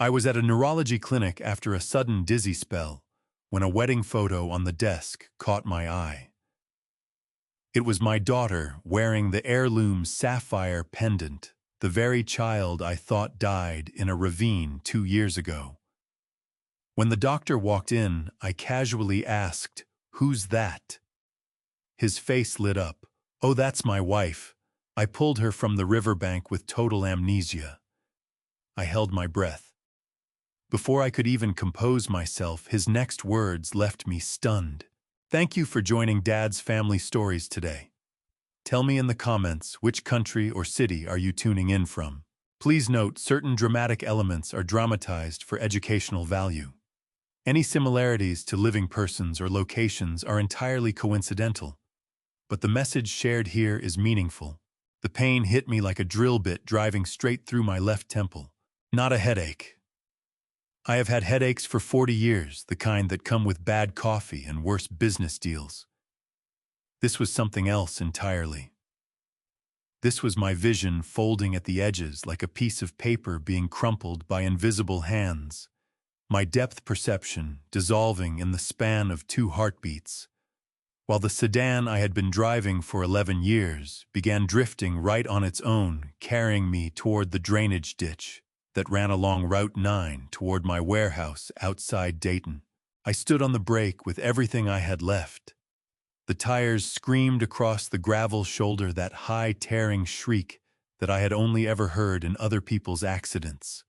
I was at a neurology clinic after a sudden dizzy spell when a wedding photo on the desk caught my eye. It was my daughter wearing the heirloom sapphire pendant, the very child I thought died in a ravine 2 years ago. When the doctor walked in, I casually asked, "Who's that?" His face lit up. "Oh, that's my wife. I pulled her from the riverbank with total amnesia." I held my breath. Before I could even compose myself, his next words left me stunned. "Thank you for joining Dad's Family Stories today. Tell me in the comments which country or city are you tuning in from. Please note certain dramatic elements are dramatized for educational value. Any similarities to living persons or locations are entirely coincidental, but the message shared here is meaningful. The pain hit me like a drill bit driving straight through my left temple. Not a headache. I have had headaches for 40 years, the kind that come with bad coffee and worse business deals. This was something else entirely. This was my vision folding at the edges like a piece of paper being crumpled by invisible hands. My depth perception dissolving in the span of 2 heartbeats, while the sedan I had been driving for 11 years began drifting right on its own, carrying me toward the drainage ditch that ran along Route 9 toward my warehouse outside Dayton. I stood on the brake with everything I had left. The tires screamed across the gravel shoulder, that high tearing shriek that I had only ever heard in other people's accidents.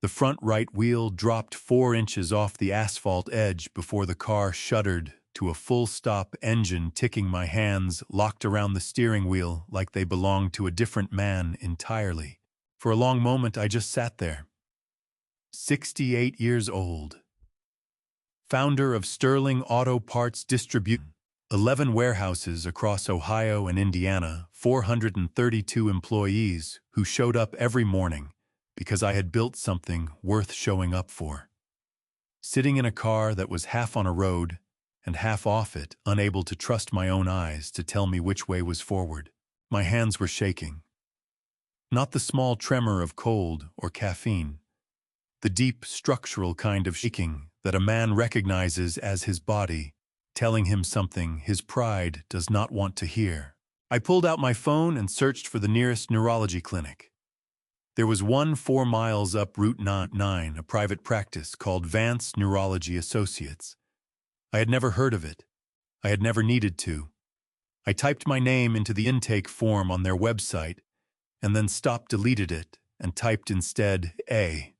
The front right wheel dropped 4 inches off the asphalt edge before the car shuddered to a full-stop, engine ticking. My hands locked around the steering wheel like they belonged to a different man entirely. For a long moment I just sat there. 68 years old. Founder of Sterling Auto Parts Distribution. 11 warehouses across Ohio and Indiana, 432 employees who showed up every morning because I had built something worth showing up for. Sitting in a car that was half on a road and half off it, unable to trust my own eyes to tell me which way was forward. My hands were shaking. Not the small tremor of cold or caffeine, the deep structural kind of shaking that a man recognizes as his body telling him something his pride does not want to hear. I pulled out my phone and searched for the nearest neurology clinic. There was one 4 miles up Route 9, a private practice called Vance Neurology Associates. I had never heard of it. I had never needed to. I typed my name into the intake form on their website and then deleted it and typed instead A.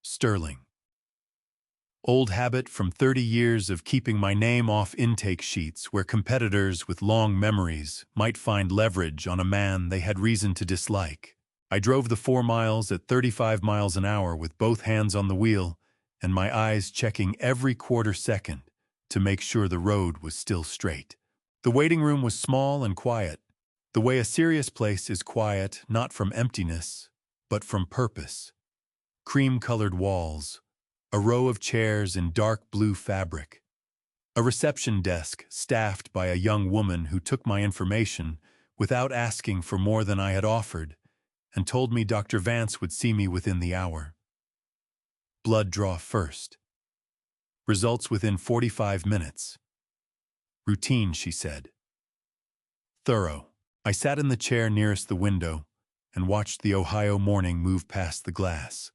Sterling. Old habit from 30 years of keeping my name off intake sheets where competitors with long memories might find leverage on a man they had reason to dislike. I drove the 4 miles at 35 miles an hour with both hands on the wheel and my eyes checking every quarter second to make sure the road was still straight. The waiting room was small and quiet, the way a serious place is quiet, not from emptiness, but from purpose. Cream-colored walls, a row of chairs in dark blue fabric, a reception desk staffed by a young woman who took my information without asking for more than I had offered and told me Dr. Vance would see me within the hour. Blood draw first. Results within 45 minutes. Routine, she said. Thorough. I sat in the chair nearest the window and watched the Ohio morning move past the glass.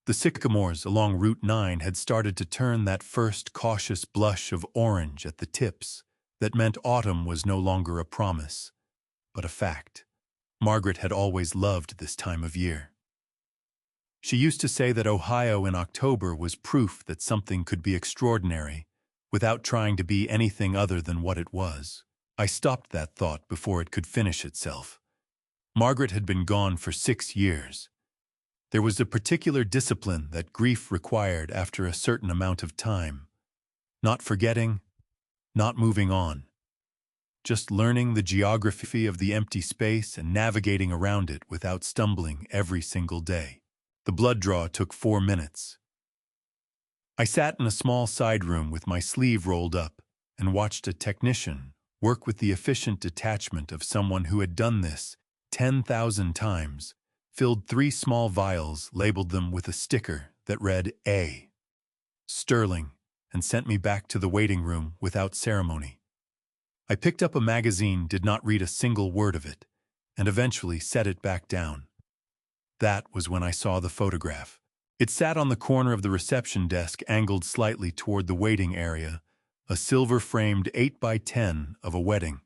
The sycamores along Route 9 had started to turn that first cautious blush of orange at the tips that meant autumn was no longer a promise, but a fact. Margaret had always loved this time of year. She used to say that Ohio in October was proof that something could be extraordinary without trying to be anything other than what it was. I stopped that thought before it could finish itself. Margaret had been gone for 6 years. There was a particular discipline that grief required after a certain amount of time. Not forgetting, not moving on. Just learning the geography of the empty space and navigating around it without stumbling every single day. The blood draw took 4 minutes. I sat in a small side room with my sleeve rolled up and watched a technician work with the efficient detachment of someone who had done this 10,000 times filled 3 small vials, labeled them with a sticker that read A. Sterling, and sent me back to the waiting room without ceremony. I picked up a magazine, did not read a single word of it, and eventually set it back down. That was when I saw the photograph. It sat on the corner of the reception desk, angled slightly toward the waiting area, a silver-framed 8x10 of a wedding.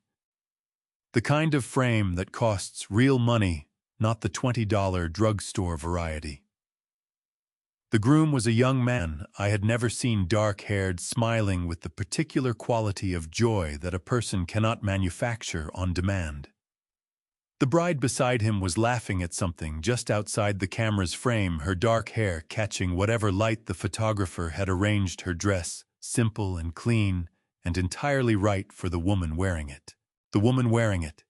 The kind of frame that costs real money, not the $20 drugstore variety. The groom was a young man I had never seen, dark-haired, smiling with the particular quality of joy that a person cannot manufacture on demand. The bride beside him was laughing at something just outside the camera's frame, her dark hair catching whatever light the photographer had arranged, her dress simple and clean and entirely right for the woman wearing it. The woman wearing it.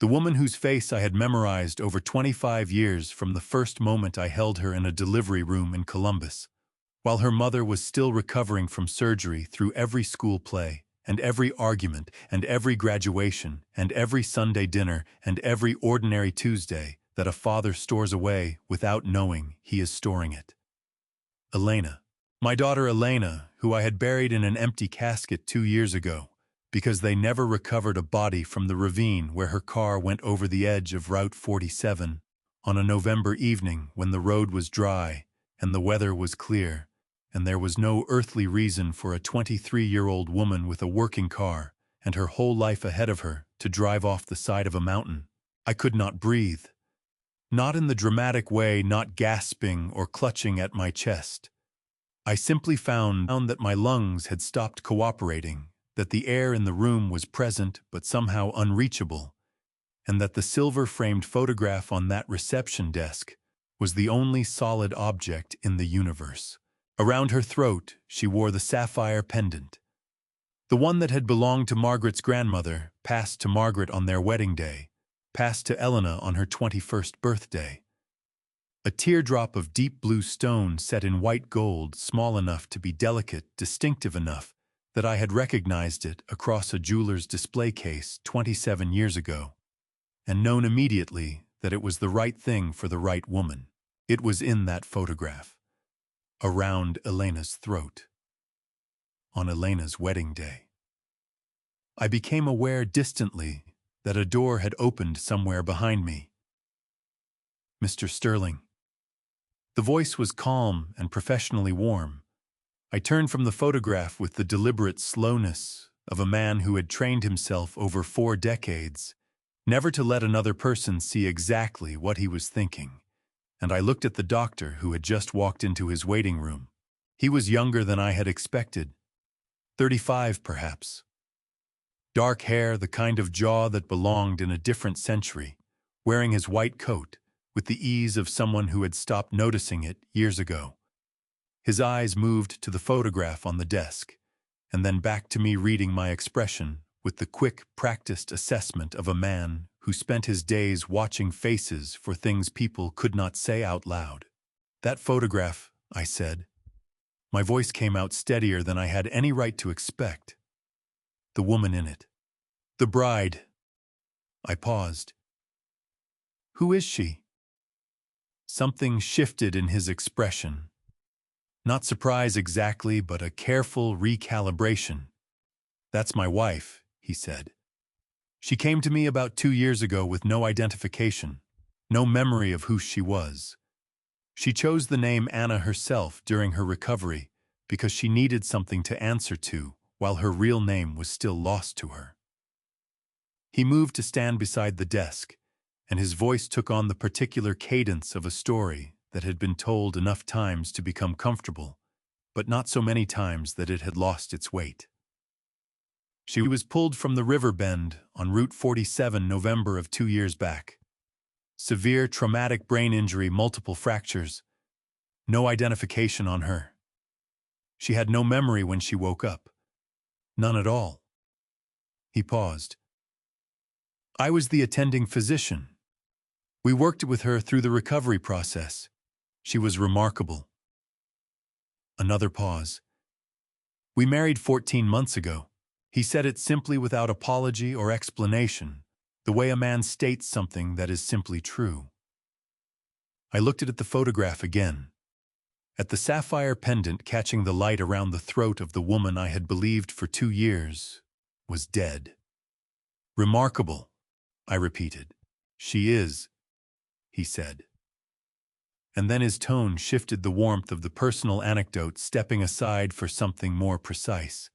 The woman whose face I had memorized over 25 years from the first moment I held her in a delivery room in Columbus, while her mother was still recovering from surgery, through every school play, and every argument, and every graduation, and every Sunday dinner, and every ordinary Tuesday that a father stores away without knowing he is storing it. Elena. My daughter Elena, who I had buried in an empty casket 2 years ago, because they never recovered a body from the ravine where her car went over the edge of Route 47 on a November evening when the road was dry and the weather was clear, and there was no earthly reason for a 23-year-old woman with a working car and her whole life ahead of her to drive off the side of a mountain. I could not breathe. Not in the dramatic way, not gasping or clutching at my chest. I simply found that my lungs had stopped cooperating, that the air in the room was present but somehow unreachable, and that the silver-framed photograph on that reception desk was the only solid object in the universe. Around her throat, she wore the sapphire pendant, the one that had belonged to Margaret's grandmother, passed to Margaret on their wedding day, passed to Elena on her 21st birthday. A teardrop of deep blue stone set in white gold, small enough to be delicate, distinctive enough that I had recognized it across a jeweler's display case 27 years ago, and known immediately that it was the right thing for the right woman. It was in that photograph, around Elena's throat, on Elena's wedding day. I became aware distantly that a door had opened somewhere behind me. "Mr. Sterling." The voice was calm and professionally warm. I turned from the photograph with the deliberate slowness of a man who had trained himself over 4 decades never to let another person see exactly what he was thinking, and I looked at the doctor who had just walked into his waiting room. He was younger than I had expected, 35 perhaps. Dark hair, the kind of jaw that belonged in a different century, wearing his white coat with the ease of someone who had stopped noticing it years ago. His eyes moved to the photograph on the desk, and then back to me, reading my expression with the quick, practiced assessment of a man who spent his days watching faces for things people could not say out loud. "That photograph," I said. My voice came out steadier than I had any right to expect. "The woman in it. The bride." I paused. "Who is she?" Something shifted in his expression. Not surprise exactly, but a careful recalibration. "That's my wife," he said. "She came to me about 2 years ago with no identification, no memory of who she was. She chose the name Anna herself during her recovery because she needed something to answer to while her real name was still lost to her." He moved to stand beside the desk, and his voice took on the particular cadence of a story that had been told enough times to become comfortable, but not so many times that it had lost its weight. "She was pulled from the river bend on Route 47 November of 2 years back. Severe traumatic brain injury, multiple fractures. No identification on her. She had no memory when she woke up. None at all." He paused. "I was the attending physician. We worked with her through the recovery process. She was remarkable." Another pause. "We married 14 months ago." He said it simply, without apology or explanation, the way a man states something that is simply true. I looked at the photograph again. At the sapphire pendant catching the light around the throat of the woman I had believed for 2 years was dead. "Remarkable," I repeated. "She is," he said. And then his tone shifted the warmth of the personal anecdote, stepping aside for something more precise.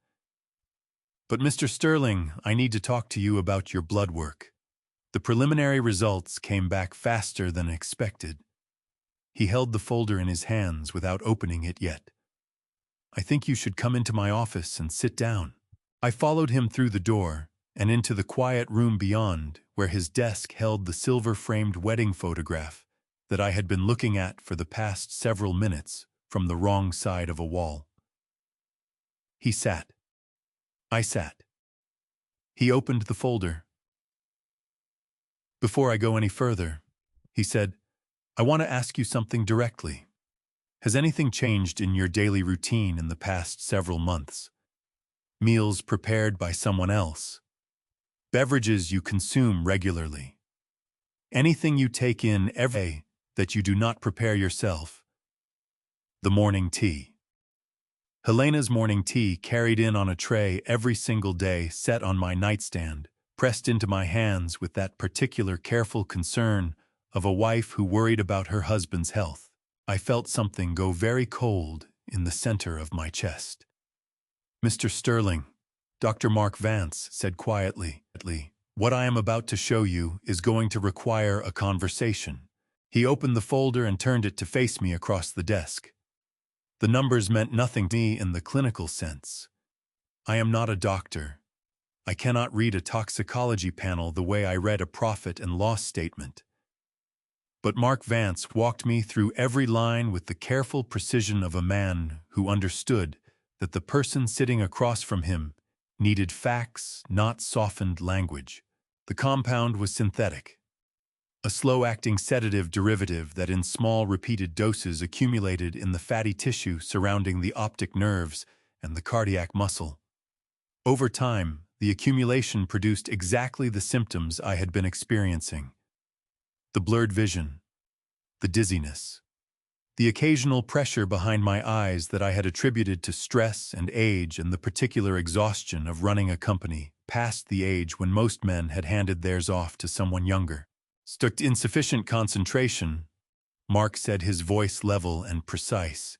"But Mr. Sterling, I need to talk to you about your blood work. The preliminary results came back faster than expected." He held the folder in his hands without opening it yet. "I think you should come into my office and sit down." I followed him through the door and into the quiet room beyond, where his desk held the silver-framed wedding photograph that I had been looking at for the past several minutes from the wrong side of a wall. He sat. I sat. He opened the folder. "Before I go any further," he said, "I want to ask you something directly. Has anything changed in your daily routine in the past several months? Meals prepared by someone else? Beverages you consume regularly? Anything you take in every day that you do not prepare yourself? The morning tea." Helena's morning tea, carried in on a tray every single day, set on my nightstand, pressed into my hands with that particular careful concern of a wife who worried about her husband's health. I felt something go very cold in the center of my chest. "Mr. Sterling," Dr. Mark Vance said quietly, "what I am about to show you is going to require a conversation." He opened the folder and turned it to face me across the desk. The numbers meant nothing to me in the clinical sense. I am not a doctor. I cannot read a toxicology panel the way I read a profit and loss statement. But Mark Vance walked me through every line with the careful precision of a man who understood that the person sitting across from him needed facts, not softened language. The compound was synthetic, a slow-acting sedative derivative that in small repeated doses accumulated in the fatty tissue surrounding the optic nerves and the cardiac muscle. Over time, the accumulation produced exactly the symptoms I had been experiencing: the blurred vision, the dizziness, the occasional pressure behind my eyes that I had attributed to stress and age and the particular exhaustion of running a company past the age when most men had handed theirs off to someone younger. "Stuck insufficient concentration," Mark said, his voice level and precise.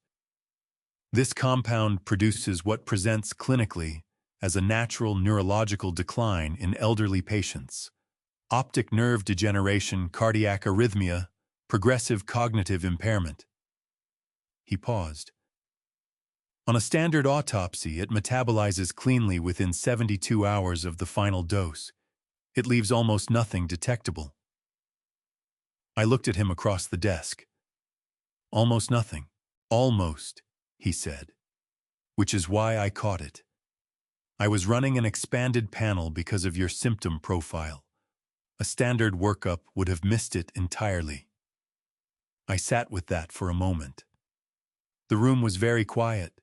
"This compound produces what presents clinically as a natural neurological decline in elderly patients: optic nerve degeneration, cardiac arrhythmia, progressive cognitive impairment." He paused. "On a standard autopsy, it metabolizes cleanly within 72 hours of the final dose. It leaves almost nothing detectable." I looked at him across the desk. "Almost nothing." "Almost," he said. "Which is why I caught it. I was running an expanded panel because of your symptom profile. A standard workup would have missed it entirely." I sat with that for a moment. The room was very quiet.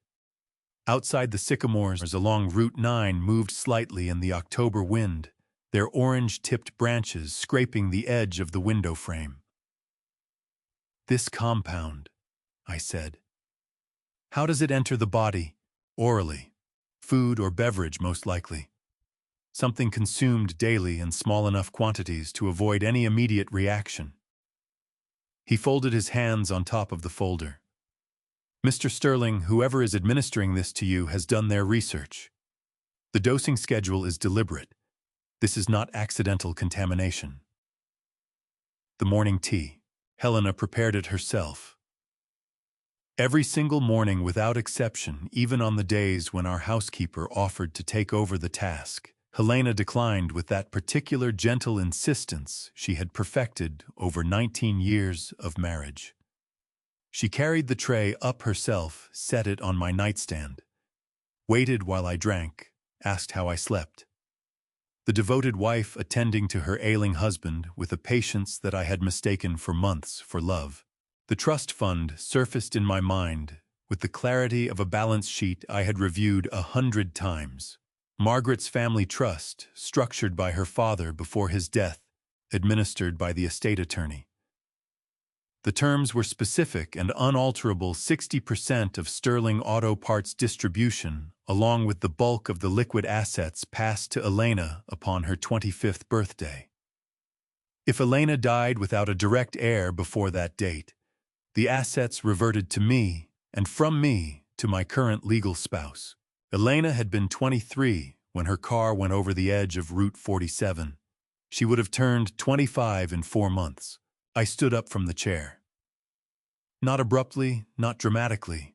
Outside, the sycamores along Route 9 moved slightly in the October wind, their orange-tipped branches scraping the edge of the window frame. "This compound," I said. "How does it enter the body? Orally. Food or beverage, most likely. Something consumed daily in small enough quantities to avoid any immediate reaction." He folded his hands on top of the folder. "Mr. Sterling, whoever is administering this to you has done their research. The dosing schedule is deliberate. This is not accidental contamination." The morning tea. Helena prepared it herself. Every single morning without exception, even on the days when our housekeeper offered to take over the task, Helena declined with that particular gentle insistence she had perfected over 19 years of marriage. She carried the tray up herself, set it on my nightstand, waited while I drank, asked how I slept. The devoted wife attending to her ailing husband with a patience that I had mistaken for months for love. The trust fund surfaced in my mind with the clarity of a balance sheet I had reviewed 100 times. Margaret's family trust, structured by her father before his death, administered by the estate attorney. The terms were specific and unalterable: 60% of Sterling Auto Parts distribution, along with the bulk of the liquid assets passed to Elena upon her 25th birthday. If Elena died without a direct heir before that date, the assets reverted to me, and from me to my current legal spouse. Elena had been 23 when her car went over the edge of Route 47. She would have turned 25 in 4 months. I stood up from the chair. Not abruptly, not dramatically.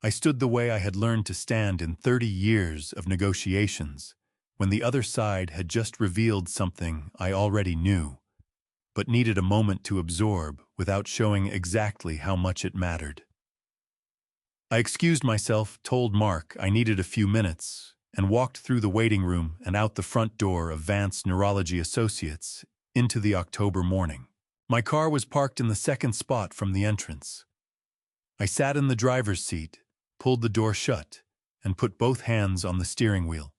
I stood the way I had learned to stand in 30 years of negotiations, when the other side had just revealed something I already knew, but needed a moment to absorb without showing exactly how much it mattered. I excused myself, told Mark I needed a few minutes, and walked through the waiting room and out the front door of Vance Neurology Associates into the October morning. My car was parked in the second spot from the entrance. I sat in the driver's seat, pulled the door shut, and put both hands on the steering wheel.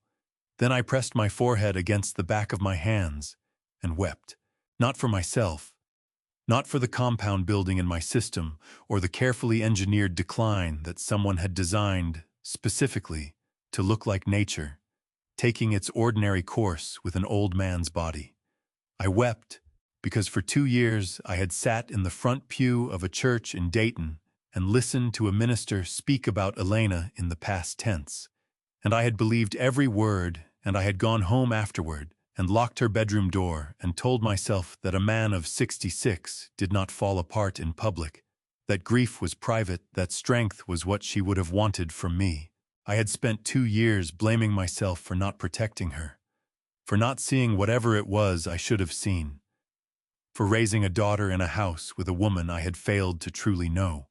Then I pressed my forehead against the back of my hands and wept. Not for myself, not for the compound building in my system or the carefully engineered decline that someone had designed specifically to look like nature, taking its ordinary course with an old man's body. I wept because for 2 years I had sat in the front pew of a church in Dayton and listened to a minister speak about Elena in the past tense, and I had believed every word, and I had gone home afterward and locked her bedroom door and told myself that a man of 66 did not fall apart in public, that grief was private, that strength was what she would have wanted from me. I had spent 2 years blaming myself for not protecting her, for not seeing whatever it was I should have seen, for raising a daughter in a house with a woman I had failed to truly know.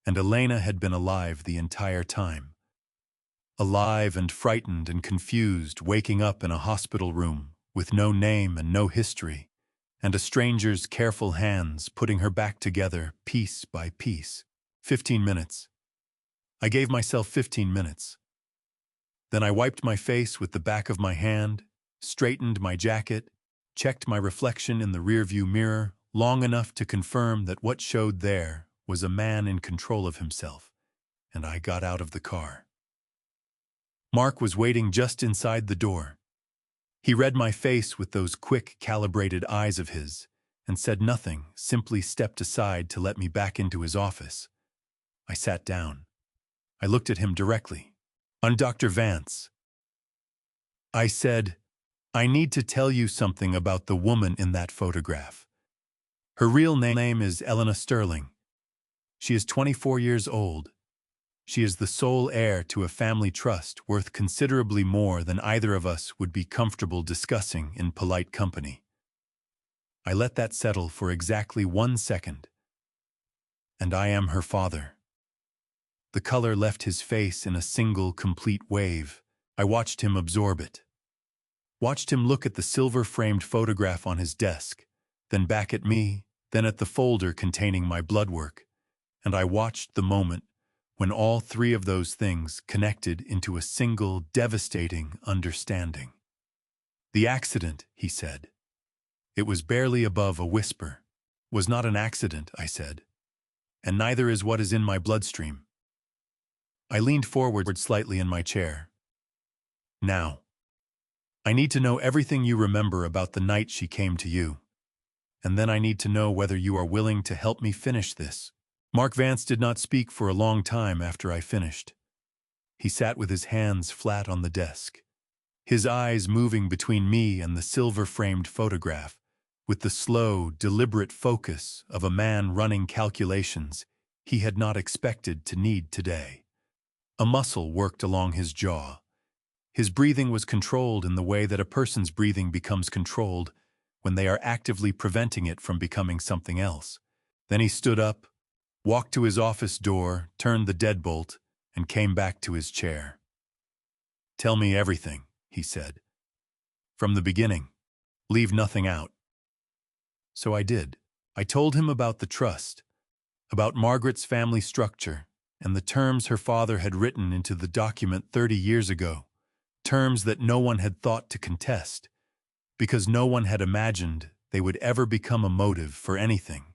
And Elena had been alive the entire time. Alive and frightened and confused, waking up in a hospital room with no name and no history, and a stranger's careful hands putting her back together piece by piece. 15 minutes. I gave myself 15 minutes. Then I wiped my face with the back of my hand, straightened my jacket, checked my reflection in the rearview mirror long enough to confirm that what showed there was a man in control of himself, and I got out of the car. Mark was waiting just inside the door. He read my face with those quick, calibrated eyes of his and said nothing, simply stepped aside to let me back into his office. I sat down. I looked at him directly. "On Dr. Vance," I said, "I need to tell you something about the woman in that photograph. Her real name is Elena Sterling. She is 24 years old. She is the sole heir to a family trust worth considerably more than either of us would be comfortable discussing in polite company." I let that settle for exactly 1 second. "And I am her father." The color left his face in a single, complete wave. I watched him absorb it. Watched him look at the silver-framed photograph on his desk, then back at me, then at the folder containing my blood work, and I watched the moment when all three of those things connected into a single, devastating understanding. "The accident," he said. It was barely above a whisper. "Was not an accident," I said. "And neither is what is in my bloodstream." I leaned forward slightly in my chair. "Now, I need to know everything you remember about the night she came to you. And then I need to know whether you are willing to help me finish this." Mark Vance did not speak for a long time after I finished. He sat with his hands flat on the desk, his eyes moving between me and the silver-framed photograph, with the slow, deliberate focus of a man running calculations he had not expected to need today. A muscle worked along his jaw. His breathing was controlled in the way that a person's breathing becomes controlled when they are actively preventing it from becoming something else. Then he stood up, walked to his office door, turned the deadbolt, and came back to his chair. "Tell me everything," he said. "From the beginning. Leave nothing out." So I did. I told him about the trust, about Margaret's family structure, and the terms her father had written into the document 30 years ago, terms that no one had thought to contest, because no one had imagined they would ever become a motive for anything.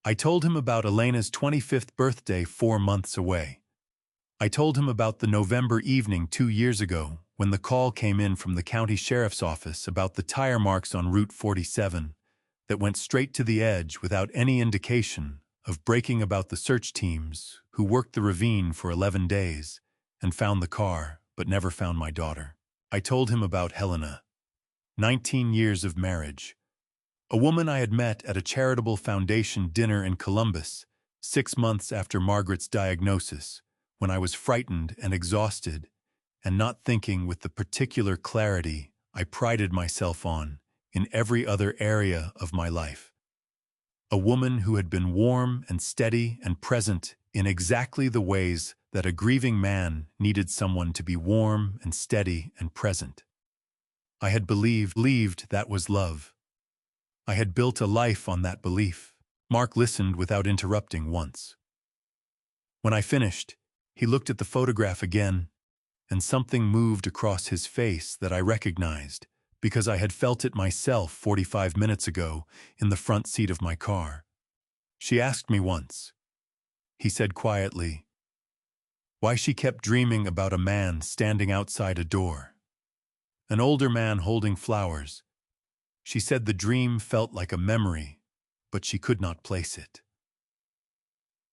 I told him about Elena's 25th birthday 4 months away. I told him about the November evening 2 years ago when the call came in from the county sheriff's office about the tire marks on Route 47 that went straight to the edge without any indication of breaking about the search teams who worked the ravine for 11 days and found the car but never found my daughter. I told him about Helena, 19 years of marriage, a woman I had met at a charitable foundation dinner in Columbus 6 months after Margaret's diagnosis, when I was frightened and exhausted and not thinking with the particular clarity I prided myself on in every other area of my life. A woman who had been warm and steady and present in exactly the ways that a grieving man needed someone to be warm and steady and present. I had believed that was love. I had built a life on that belief. Mark listened without interrupting once. When I finished, he looked at the photograph again, and something moved across his face that I recognized because I had felt it myself 45 minutes ago in the front seat of my car. She asked me once, he said quietly, why she kept dreaming about a man standing outside a door. An older man holding flowers. She said the dream felt like a memory, but she could not place it.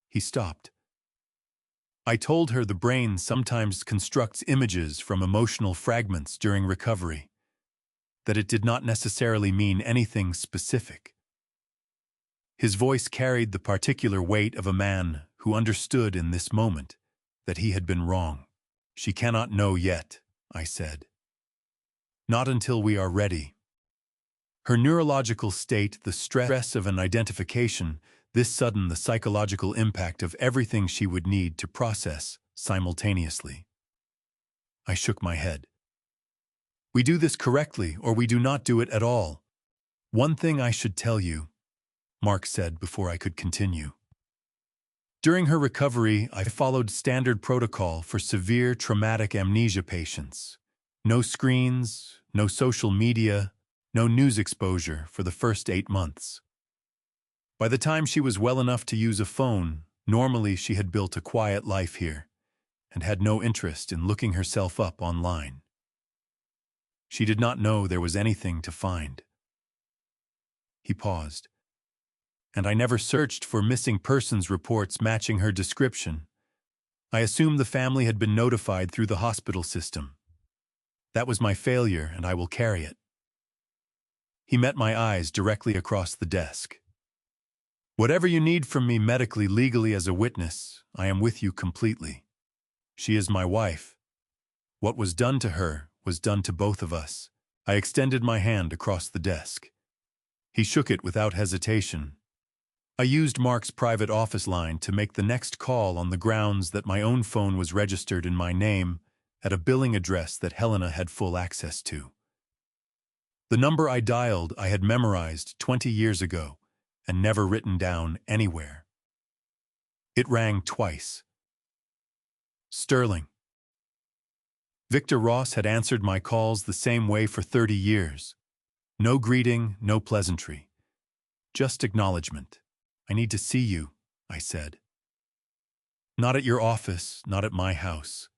He stopped. I told her the brain sometimes constructs images from emotional fragments during recovery, that it did not necessarily mean anything specific. His voice carried the particular weight of a man who understood in this moment that he had been wrong. She cannot know yet, I said. Not until we are ready. Her neurological state, the stress of an identification, this sudden the psychological impact of everything she would need to process simultaneously. I shook my head. We do this correctly, or we do not do it at all. One thing I should tell you, Mark said before I could continue. During her recovery, I followed standard protocol for severe traumatic amnesia patients. No screens, no social media, no news exposure for the first 8 months. By the time she was well enough to use a phone, normally she had built a quiet life here and had no interest in looking herself up online. She did not know there was anything to find. He paused. And I never searched for missing persons reports matching her description. I assumed the family had been notified through the hospital system. That was my failure, and I will carry it. He met my eyes directly across the desk. Whatever you need from me medically, legally as a witness, I am with you completely. She is my wife. What was done to her was done to both of us. I extended my hand across the desk. He shook it without hesitation. I used Mark's private office line to make the next call on the grounds that my own phone was registered in my name at a billing address that Helena had full access to. The number I dialed I had memorized 20 years ago and never written down anywhere. It rang twice. Sterling. Victor Ross had answered my calls the same way for 30 years. No greeting, no pleasantry. Just acknowledgement. I need to see you, I said. Not at your office, not at my house.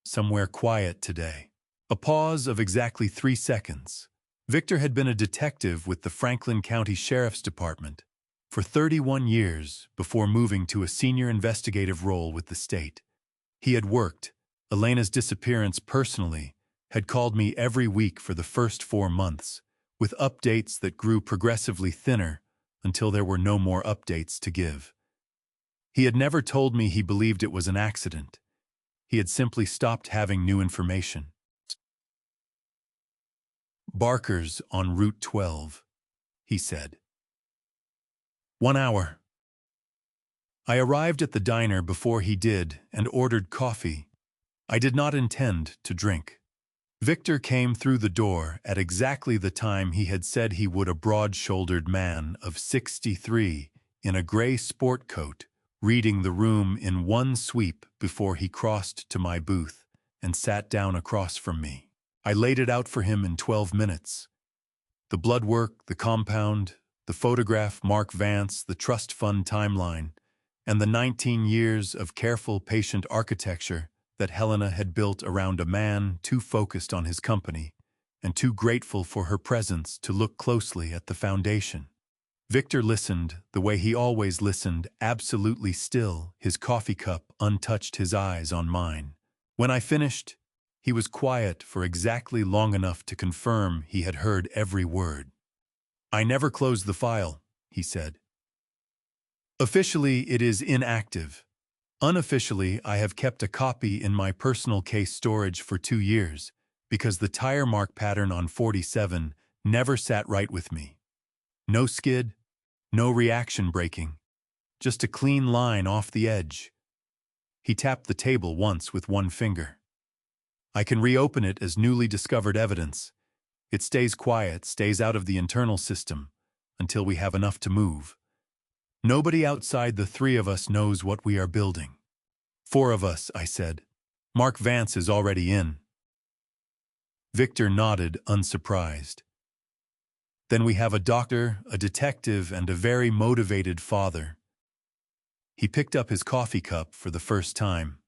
Somewhere quiet today. A pause of exactly 3 seconds. Victor had been a detective with the Franklin County Sheriff's Department for 31 years before moving to a senior investigative role with the state. He had worked Elena's disappearance personally, had called me every week for the first 4 months, with updates that grew progressively thinner until there were no more updates to give. He had never told me he believed it was an accident. He had simply stopped having new information. Barker's on Route 12, he said. 1 hour. I arrived at the diner before he did and ordered coffee. I did not intend to drink. Victor came through the door at exactly the time he had said he would, a broad-shouldered man of 63 in a gray sport coat, reading the room in one sweep before he crossed to my booth and sat down across from me. I laid it out for him in 12 minutes. The blood work, the compound, the photograph, Mark Vance, the trust fund timeline, and the 19 years of careful, patient architecture that Helena had built around a man too focused on his company and too grateful for her presence to look closely at the foundation. Victor listened the way he always listened, absolutely still, his coffee cup untouched, his eyes on mine. When I finished, he was quiet for exactly long enough to confirm he had heard every word. "I never closed the file," he said. "Officially, it is inactive. Unofficially, I have kept a copy in my personal case storage for 2 years because the tire mark pattern on 47 never sat right with me. No skid, no reaction braking, just a clean line off the edge." He tapped the table once with one finger. "I can reopen it as newly discovered evidence. It stays quiet, stays out of the internal system, until we have enough to move. Nobody outside the 3 of us knows what we are building." "4 of us," I said. "Mark Vance is already in." Victor nodded, unsurprised. "Then we have a doctor, a detective, and a very motivated father." He picked up his coffee cup for the first time.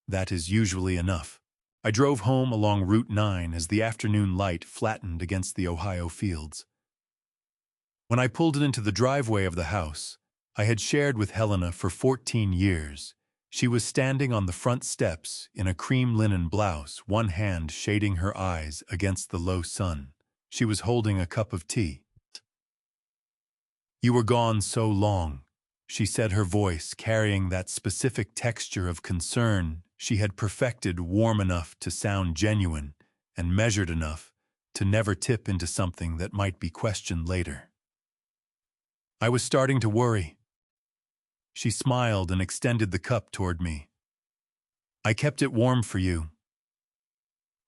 "That is usually enough." I drove home along Route 9 as the afternoon light flattened against the Ohio fields. When I pulled it into the driveway of the house I had shared with Helena for 14 years, she was standing on the front steps in a cream linen blouse, one hand shading her eyes against the low sun. She was holding a cup of tea. "You were gone so long," she said, her voice carrying that specific texture of concern she had perfected, warm enough to sound genuine and measured enough to never tip into something that might be questioned later. "I was starting to worry." She smiled and extended the cup toward me. "I kept it warm for you."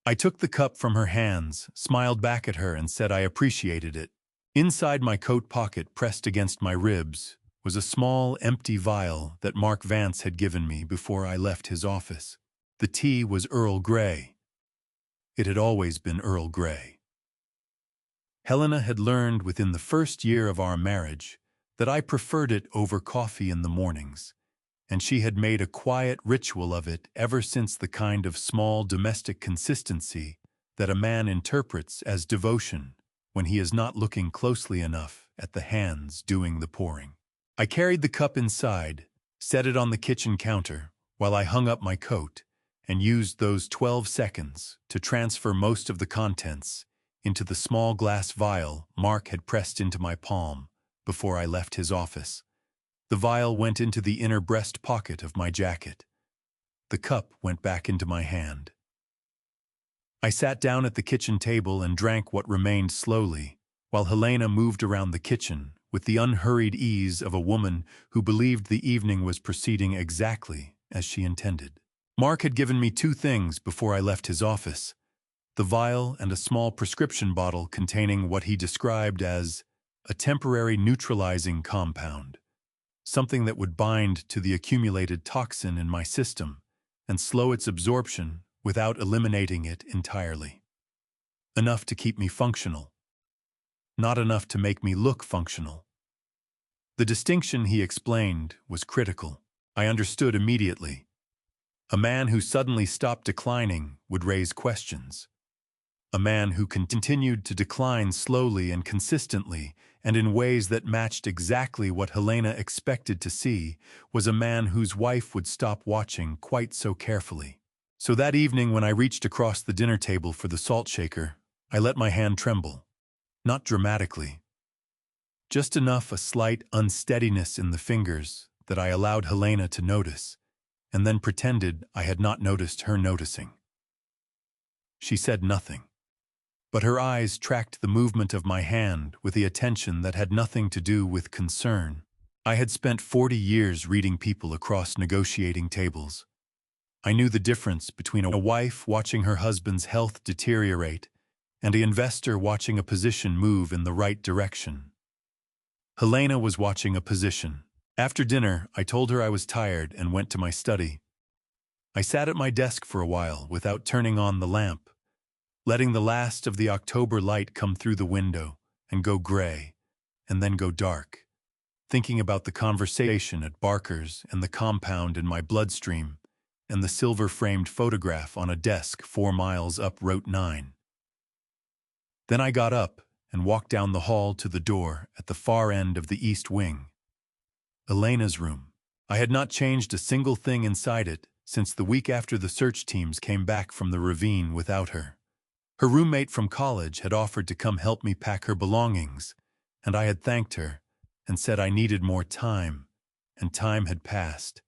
I took the cup from her hands, smiled back at her, and said I appreciated it. Inside my coat pocket, pressed against my ribs, was a small, empty vial that Mark Vance had given me before I left his office. The tea was Earl Grey. It had always been Earl Grey. Helena had learned within the first year of our marriage that I preferred it over coffee in the mornings, and she had made a quiet ritual of it ever since, the kind of small domestic consistency that a man interprets as devotion when he is not looking closely enough at the hands doing the pouring. I carried the cup inside, set it on the kitchen counter while I hung up my coat, and used those 12 seconds to transfer most of the contents into the small glass vial Mark had pressed into my palm before I left his office. The vial went into the inner breast pocket of my jacket. The cup went back into my hand. I sat down at the kitchen table and drank what remained slowly, while Helena moved around the kitchen with the unhurried ease of a woman who believed the evening was proceeding exactly as she intended. Mark had given me 2 things before I left his office: the vial and a small prescription bottle containing what he described as a temporary neutralizing compound, something that would bind to the accumulated toxin in my system and slow its absorption without eliminating it entirely. Enough to keep me functional. Not enough to make me look functional. The distinction, he explained, was critical. I understood immediately. A man who suddenly stopped declining would raise questions. A man who continued to decline slowly and consistently and in ways that matched exactly what Helena expected to see was a man whose wife would stop watching quite so carefully. So that evening, when I reached across the dinner table for the salt shaker, I let my hand tremble. Not dramatically. Just enough, a slight unsteadiness in the fingers, that I allowed Helena to notice, and then pretended I had not noticed her noticing. She said nothing, but her eyes tracked the movement of my hand with the attention that had nothing to do with concern. I had spent 40 years reading people across negotiating tables. I knew the difference between a wife watching her husband's health deteriorate and an investor watching a position move in the right direction. Helena was watching a position. After dinner, I told her I was tired and went to my study. I sat at my desk for a while without turning on the lamp, letting the last of the October light come through the window and go gray and then go dark, thinking about the conversation at Barker's and the compound in my bloodstream and the silver-framed photograph on a desk 4 miles up Route 9. Then I got up and walked down the hall to the door at the far end of the east wing. Elena's room. I had not changed a single thing inside it since the week after the search teams came back from the ravine without her. Her roommate from college had offered to come help me pack her belongings, and I had thanked her and said I needed more time, and time had passed,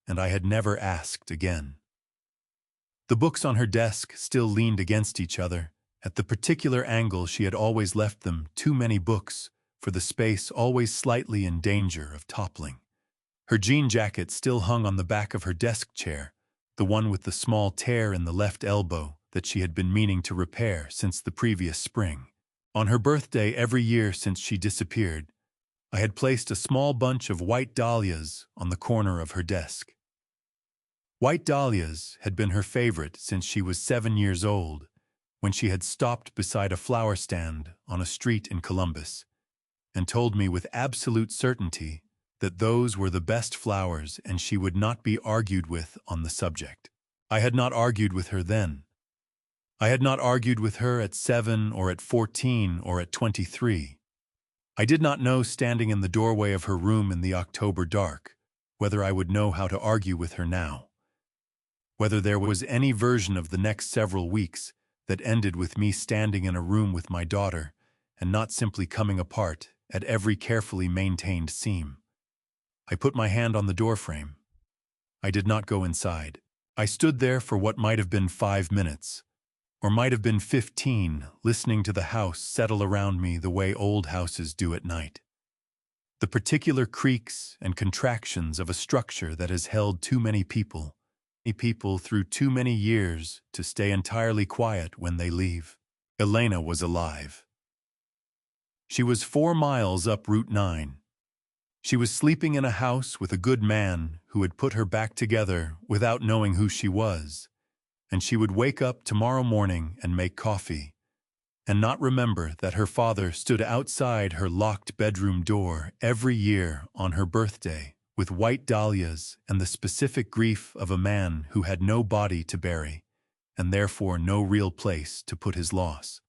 and I had never asked again. The books on her desk still leaned against each other. At the particular angle she had always left them, too many books, for the space always slightly in danger of toppling. Her jean jacket still hung on the back of her desk chair, the one with the small tear in the left elbow that she had been meaning to repair since the previous spring. On her birthday every year since she disappeared, I had placed a small bunch of white dahlias on the corner of her desk. White dahlias had been her favorite since she was 7 years old, when she had stopped beside a flower stand on a street in Columbus, and told me with absolute certainty that those were the best flowers and she would not be argued with on the subject. I had not argued with her then. I had not argued with her at 7 or at 14 or at 23. I did not know, standing in the doorway of her room in the October dark, whether I would know how to argue with her now. Whether there was any version of the next several weeks that ended with me standing in a room with my daughter and not simply coming apart at every carefully maintained seam. I put my hand on the doorframe. I did not go inside. I stood there for what might have been 5 minutes, or might have been 15, listening to the house settle around me the way old houses do at night. The particular creaks and contractions of a structure that has held too many people through too many years to stay entirely quiet when they leave. Elena was alive. She was 4 miles up Route 9. She was sleeping in a house with a good man who had put her back together without knowing who she was, and she would wake up tomorrow morning and make coffee, and not remember that her father stood outside her locked bedroom door every year on her birthday with white dahlias and the specific grief of a man who had no body to bury, and therefore no real place to put his loss.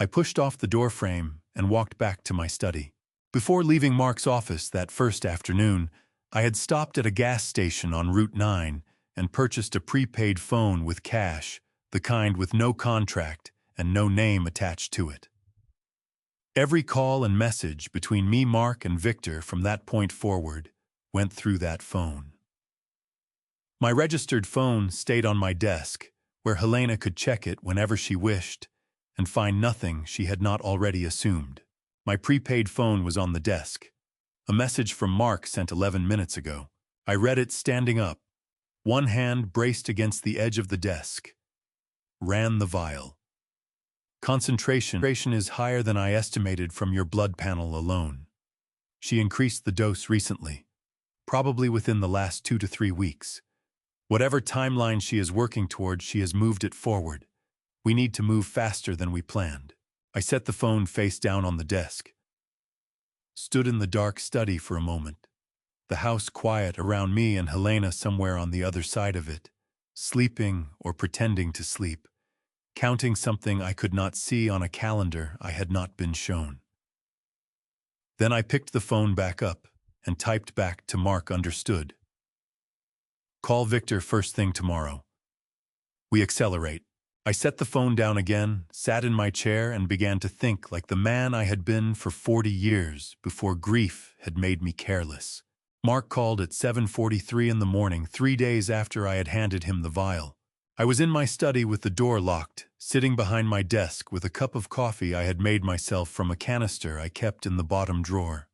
I pushed off the doorframe and walked back to my study. Before leaving Mark's office that first afternoon, I had stopped at a gas station on Route 9 and purchased a prepaid phone with cash, the kind with no contract and no name attached to it. Every call and message between me, Mark, and Victor from that point forward went through that phone. My registered phone stayed on my desk, where Helena could check it whenever she wished and find nothing she had not already assumed. My prepaid phone was on the desk. A message from Mark sent 11 minutes ago. I read it standing up, one hand braced against the edge of the desk. Ran the vial. Concentration is higher than I estimated from your blood panel alone. She increased the dose recently, probably within the last 2 to 3 weeks. Whatever timeline she is working toward, she has moved it forward. We need to move faster than we planned. I set the phone face down on the desk. Stood in the dark study for a moment, the house quiet around me and Helena somewhere on the other side of it, sleeping or pretending to sleep, counting something I could not see on a calendar I had not been shown. Then I picked the phone back up and typed back to Mark. Understood. Call Victor first thing tomorrow. We accelerate. I set the phone down again, sat in my chair, and began to think like the man I had been for 40 years before grief had made me careless. Mark called at 7:43 in the morning, 3 days after I had handed him the vial. I was in my study with the door locked, sitting behind my desk with a cup of coffee I had made myself from a canister I kept in the bottom drawer,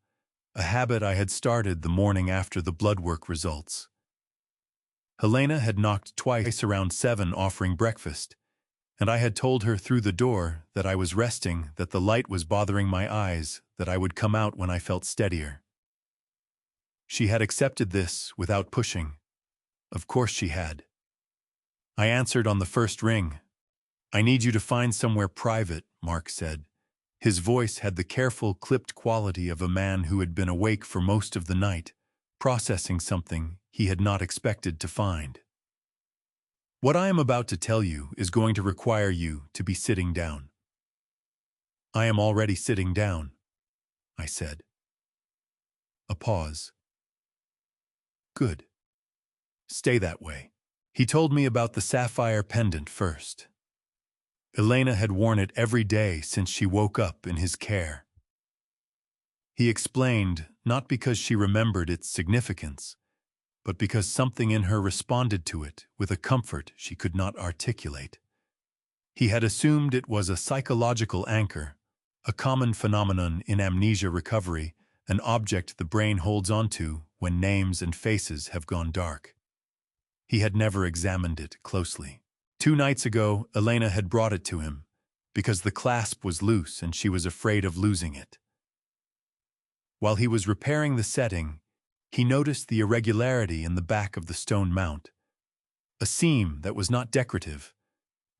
a habit I had started the morning after the blood work results. Helena had knocked twice around 7 offering breakfast, and I had told her through the door that I was resting, that the light was bothering my eyes, that I would come out when I felt steadier. She had accepted this without pushing. Of course she had. I answered on the first ring. I need you to find somewhere private, Mark said. His voice had the careful, clipped quality of a man who had been awake for most of the night, processing something he had not expected to find. What I am about to tell you is going to require you to be sitting down. I am already sitting down, I said. A pause. Good. Stay that way. He told me about the sapphire pendant first. Elena had worn it every day since she woke up in his care. He explained, not because she remembered its significance, but because something in her responded to it with a comfort she could not articulate. He had assumed it was a psychological anchor, a common phenomenon in amnesia recovery, an object the brain holds onto when names and faces have gone dark. He had never examined it closely. 2 nights ago, Elena had brought it to him, because the clasp was loose and she was afraid of losing it. While he was repairing the setting, he noticed the irregularity in the back of the stone mount. A seam that was not decorative,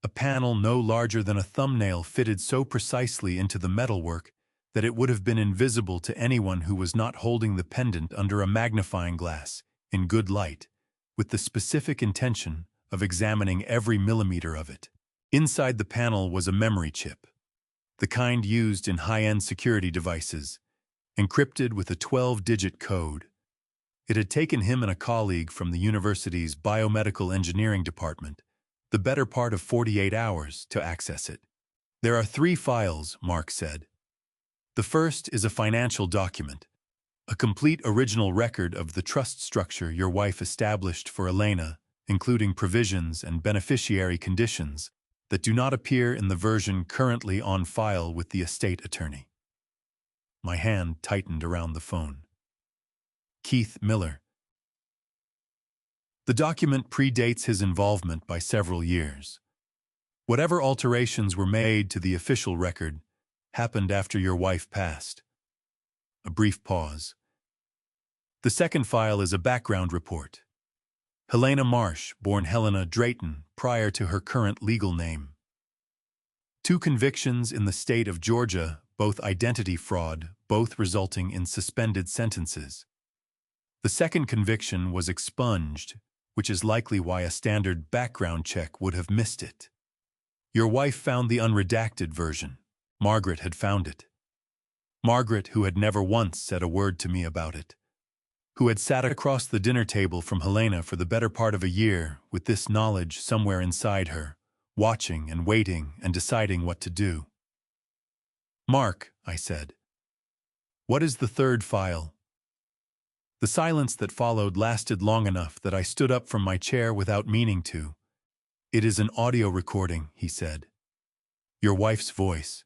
a panel no larger than a thumbnail fitted so precisely into the metalwork that it would have been invisible to anyone who was not holding the pendant under a magnifying glass, in good light, with the specific intention of examining every millimeter of it. Inside the panel was a memory chip, the kind used in high-end security devices, encrypted with a 12-digit code. It had taken him and a colleague from the university's biomedical engineering department the better part of 48 hours to access it. There are 3 files, Mark said. The first is a financial document, a complete original record of the trust structure your wife established for Elena, including provisions and beneficiary conditions that do not appear in the version currently on file with the estate attorney. My hand tightened around the phone. Keith Miller. The document predates his involvement by several years. Whatever alterations were made to the official record happened after your wife passed. A brief pause. The second file is a background report. Helena Marsh, born Helena Drayton, prior to her current legal name. 2 convictions in the state of Georgia, both identity fraud, both resulting in suspended sentences. The second conviction was expunged, which is likely why a standard background check would have missed it. Your wife found the unredacted version. Margaret had found it. Margaret, who had never once said a word to me about it. Who had sat across the dinner table from Helena for the better part of a year with this knowledge somewhere inside her, watching and waiting and deciding what to do. Mark, I said. What is the third file? The silence that followed lasted long enough that I stood up from my chair without meaning to. It is an audio recording, he said. Your wife's voice.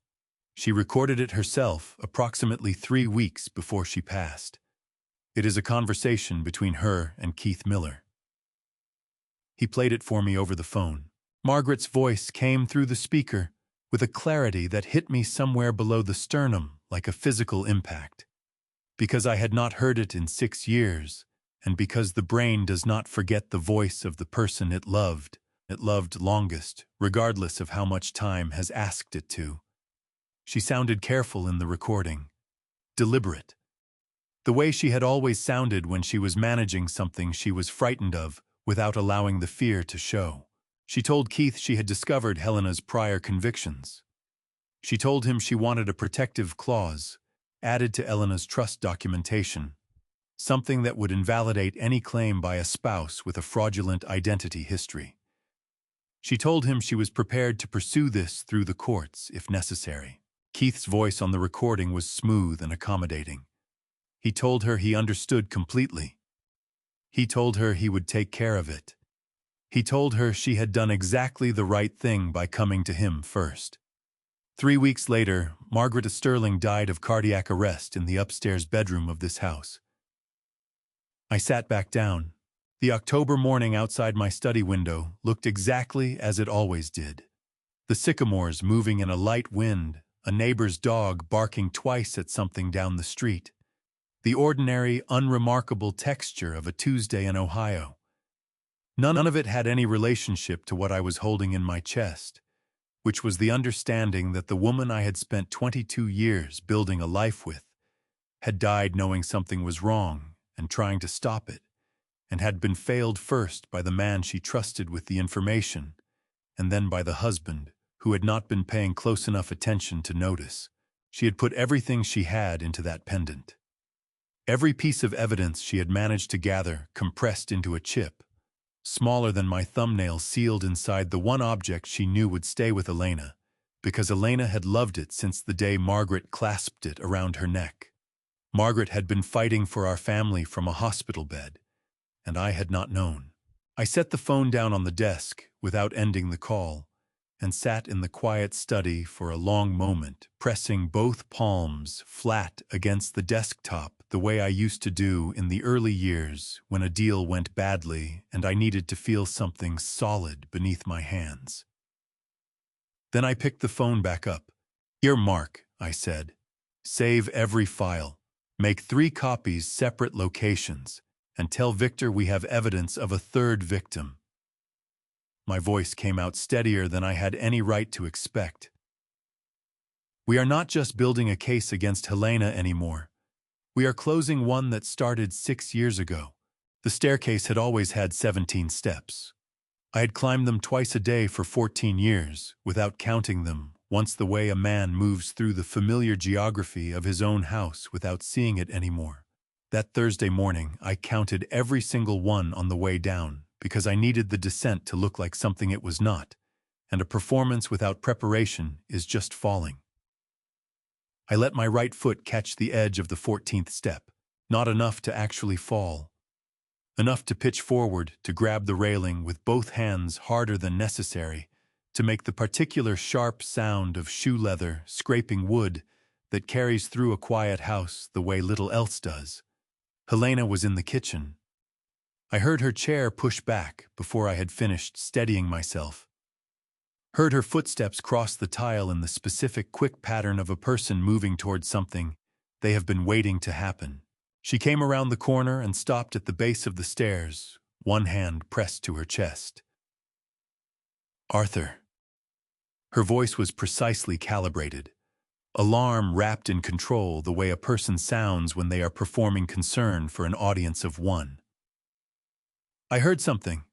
She recorded it herself approximately 3 weeks before she passed. It is a conversation between her and Keith Miller. He played it for me over the phone. Margaret's voice came through the speaker with a clarity that hit me somewhere below the sternum like a physical impact. Because I had not heard it in 6 years, and because the brain does not forget the voice of the person it loved longest, regardless of how much time has asked it to. She sounded careful in the recording, deliberate. The way she had always sounded when she was managing something she was frightened of without allowing the fear to show. She told Keith she had discovered Helena's prior convictions. She told him she wanted a protective clause added to Elena's trust documentation, something that would invalidate any claim by a spouse with a fraudulent identity history. She told him she was prepared to pursue this through the courts if necessary. Keith's voice on the recording was smooth and accommodating. He told her he understood completely. He told her he would take care of it. He told her she had done exactly the right thing by coming to him first. 3 weeks later, Margaret Sterling died of cardiac arrest in the upstairs bedroom of this house. I sat back down. The October morning outside my study window looked exactly as it always did. The sycamores moving in a light wind, a neighbor's dog barking twice at something down the street. The ordinary, unremarkable texture of a Tuesday in Ohio. None of it had any relationship to what I was holding in my chest, which was the understanding that the woman I had spent 22 years building a life with had died knowing something was wrong and trying to stop it, and had been failed first by the man she trusted with the information, and then by the husband, who had not been paying close enough attention to notice. She had put everything she had into that pendant. Every piece of evidence she had managed to gather compressed into a chip, smaller than my thumbnail, sealed inside the one object she knew would stay with Elena, because Elena had loved it since the day Margaret clasped it around her neck. Margaret had been fighting for our family from a hospital bed, and I had not known. I set the phone down on the desk without ending the call, and sat in the quiet study for a long moment, pressing both palms flat against the desktop the way I used to do in the early years when a deal went badly and I needed to feel something solid beneath my hands. Then I picked the phone back up. "Here, Mark," I said. "Save every file. Make 3 copies, separate locations, and tell Victor we have evidence of a third victim." My voice came out steadier than I had any right to expect. "We are not just building a case against Helena anymore. We are closing one that started 6 years ago." The staircase had always had 17 steps. I had climbed them twice a day for 14 years, without counting them, once the way a man moves through the familiar geography of his own house without seeing it anymore. That Thursday morning, I counted every single one on the way down, because I needed the descent to look like something it was not, and a performance without preparation is just falling. I let my right foot catch the edge of the 14th step, not enough to actually fall. Enough to pitch forward, to grab the railing with both hands harder than necessary, to make the particular sharp sound of shoe leather scraping wood that carries through a quiet house the way little else does. Helena was in the kitchen. I heard her chair push back before I had finished steadying myself. Heard her footsteps cross the tile in the specific quick pattern of a person moving towards something they have been waiting to happen. She came around the corner and stopped at the base of the stairs, one hand pressed to her chest. "Arthur." Her voice was precisely calibrated. Alarm wrapped in control, the way a person sounds when they are performing concern for an audience of one. "I heard something.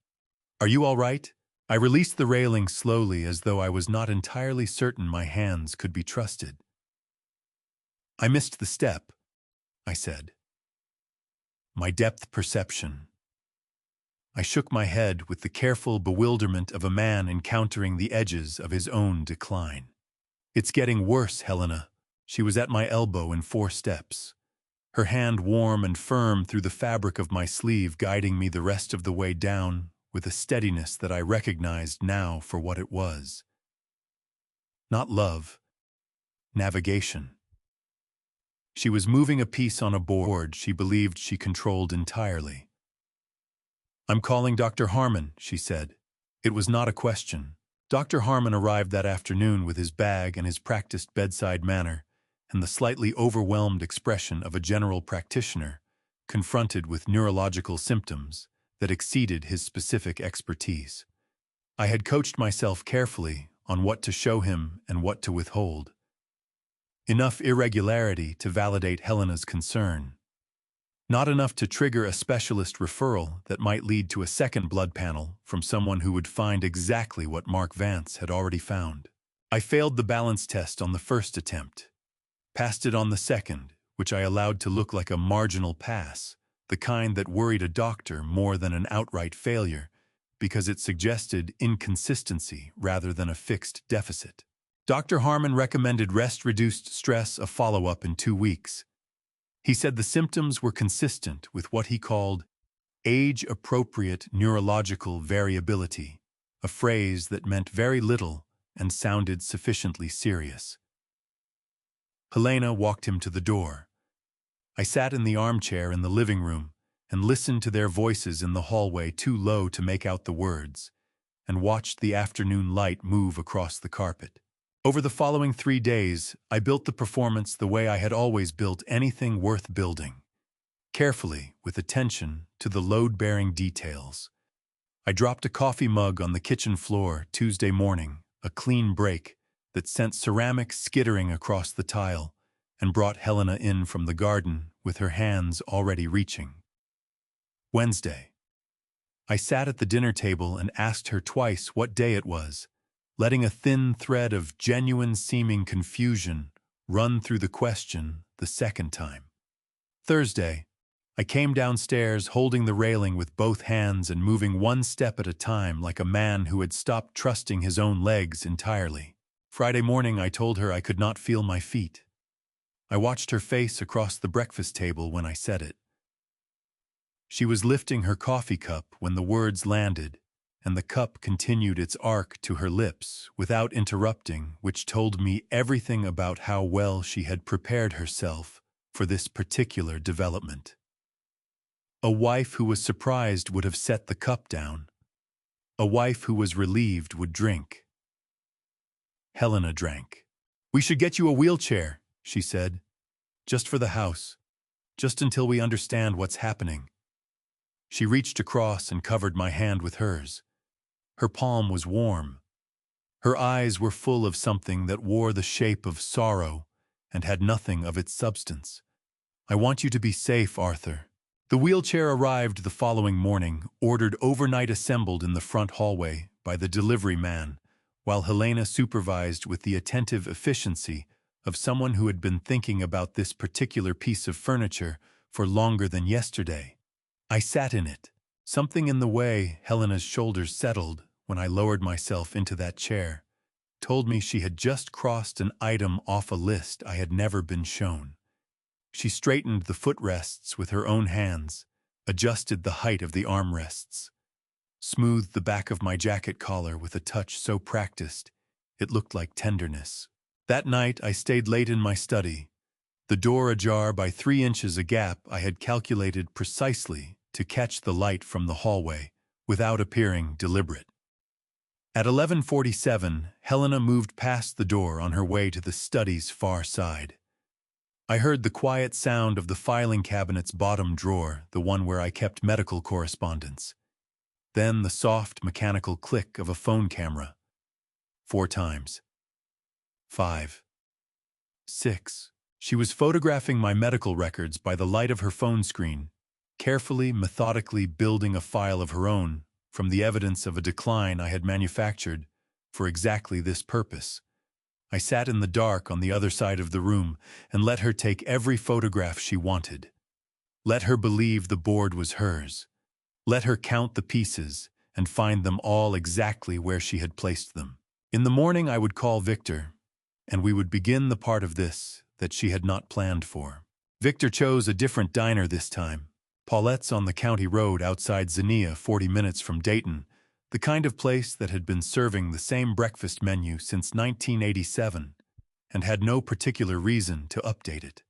Are you all right?" I released the railing slowly, as though I was not entirely certain my hands could be trusted. "I missed the step," I said. "My depth perception." I shook my head with the careful bewilderment of a man encountering the edges of his own decline. "It's getting worse, Helena." She was at my elbow in 4 steps, her hand warm and firm through the fabric of my sleeve, guiding me the rest of the way down with a steadiness that I recognized now for what it was. Not love, navigation. She was moving a piece on a board she believed she controlled entirely. "I'm calling Dr. Harmon," she said. It was not a question. Dr. Harmon arrived that afternoon with his bag and his practiced bedside manner, and the slightly overwhelmed expression of a general practitioner confronted with neurological symptoms that exceeded his specific expertise. I had coached myself carefully on what to show him and what to withhold. Enough irregularity to validate Helena's concern. Not enough to trigger a specialist referral that might lead to a second blood panel from someone who would find exactly what Mark Vance had already found. I failed the balance test on the first attempt, passed it on the second, which I allowed to look like a marginal pass, the kind that worried a doctor more than an outright failure, because it suggested inconsistency rather than a fixed deficit. Dr. Harmon recommended rest-reduced stress, a follow-up in 2 weeks. He said the symptoms were consistent with what he called age-appropriate neurological variability, a phrase that meant very little and sounded sufficiently serious. Helena walked him to the door. I sat in the armchair in the living room and listened to their voices in the hallway too low to make out the words, and watched the afternoon light move across the carpet. Over the following 3 days, I built the performance the way I had always built anything worth building, carefully, with attention to the load-bearing details. I dropped a coffee mug on the kitchen floor Tuesday morning, a clean break that sent ceramic skittering across the tile and brought Helena in from the garden with her hands already reaching. Wednesday. I sat at the dinner table and asked her twice what day it was, letting a thin thread of genuine-seeming confusion run through the question the second time. Thursday. I came downstairs holding the railing with both hands and moving one step at a time like a man who had stopped trusting his own legs entirely. Friday morning I told her I could not feel my feet. I watched her face across the breakfast table when I said it. She was lifting her coffee cup when the words landed, and the cup continued its arc to her lips without interrupting, which told me everything about how well she had prepared herself for this particular development. A wife who was surprised would have set the cup down. A wife who was relieved would drink. Helena drank. "We should get you a wheelchair," she said. "Just for the house. Just until we understand what's happening." She reached across and covered my hand with hers. Her palm was warm. Her eyes were full of something that wore the shape of sorrow and had nothing of its substance. "I want you to be safe, Arthur." The wheelchair arrived the following morning, ordered overnight, assembled in the front hallway by the delivery man, while Helena supervised with the attentive efficiency of someone who had been thinking about this particular piece of furniture for longer than yesterday. I sat in it. Something in the way Helena's shoulders settled when I lowered myself into that chair told me she had just crossed an item off a list I had never been shown. She straightened the footrests with her own hands, adjusted the height of the armrests, smoothed the back of my jacket collar with a touch so practiced it looked like tenderness. That night I stayed late in my study, the door ajar by 3 inches, a gap I had calculated precisely to catch the light from the hallway without appearing deliberate. At 11:47, Helena moved past the door on her way to the study's far side. I heard the quiet sound of the filing cabinet's bottom drawer, the one where I kept medical correspondence. Then the soft, mechanical click of a phone camera. 4 times. 5. 6. She was photographing my medical records by the light of her phone screen, carefully, methodically building a file of her own from the evidence of a decline I had manufactured for exactly this purpose. I sat in the dark on the other side of the room and let her take every photograph she wanted. Let her believe the board was hers. Let her count the pieces and find them all exactly where she had placed them. In the morning I would call Victor, and we would begin the part of this that she had not planned for. Victor chose a different diner this time. Paulette's on the county road outside Xenia, 40 minutes from Dayton, the kind of place that had been serving the same breakfast menu since 1987 and had no particular reason to update it.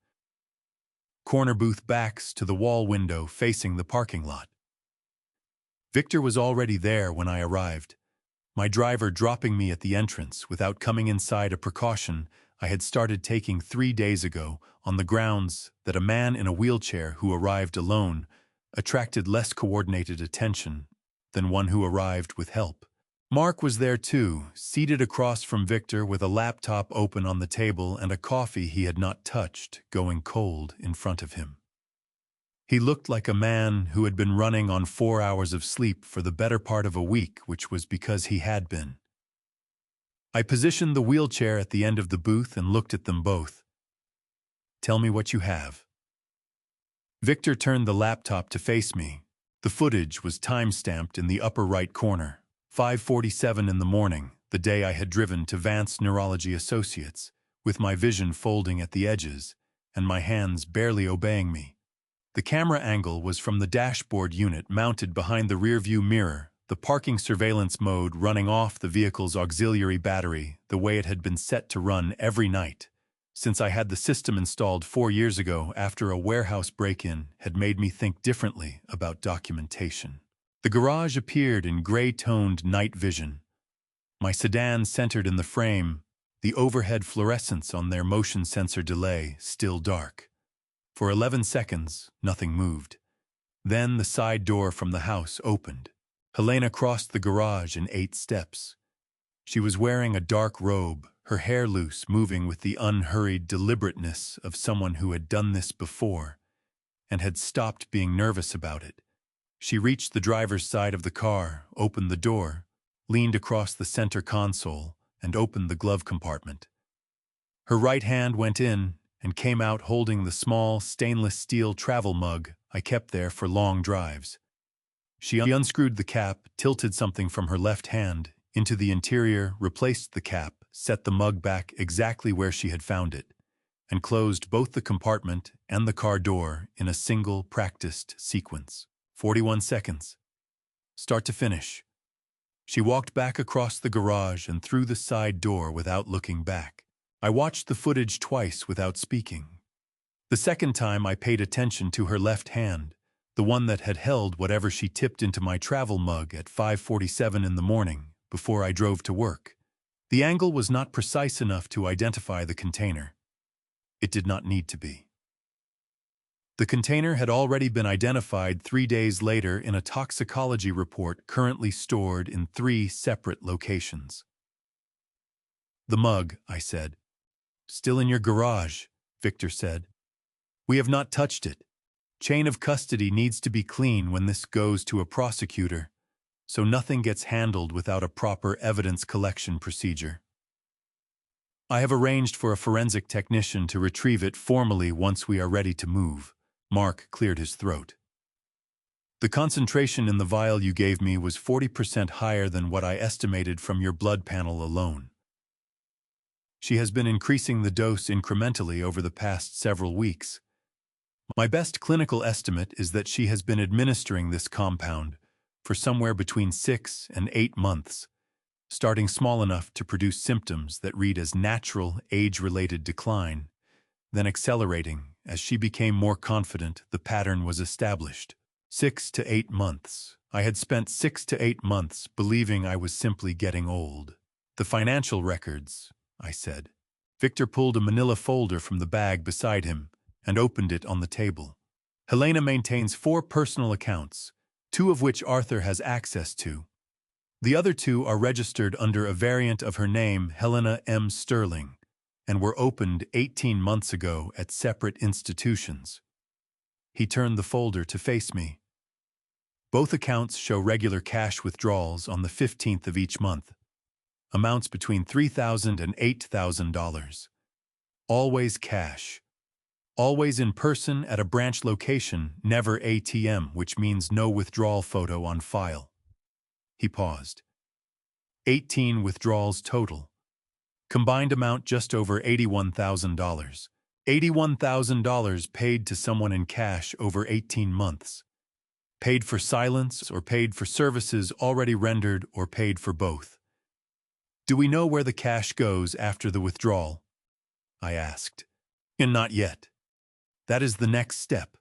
Corner booth backs to the wall window facing the parking lot. Victor was already there when I arrived, my driver dropping me at the entrance without coming inside, a precaution I had started taking 3 days ago on the grounds that a man in a wheelchair who arrived alone attracted less coordinated attention than one who arrived with help. Mark was there too, seated across from Victor with a laptop open on the table and a coffee he had not touched going cold in front of him. He looked like a man who had been running on 4 hours of sleep for the better part of a week, which was because he had been. I positioned the wheelchair at the end of the booth and looked at them both. "Tell me what you have." Victor turned the laptop to face me. The footage was time-stamped in the upper right corner. 5:47 in the morning, the day I had driven to Vance Neurology Associates, with my vision folding at the edges and my hands barely obeying me. The camera angle was from the dashboard unit mounted behind the rearview mirror, the parking surveillance mode running off the vehicle's auxiliary battery the way it had been set to run every night, since I had the system installed 4 years ago after a warehouse break-in had made me think differently about documentation. The garage appeared in gray-toned night vision. My sedan centered in the frame, the overhead fluorescents on their motion sensor delay still dark. For 11 seconds, nothing moved. Then the side door from the house opened. Helena crossed the garage in 8 steps. She was wearing a dark robe, her hair loose, moving with the unhurried deliberateness of someone who had done this before and had stopped being nervous about it. She reached the driver's side of the car, opened the door, leaned across the center console, and opened the glove compartment. Her right hand went in and came out holding the small stainless steel travel mug I kept there for long drives. She unscrewed the cap, tilted something from her left hand into the interior, replaced the cap, set the mug back exactly where she had found it, and closed both the compartment and the car door in a single practiced sequence. 41 seconds. Start to finish. She walked back across the garage and through the side door without looking back. I watched the footage twice without speaking. The second time I paid attention to her left hand, the one that had held whatever she tipped into my travel mug at 5:47 in the morning before I drove to work. The angle was not precise enough to identify the container. It did not need to be. The container had already been identified 3 days later in a toxicology report currently stored in 3 separate locations. The mug, I said. Still in your garage, Victor said. We have not touched it. Chain of custody needs to be clean when this goes to a prosecutor, so nothing gets handled without a proper evidence collection procedure. I have arranged for a forensic technician to retrieve it formally once we are ready to move. Mark cleared his throat. The concentration in the vial you gave me was 40% higher than what I estimated from your blood panel alone. She has been increasing the dose incrementally over the past several weeks. My best clinical estimate is that she has been administering this compound for somewhere between 6 and 8 months, starting small enough to produce symptoms that read as natural age-related decline, then accelerating as she became more confident the pattern was established. 6 to 8 months. I had spent 6 to 8 months believing I was simply getting old. The financial records, I said. Victor pulled a manila folder from the bag beside him and opened it on the table. Helena maintains 4 personal accounts, 2 of which Arthur has access to. The other 2 are registered under a variant of her name, Helena M. Sterling, and were opened 18 months ago at separate institutions. He turned the folder to face me. Both accounts show regular cash withdrawals on the 15th of each month. Amounts between $3,000 and $8,000. Always cash. Always in person at a branch location, never ATM, which means no withdrawal photo on file. He paused. 18 withdrawals total. Combined amount just over $81,000. $81,000 paid to someone in cash over 18 months. Paid for silence or paid for services already rendered or paid for both. Do we know where the cash goes after the withdrawal? I asked. And not yet. That is the next step.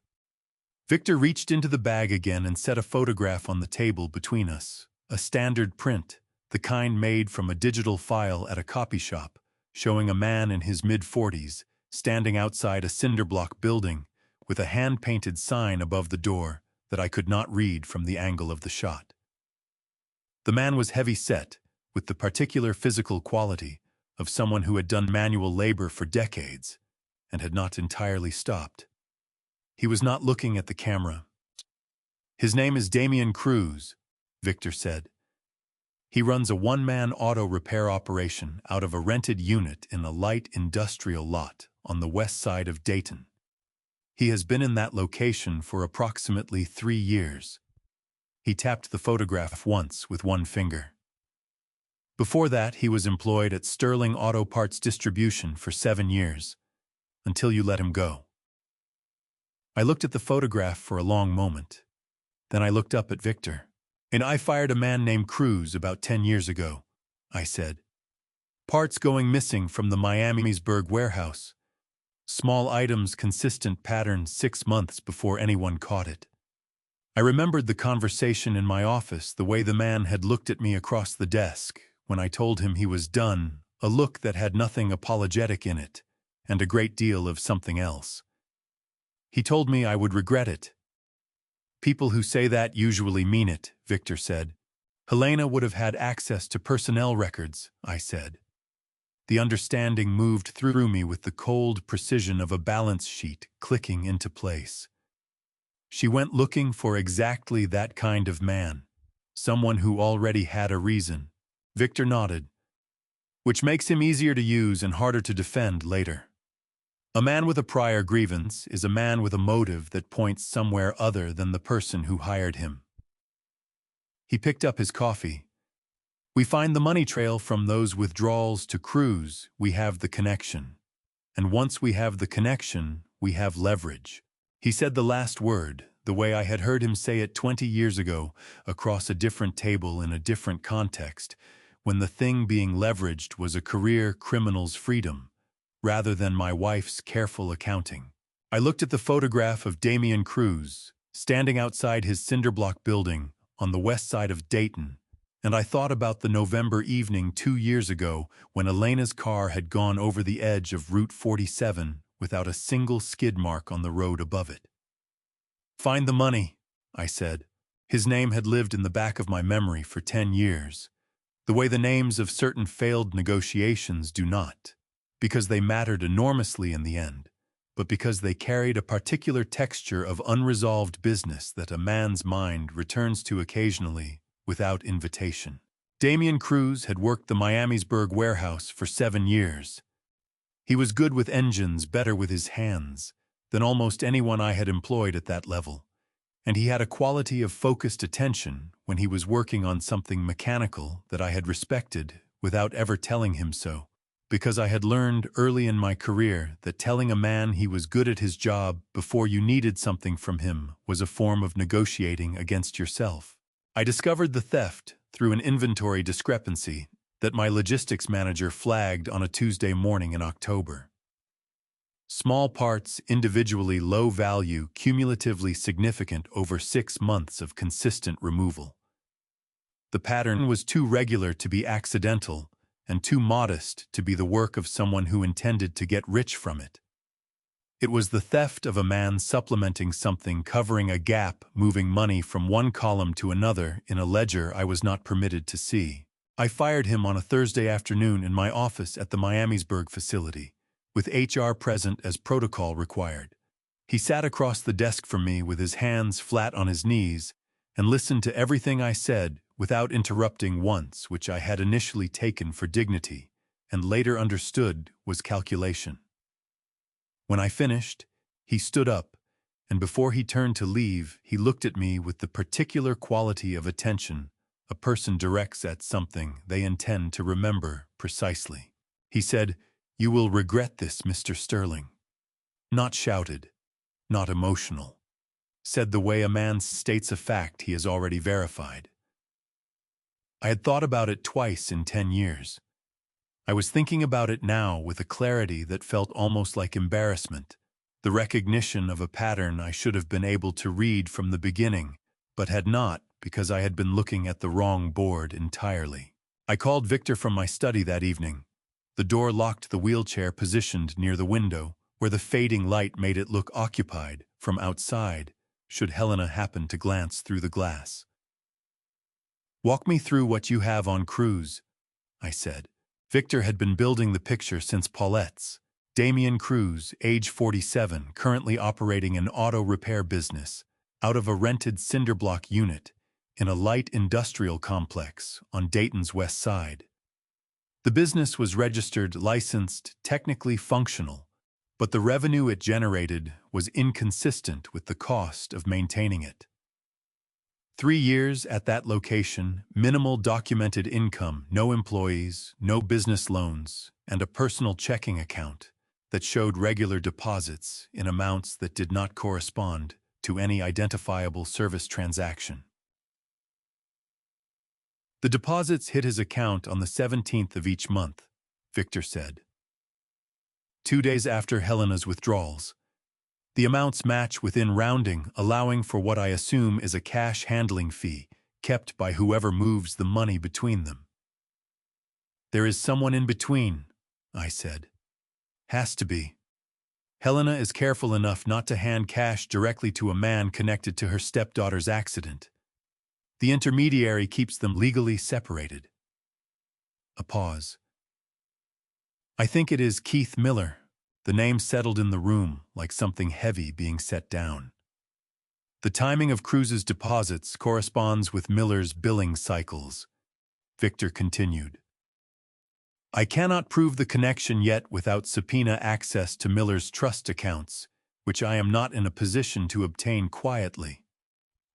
Victor reached into the bag again and set a photograph on the table between us. A standard print, the kind made from a digital file at a copy shop, showing a man in his mid-40s standing outside a cinder-block building with a hand-painted sign above the door that I could not read from the angle of the shot. The man was heavy-set, with the particular physical quality of someone who had done manual labor for decades and had not entirely stopped. He was not looking at the camera. His name is Damian Cruz, Victor said. He runs a one-man auto repair operation out of a rented unit in a light industrial lot on the west side of Dayton. He has been in that location for approximately 3 years. He tapped the photograph once with one finger. Before that, he was employed at Sterling Auto Parts Distribution for 7 years, until you let him go. I looked at the photograph for a long moment. Then I looked up at Victor. And I fired a man named Cruz about 10 years ago, I said. Parts going missing from the Miamisburg warehouse. Small items, consistent pattern 6 months before anyone caught it. I remembered the conversation in my office, the way the man had looked at me across the desk when I told him he was done, a look that had nothing apologetic in it, and a great deal of something else. He told me I would regret it. People who say that usually mean it, Victor said. Helena would have had access to personnel records, I said. The understanding moved through me with the cold precision of a balance sheet clicking into place. She went looking for exactly that kind of man, someone who already had a reason. Victor nodded. Which makes him easier to use and harder to defend later. A man with a prior grievance is a man with a motive that points somewhere other than the person who hired him. He picked up his coffee. We find the money trail from those withdrawals to Cruz. We have the connection. And once we have the connection, we have leverage. He said the last word, the way I had heard him say it 20 years ago, across a different table in a different context, when the thing being leveraged was a career criminal's freedom, rather than my wife's careful accounting. I looked at the photograph of Damian Cruz, standing outside his cinderblock building on the west side of Dayton, and I thought about the November evening 2 years ago when Elena's car had gone over the edge of Route 47 without a single skid mark on the road above it. Find the money, I said. His name had lived in the back of my memory for 10 years, the way the names of certain failed negotiations do not, because they mattered enormously in the end, but because they carried a particular texture of unresolved business that a man's mind returns to occasionally without invitation. Damian Cruz had worked the Miamisburg warehouse for 7 years. He was good with engines, better with his hands than almost anyone I had employed at that level, and he had a quality of focused attention when he was working on something mechanical that I had respected without ever telling him so, because I had learned early in my career that telling a man he was good at his job before you needed something from him was a form of negotiating against yourself. I discovered the theft through an inventory discrepancy that my logistics manager flagged on a Tuesday morning in October. Small parts, individually low value, cumulatively significant over 6 months of consistent removal. The pattern was too regular to be accidental and too modest to be the work of someone who intended to get rich from it. It was the theft of a man supplementing something, covering a gap, moving money from one column to another in a ledger I was not permitted to see. I fired him on a Thursday afternoon in my office at the Miamisburg facility, with HR present as protocol required. He sat across the desk from me with his hands flat on his knees and listened to everything I said without interrupting once, which I had initially taken for dignity and later understood was calculation. When I finished, he stood up, and before he turned to leave, he looked at me with the particular quality of attention a person directs at something they intend to remember precisely. He said, "You will regret this, Mr. Sterling." Not shouted, not emotional. Said the way a man states a fact he has already verified. I had thought about it twice in 10 years. I was thinking about it now with a clarity that felt almost like embarrassment, the recognition of a pattern I should have been able to read from the beginning, but had not because I had been looking at the wrong board entirely. I called Victor from my study that evening. The door locked the wheelchair positioned near the window, where the fading light made it look occupied from outside, should Helena happen to glance through the glass. "Walk me through what you have on Cruz," I said. Victor had been building the picture since Paulette's. Damian Cruz, age 47, currently operating an auto repair business out of a rented cinderblock unit in a light industrial complex on Dayton's west side. The business was registered, licensed, technically functional, but the revenue it generated was inconsistent with the cost of maintaining it. 3 years at that location, minimal documented income, no employees, no business loans, and a personal checking account that showed regular deposits in amounts that did not correspond to any identifiable service transaction. The deposits hit his account on the 17th of each month, Victor said. 2 days after Helena's withdrawals. The amounts match within rounding, allowing for what I assume is a cash handling fee kept by whoever moves the money between them. "There is someone in between," I said. "Has to be. Helena is careful enough not to hand cash directly to a man connected to her stepdaughter's accident. The intermediary keeps them legally separated. A pause. I think it is Keith Miller. The name settled in the room like something heavy being set down. The timing of Cruz's deposits corresponds with Miller's billing cycles. Victor continued. I cannot prove the connection yet without subpoena access to Miller's trust accounts, which I am not in a position to obtain quietly.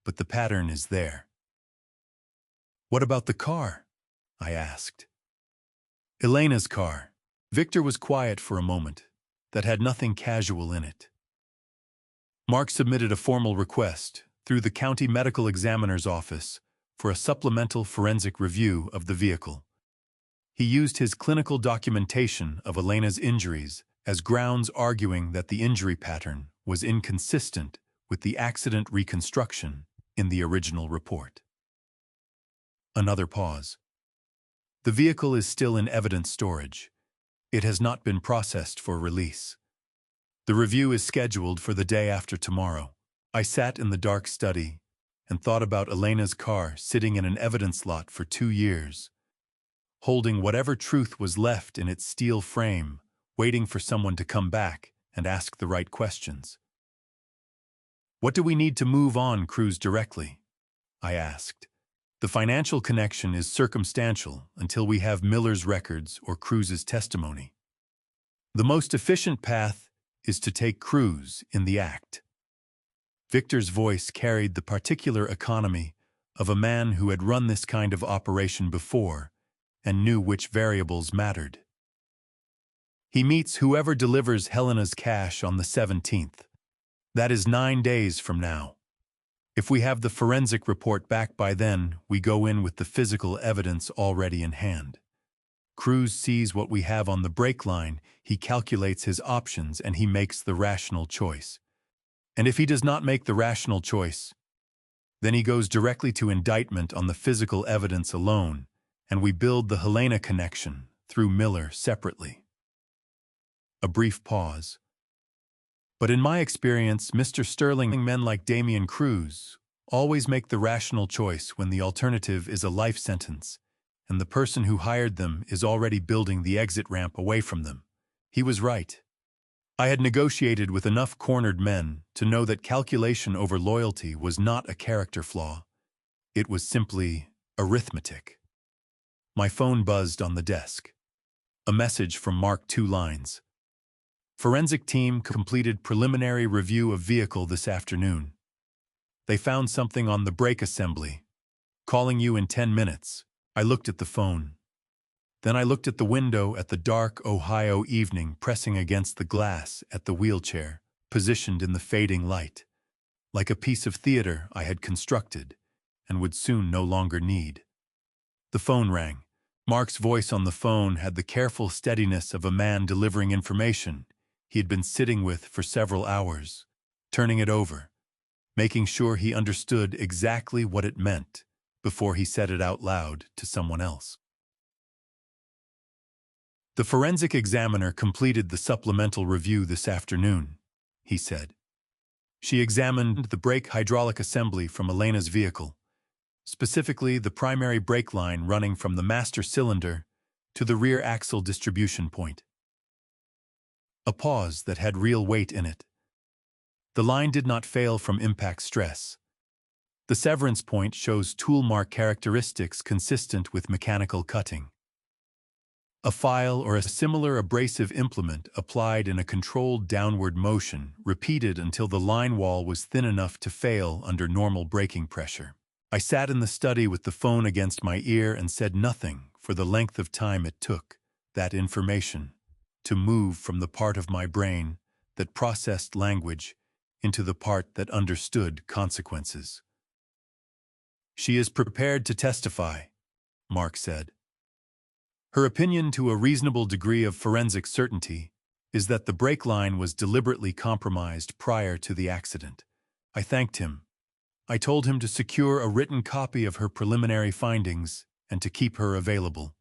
But the pattern is there. What about the car? I asked. Elena's car. Victor was quiet for a moment. That had nothing casual in it. Mark submitted a formal request through the county medical examiner's office for a supplemental forensic review of the vehicle. He used his clinical documentation of Elena's injuries as grounds, arguing that the injury pattern was inconsistent with the accident reconstruction in the original report. Another pause. The vehicle is still in evidence storage. It has not been processed for release. The review is scheduled for the day after tomorrow. I sat in the dark study and thought about Elena's car sitting in an evidence lot for 2 years, holding whatever truth was left in its steel frame, waiting for someone to come back and ask the right questions. What do we need to move on Cruz directly? I asked. The financial connection is circumstantial until we have Miller's records or Cruz's testimony. The most efficient path is to take Cruz in the act. Victor's voice carried the particular economy of a man who had run this kind of operation before and knew which variables mattered. He meets whoever delivers Helena's cash on the 17th. That is 9 days from now. If we have the forensic report back by then, we go in with the physical evidence already in hand. Cruz sees what we have on the brake line, he calculates his options, and he makes the rational choice. And if he does not make the rational choice, then he goes directly to indictment on the physical evidence alone, and we build the Helena connection through Miller separately. A brief pause. But in my experience, Mr. Sterling, men like Damian Cruz always make the rational choice when the alternative is a life sentence, and the person who hired them is already building the exit ramp away from them. He was right. I had negotiated with enough cornered men to know that calculation over loyalty was not a character flaw. It was simply arithmetic. My phone buzzed on the desk. A message from Mark, 2 lines. Forensic team completed preliminary review of vehicle this afternoon. They found something on the brake assembly. Calling you in 10 minutes. I looked at the phone. Then I looked at the window at the dark Ohio evening, pressing against the glass at the wheelchair, positioned in the fading light, like a piece of theater I had constructed and would soon no longer need. The phone rang. Mark's voice on the phone had the careful steadiness of a man delivering information he had been sitting with for several hours, turning it over, making sure he understood exactly what it meant before he said it out loud to someone else. The forensic examiner completed the supplemental review this afternoon, he said. She examined the brake hydraulic assembly from Elena's vehicle, specifically the primary brake line running from the master cylinder to the rear axle distribution point. A pause that had real weight in it. The line did not fail from impact stress. The severance point shows tool mark characteristics consistent with mechanical cutting. A file or a similar abrasive implement applied in a controlled downward motion, repeated until the line wall was thin enough to fail under normal braking pressure. I sat in the study with the phone against my ear and said nothing for the length of time it took that information to move from the part of my brain that processed language into the part that understood consequences. She is prepared to testify, Mark said. Her opinion, to a reasonable degree of forensic certainty, is that the brake line was deliberately compromised prior to the accident. I thanked him. I told him to secure a written copy of her preliminary findings and to keep her available.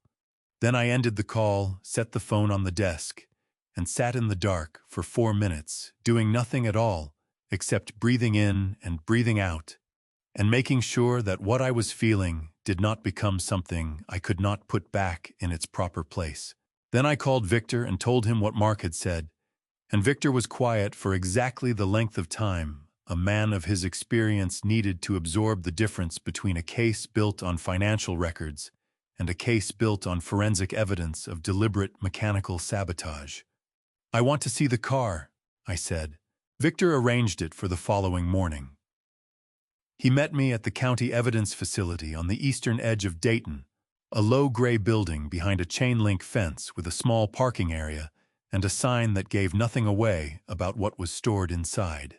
Then I ended the call, set the phone on the desk, and sat in the dark for 4 minutes, doing nothing at all except breathing in and breathing out and making sure that what I was feeling did not become something I could not put back in its proper place. Then I called Victor and told him what Mark had said, and Victor was quiet for exactly the length of time a man of his experience needed to absorb the difference between a case built on financial records and a case built on forensic evidence of deliberate mechanical sabotage. "I want to see the car," I said. Victor arranged it for the following morning. He met me at the county evidence facility on the eastern edge of Dayton, a low gray building behind a chain-link fence with a small parking area and a sign that gave nothing away about what was stored inside.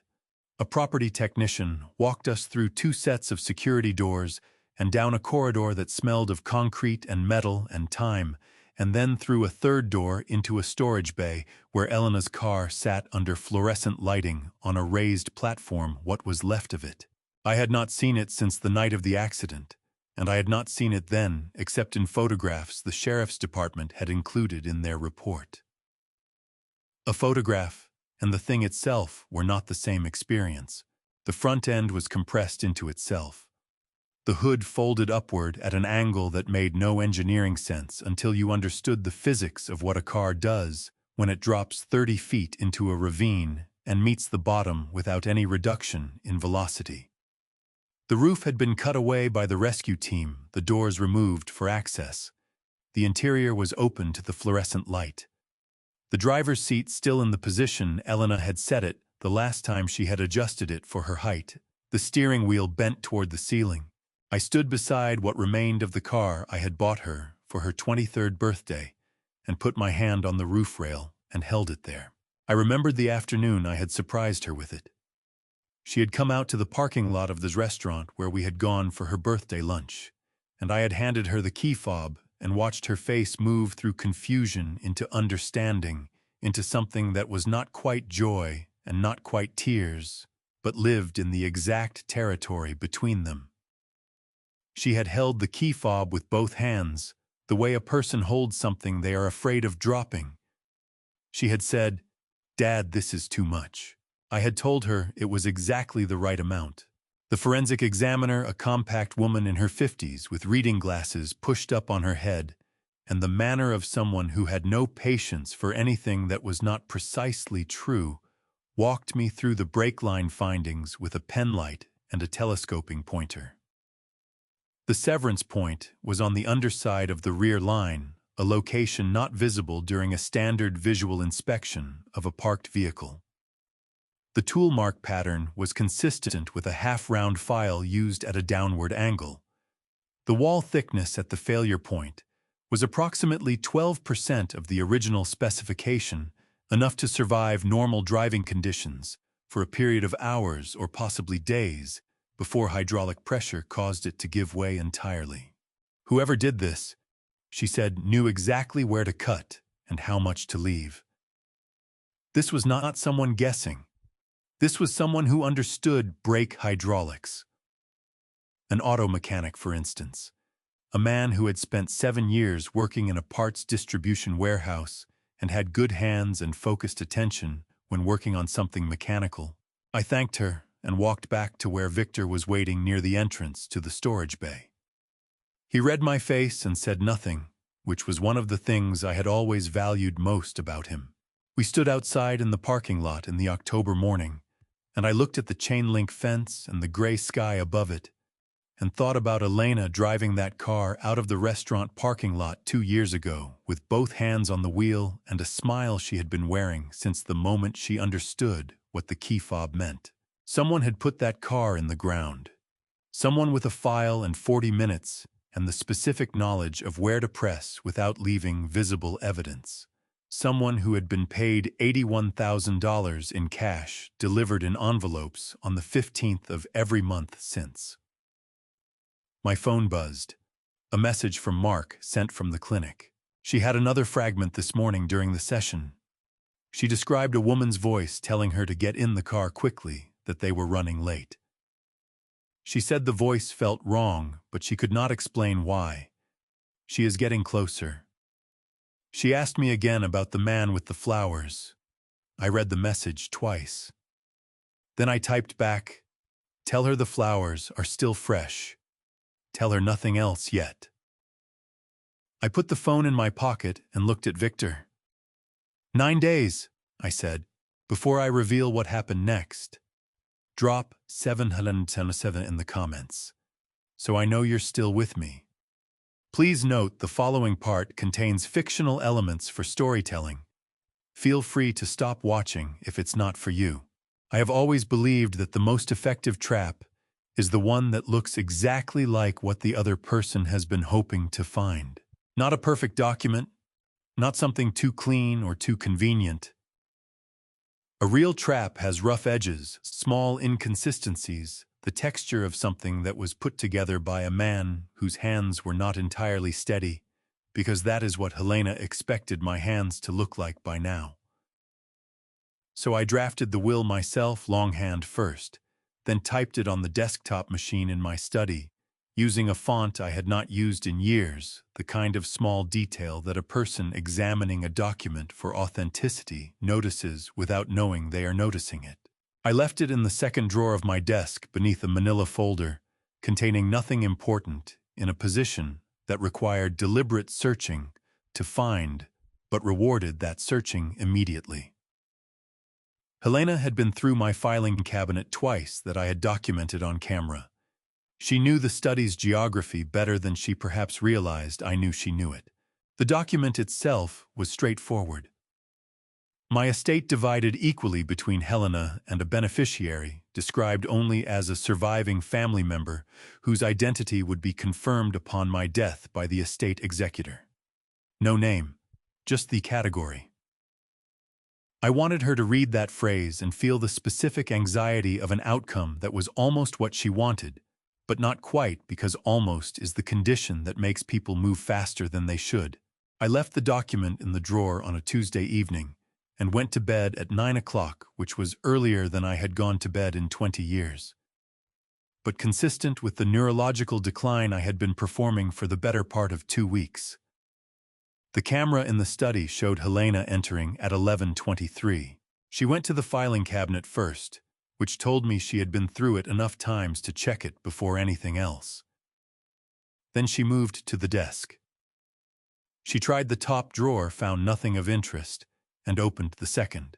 A property technician walked us through 2 sets of security doors and down a corridor that smelled of concrete and metal and time, and then through a 3rd door into a storage bay where Elena's car sat under fluorescent lighting on a raised platform, what was left of it. I had not seen it since the night of the accident, and I had not seen it then except in photographs the sheriff's department had included in their report. A photograph and the thing itself were not the same experience. The front end was compressed into itself. The hood folded upward at an angle that made no engineering sense until you understood the physics of what a car does when it drops 30 feet into a ravine and meets the bottom without any reduction in velocity. The roof had been cut away by the rescue team, the doors removed for access. The interior was open to the fluorescent light. The driver's seat still in the position Elena had set it the last time she had adjusted it for her height. The steering wheel bent toward the ceiling. I stood beside what remained of the car I had bought her for her 23rd birthday and put my hand on the roof rail and held it there. I remembered the afternoon I had surprised her with it. She had come out to the parking lot of this restaurant where we had gone for her birthday lunch, and I had handed her the key fob and watched her face move through confusion into understanding, into something that was not quite joy and not quite tears, but lived in the exact territory between them. She had held the key fob with both hands, the way a person holds something they are afraid of dropping. She had said, "Dad, this is too much." I had told her it was exactly the right amount. The forensic examiner, a compact woman in her 50s with reading glasses pushed up on her head, and the manner of someone who had no patience for anything that was not precisely true, walked me through the brake line findings with a penlight and a telescoping pointer. The severance point was on the underside of the rear line, a location not visible during a standard visual inspection of a parked vehicle. The tool mark pattern was consistent with a half-round file used at a downward angle. The wall thickness at the failure point was approximately 12% of the original specification, enough to survive normal driving conditions for a period of hours or possibly days before hydraulic pressure caused it to give way entirely. Whoever did this, she said, knew exactly where to cut and how much to leave. This was not someone guessing. This was someone who understood brake hydraulics. An auto mechanic, for instance. A man who had spent 7 years working in a parts distribution warehouse and had good hands and focused attention when working on something mechanical. I thanked her and walked back to where Victor was waiting near the entrance to the storage bay. He read my face and said nothing, which was one of the things I had always valued most about him. We stood outside in the parking lot in the October morning, and I looked at the chain-link fence and the gray sky above it, and thought about Elena driving that car out of the restaurant parking lot 2 years ago with both hands on the wheel and a smile she had been wearing since the moment she understood what the key fob meant. Someone had put that car in the ground. Someone with a file and 40 minutes and the specific knowledge of where to press without leaving visible evidence. Someone who had been paid $81,000 in cash delivered in envelopes on the 15th of every month since. My phone buzzed. A message from Mark sent from the clinic. She had another fragment this morning during the session. She described a woman's voice telling her to get in the car quickly, that they were running late. She said the voice felt wrong, but she could not explain why. She is getting closer. She asked me again about the man with the flowers. I read the message twice. Then I typed back, Tell her the flowers are still fresh. Tell her nothing else yet. I put the phone in my pocket and looked at Victor. 9 days, I said, before I reveal what happened next. Drop 777 in the comments, so I know you're still with me. Please note the following part contains fictional elements for storytelling. Feel free to stop watching if it's not for you. I have always believed that the most effective trap is the one that looks exactly like what the other person has been hoping to find. Not a perfect document, not something too clean or too convenient. A real trap has rough edges, small inconsistencies, the texture of something that was put together by a man whose hands were not entirely steady, because that is what Helena expected my hands to look like by now. So I drafted the will myself longhand first, then typed it on the desktop machine in my study, using a font I had not used in years, the kind of small detail that a person examining a document for authenticity notices without knowing they are noticing it. I left it in the second drawer of my desk beneath a manila folder, containing nothing important, in a position that required deliberate searching to find, but rewarded that searching immediately. Helena had been through my filing cabinet twice that I had documented on camera. She knew the study's geography better than she perhaps realized I knew she knew it. The document itself was straightforward. My estate divided equally between Helena and a beneficiary, described only as a surviving family member whose identity would be confirmed upon my death by the estate executor. No name, just the category. I wanted her to read that phrase and feel the specific anxiety of an outcome that was almost what she wanted, but not quite, because almost is the condition that makes people move faster than they should. I left the document in the drawer on a Tuesday evening and went to bed at 9 o'clock, which was earlier than I had gone to bed in 20 years. But consistent with the neurological decline I had been performing for the better part of 2 weeks. The camera in the study showed Helena entering at 11:23. She went to the filing cabinet first, which told me she had been through it enough times to check it before anything else. Then she moved to the desk. She tried the top drawer, found nothing of interest, and opened the second.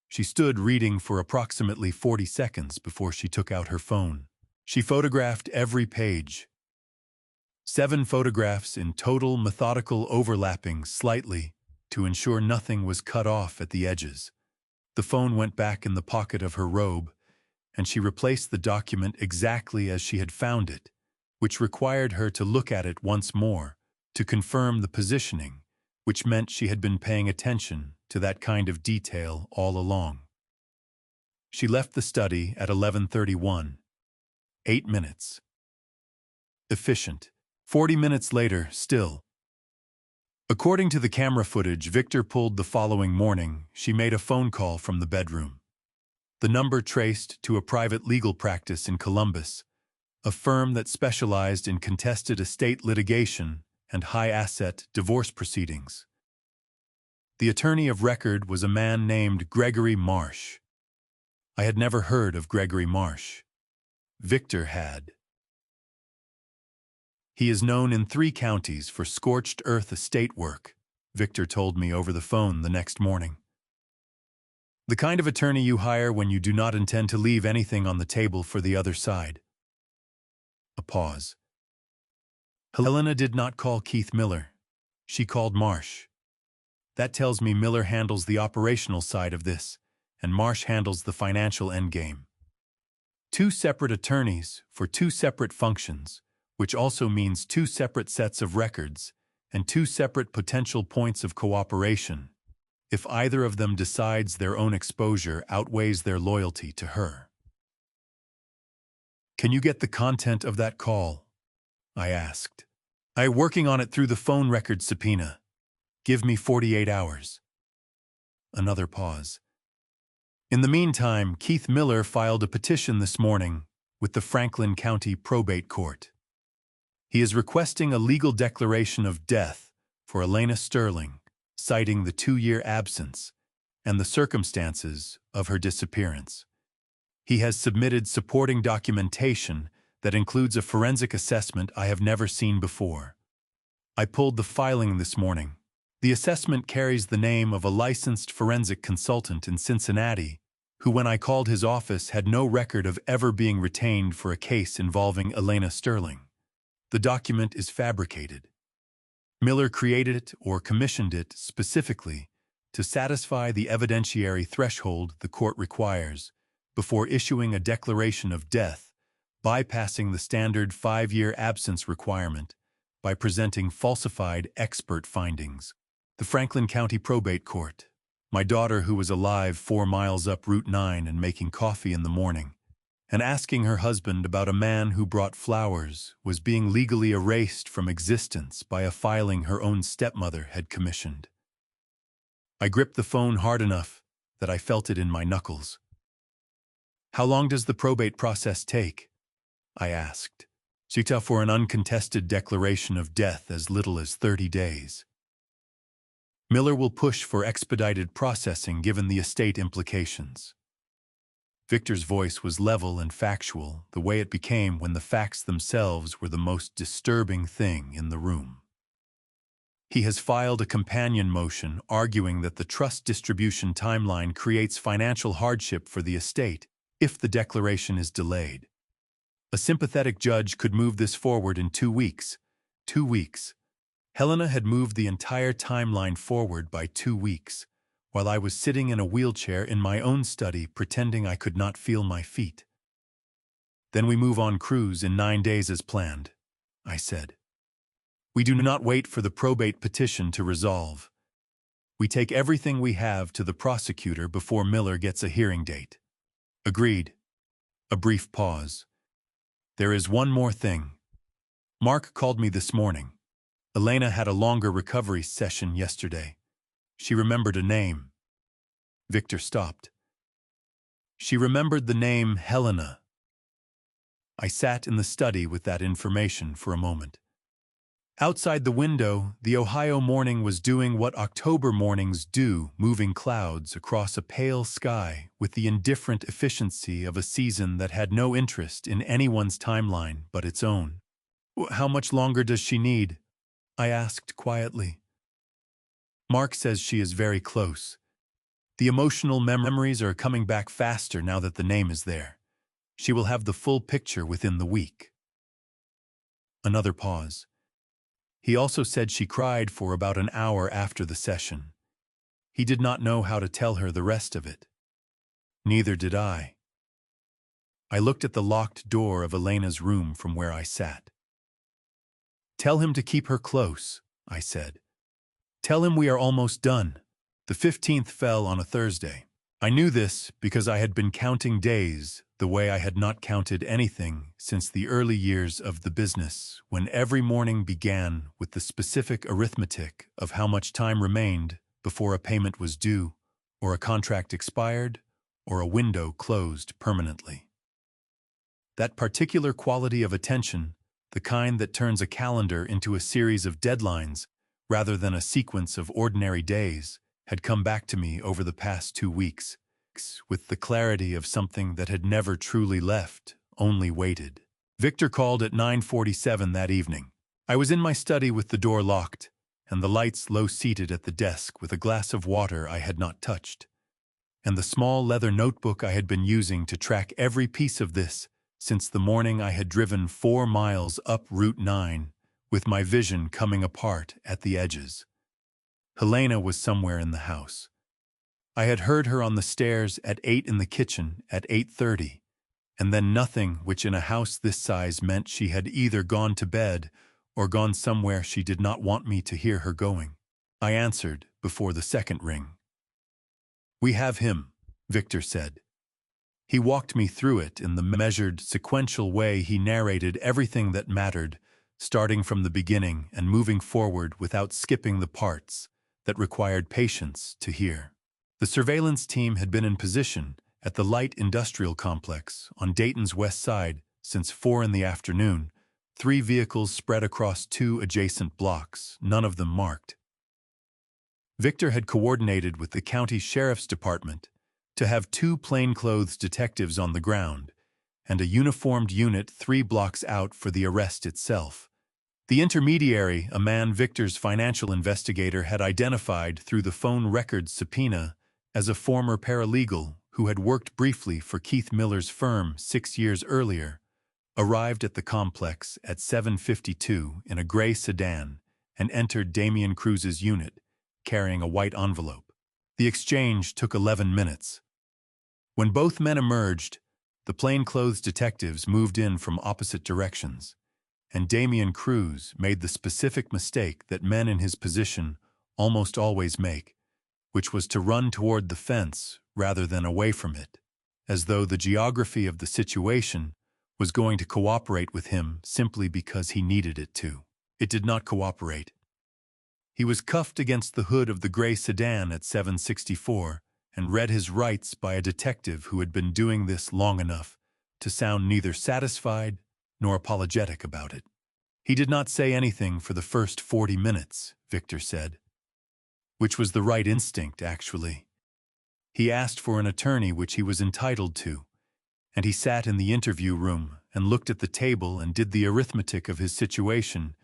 She stood reading for approximately 40 seconds before she took out her phone. She photographed every page. 7 photographs in total, methodical, overlapping slightly to ensure nothing was cut off at the edges. The phone went back in the pocket of her robe, and she replaced the document exactly as she had found it, which required her to look at it once more to confirm the positioning, which meant she had been paying attention to that kind of detail all along. She left the study at 11:31. 8 minutes. Efficient. 40 minutes later, still. According to the camera footage Victor pulled the following morning, she made a phone call from the bedroom. The number traced to a private legal practice in Columbus, a firm that specialized in contested estate litigation and high-asset divorce proceedings. The attorney of record was a man named Gregory Marsh. I had never heard of Gregory Marsh. Victor had. He is known in 3 counties for scorched earth estate work, Victor told me over the phone the next morning. The kind of attorney you hire when you do not intend to leave anything on the table for the other side. A pause. Helena did not call Keith Miller. She called Marsh. That tells me Miller handles the operational side of this, and Marsh handles the financial endgame. 2 separate attorneys for 2 separate functions, which also means 2 separate sets of records and 2 separate potential points of cooperation, if either of them decides their own exposure outweighs their loyalty to her. Can you get the content of that call? I asked. I'm working on it through the phone record subpoena. Give me 48 hours. Another pause. In the meantime, Keith Miller filed a petition this morning with the Franklin County Probate Court. He is requesting a legal declaration of death for Elena Sterling, citing the 2-year absence and the circumstances of her disappearance. He has submitted supporting documentation that includes a forensic assessment I have never seen before. I pulled the filing this morning. The assessment carries the name of a licensed forensic consultant in Cincinnati, who, when I called his office, had no record of ever being retained for a case involving Elena Sterling. The document is fabricated. Miller created it or commissioned it specifically to satisfy the evidentiary threshold the court requires before issuing a declaration of death, bypassing the standard 5-year absence requirement by presenting falsified expert findings. The Franklin County Probate Court. My daughter, who was alive 4 miles up Route 9 and making coffee in the morning, and asking her husband about a man who brought flowers, was being legally erased from existence by a filing her own stepmother had commissioned. I gripped the phone hard enough that I felt it in my knuckles. "How long does the probate process take?" I asked. "Sita, for an uncontested declaration of death, as little as 30 days. Miller will push for expedited processing given the estate implications." Victor's voice was level and factual, the way it became when the facts themselves were the most disturbing thing in the room. "He has filed a companion motion arguing that the trust distribution timeline creates financial hardship for the estate if the declaration is delayed. A sympathetic judge could move this forward in 2 weeks. 2 weeks. Helena had moved the entire timeline forward by 2 weeks, while I was sitting in a wheelchair in my own study pretending I could not feel my feet. "Then we move on cruise in 9 days as planned," I said. "We do not wait for the probate petition to resolve. We take everything we have to the prosecutor before Miller gets a hearing date." "Agreed." A brief pause. "There is one more thing. Mark called me this morning. Elena had a longer recovery session yesterday. She remembered a name." Victor stopped. "She remembered the name Helena." I sat in the study with that information for a moment. Outside the window, the Ohio morning was doing what October mornings do, moving clouds across a pale sky with the indifferent efficiency of a season that had no interest in anyone's timeline but its own. "How much longer does she need?" I asked quietly. "Mark says she is very close. The emotional memories are coming back faster now that the name is there. She will have the full picture within the week." Another pause. He also said she cried for about an hour after the session. He did not know how to tell her the rest of it. Neither did I. I looked at the locked door of Elena's room from where I sat. "Tell him to keep her close," I said. "Tell him we are almost done." The 15th fell on a Thursday. I knew this because I had been counting days the way I had not counted anything since the early years of the business, when every morning began with the specific arithmetic of how much time remained before a payment was due, or a contract expired, or a window closed permanently. That particular quality of attention, the kind that turns a calendar into a series of deadlines rather than a sequence of ordinary days, had come back to me over the past 2 weeks, with the clarity of something that had never truly left, only waited. Victor called at 9:47 that evening. I was in my study with the door locked, and the lights low-seated at the desk with a glass of water I had not touched, and the small leather notebook I had been using to track every piece of this since the morning I had driven 4 miles up Route 9, with my vision coming apart at the edges. Helena was somewhere in the house. I had heard her on the stairs at 8 in the kitchen at 8:30, and then nothing which in a house this size meant she had either gone to bed or gone somewhere she did not want me to hear her going. I answered before the second ring. "We have him," Victor said. He walked me through it in the measured, sequential way he narrated everything that mattered, starting from the beginning and moving forward without skipping the parts that required patience to hear. The surveillance team had been in position at the light industrial complex on Dayton's west side since 4 in the afternoon, 3 vehicles spread across 2 adjacent blocks, none of them marked. Victor had coordinated with the county sheriff's department to have two plainclothes detectives on the ground and a uniformed unit 3 blocks out for the arrest itself. The intermediary, a man Victor's financial investigator had identified through the phone records subpoena as a former paralegal who had worked briefly for Keith Miller's firm 6 years earlier, arrived at the complex at 7:52 in a gray sedan and entered Damian Cruz's unit, carrying a white envelope. The exchange took 11 minutes. When both men emerged, the plainclothes detectives moved in from opposite directions, and Damian Cruz made the specific mistake that men in his position almost always make, which was to run toward the fence rather than away from it, as though the geography of the situation was going to cooperate with him simply because he needed it to. It did not cooperate. He was cuffed against the hood of the gray sedan at 7:64 and read his rights by a detective who had been doing this long enough to sound neither satisfied nor apologetic about it. He did not say anything for the first 40 minutes, Victor said, which was the right instinct, actually. He asked for an attorney, which he was entitled to, and he sat in the interview room and looked at the table and did the arithmetic of his situation,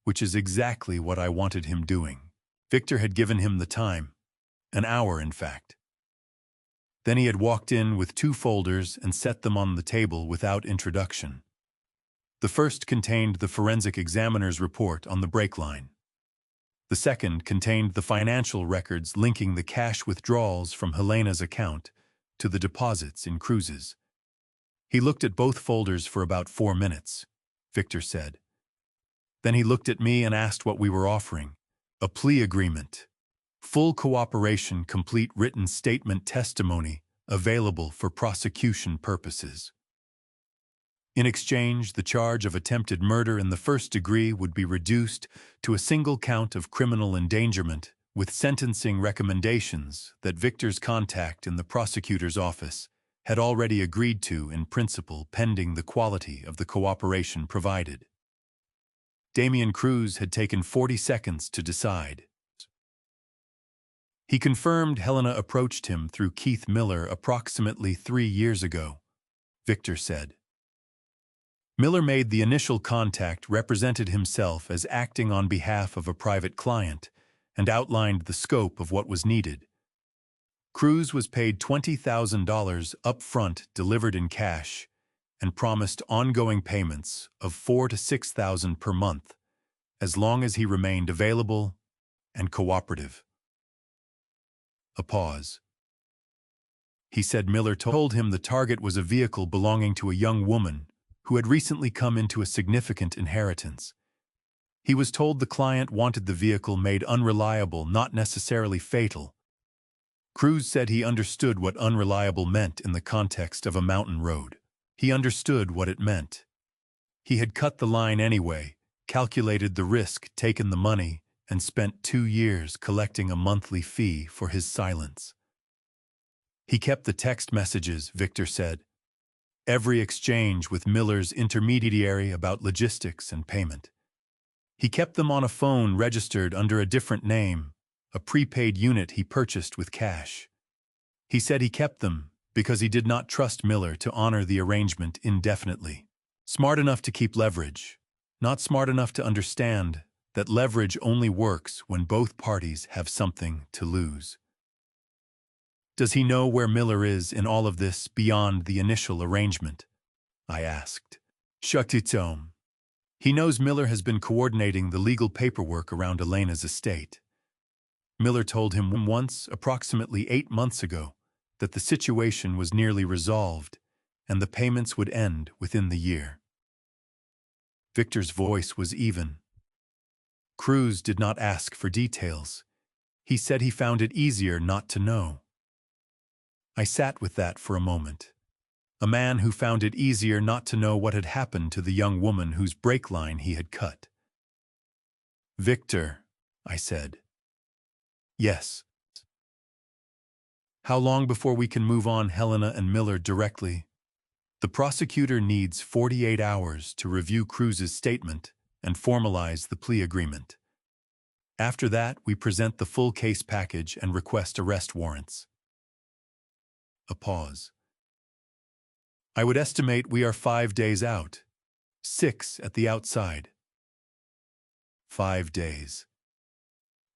which is exactly what I wanted him doing. Victor had given him the time, an hour in fact. Then he had walked in with 2 folders and set them on the table without introduction. The first contained the forensic examiner's report on the brake line. The second contained the financial records linking the cash withdrawals from Helena's account to the deposits in Cruz's. He looked at both folders for about 4 minutes, Victor said. Then he looked at me and asked what we were offering. A plea agreement. Full cooperation, complete written statement testimony available for prosecution purposes. In exchange, the charge of attempted murder in the first degree would be reduced to a single count of criminal endangerment, with sentencing recommendations that Victor's contact in the prosecutor's office had already agreed to in principle pending the quality of the cooperation provided. Damian Cruz had taken 40 seconds to decide. He confirmed Helena approached him through Keith Miller approximately 3 years ago, Victor said. Miller made the initial contact, represented himself as acting on behalf of a private client, and outlined the scope of what was needed. Cruz was paid $20,000 up front, delivered in cash, and promised ongoing payments of $4,000 to $6,000 per month, as long as he remained available and cooperative. A pause. He said Miller told him the target was a vehicle belonging to a young woman who had recently come into a significant inheritance. He was told the client wanted the vehicle made unreliable, not necessarily fatal. Cruz said he understood what unreliable meant in the context of a mountain road. He understood what it meant. He had cut the line anyway, calculated the risk, taken the money, and spent 2 years collecting a monthly fee for his silence. He kept the text messages, Victor said. Every exchange with Miller's intermediary about logistics and payment. He kept them on a phone registered under a different name, a prepaid unit he purchased with cash. He said he kept them because he did not trust Miller to honor the arrangement indefinitely. Smart enough to keep leverage, not smart enough to understand that leverage only works when both parties have something to lose. Does he know where Miller is in all of this beyond the initial arrangement? I asked. Shaktitom. He knows Miller has been coordinating the legal paperwork around Elena's estate. Miller told him once, approximately 8 months ago, that the situation was nearly resolved and the payments would end within the year. Victor's voice was even. Cruz did not ask for details. He said he found it easier not to know. I sat with that for a moment. A man who found it easier not to know what had happened to the young woman whose brake line he had cut. Victor, I said. Yes. How long before we can move on Helena and Miller directly? The prosecutor needs 48 hours to review Cruz's statement and formalize the plea agreement. After that, we present the full case package and request arrest warrants. A pause. I would estimate we are 5 days out. 6 at the outside. 5 days.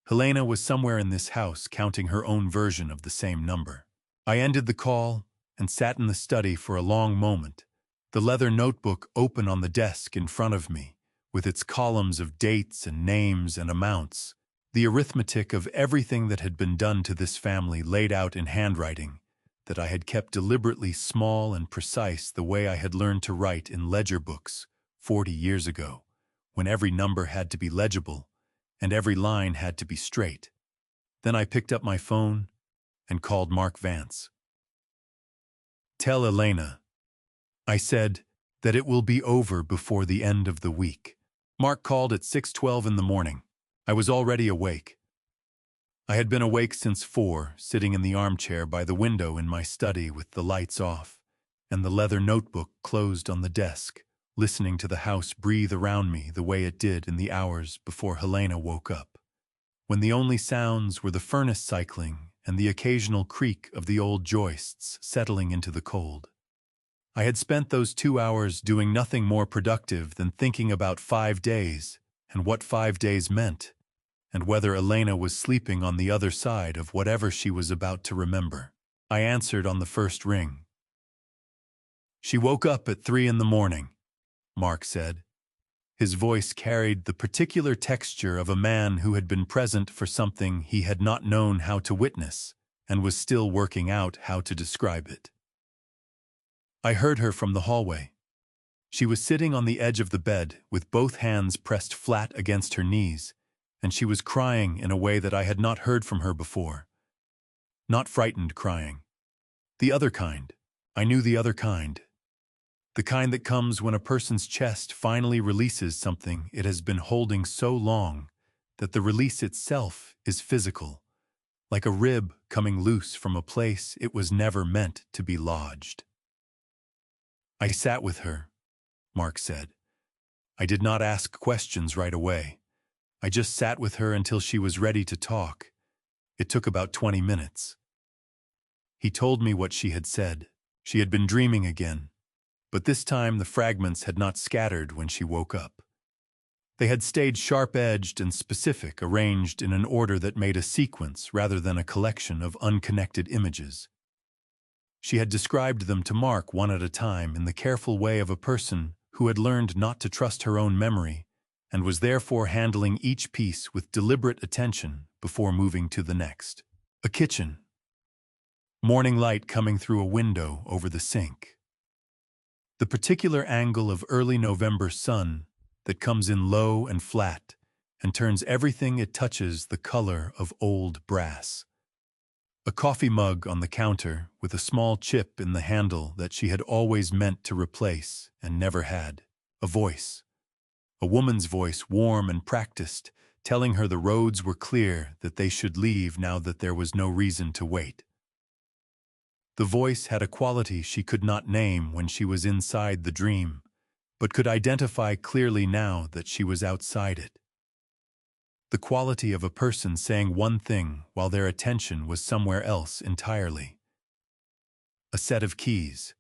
Helena was somewhere in this house counting her own version of the same number. I ended the call and sat in the study for a long moment, the leather notebook open on the desk in front of me, with its columns of dates and names and amounts, the arithmetic of everything that had been done to this family laid out in handwriting that I had kept deliberately small and precise the way I had learned to write in ledger books 40 years ago, when every number had to be legible and every line had to be straight. Then I picked up my phone and called Mark Vance. "Tell Elena," I said, "that it will be over before the end of the week." Mark called at 6:12 in the morning. I was already awake. I had been awake since 4, sitting in the armchair by the window in my study with the lights off and the leather notebook closed on the desk, listening to the house breathe around me the way it did in the hours before Helena woke up, when the only sounds were the furnace cycling and the occasional creak of the old joists settling into the cold. I had spent those 2 hours doing nothing more productive than thinking about 5 days and what 5 days meant, and whether Elena was sleeping on the other side of whatever she was about to remember. I answered on the first ring. "She woke up at 3 in the morning," Mark said. His voice carried the particular texture of a man who had been present for something he had not known how to witness and was still working out how to describe it. I heard her from the hallway. She was sitting on the edge of the bed with both hands pressed flat against her knees, and she was crying in a way that I had not heard from her before. Not frightened crying. The other kind. I knew the other kind. The kind that comes when a person's chest finally releases something it has been holding so long that the release itself is physical, like a rib coming loose from a place it was never meant to be lodged. "I sat with her," Mark said. "I did not ask questions right away. I just sat with her until she was ready to talk. It took about 20 minutes. He told me what she had said. She had been dreaming again, but this time the fragments had not scattered when she woke up. They had stayed sharp-edged and specific, arranged in an order that made a sequence rather than a collection of unconnected images. She had described them to Mark one at a time in the careful way of a person who had learned not to trust her own memory and was therefore handling each piece with deliberate attention before moving to the next. A kitchen. Morning light coming through a window over the sink. The particular angle of early November sun that comes in low and flat and turns everything it touches the color of old brass. A coffee mug on the counter with a small chip in the handle that she had always meant to replace and never had. A voice. A woman's voice, warm and practiced, telling her the roads were clear, that they should leave now that there was no reason to wait. The voice had a quality she could not name when she was inside the dream, but could identify clearly now that she was outside it. The quality of a person saying one thing while their attention was somewhere else entirely. A set of keys.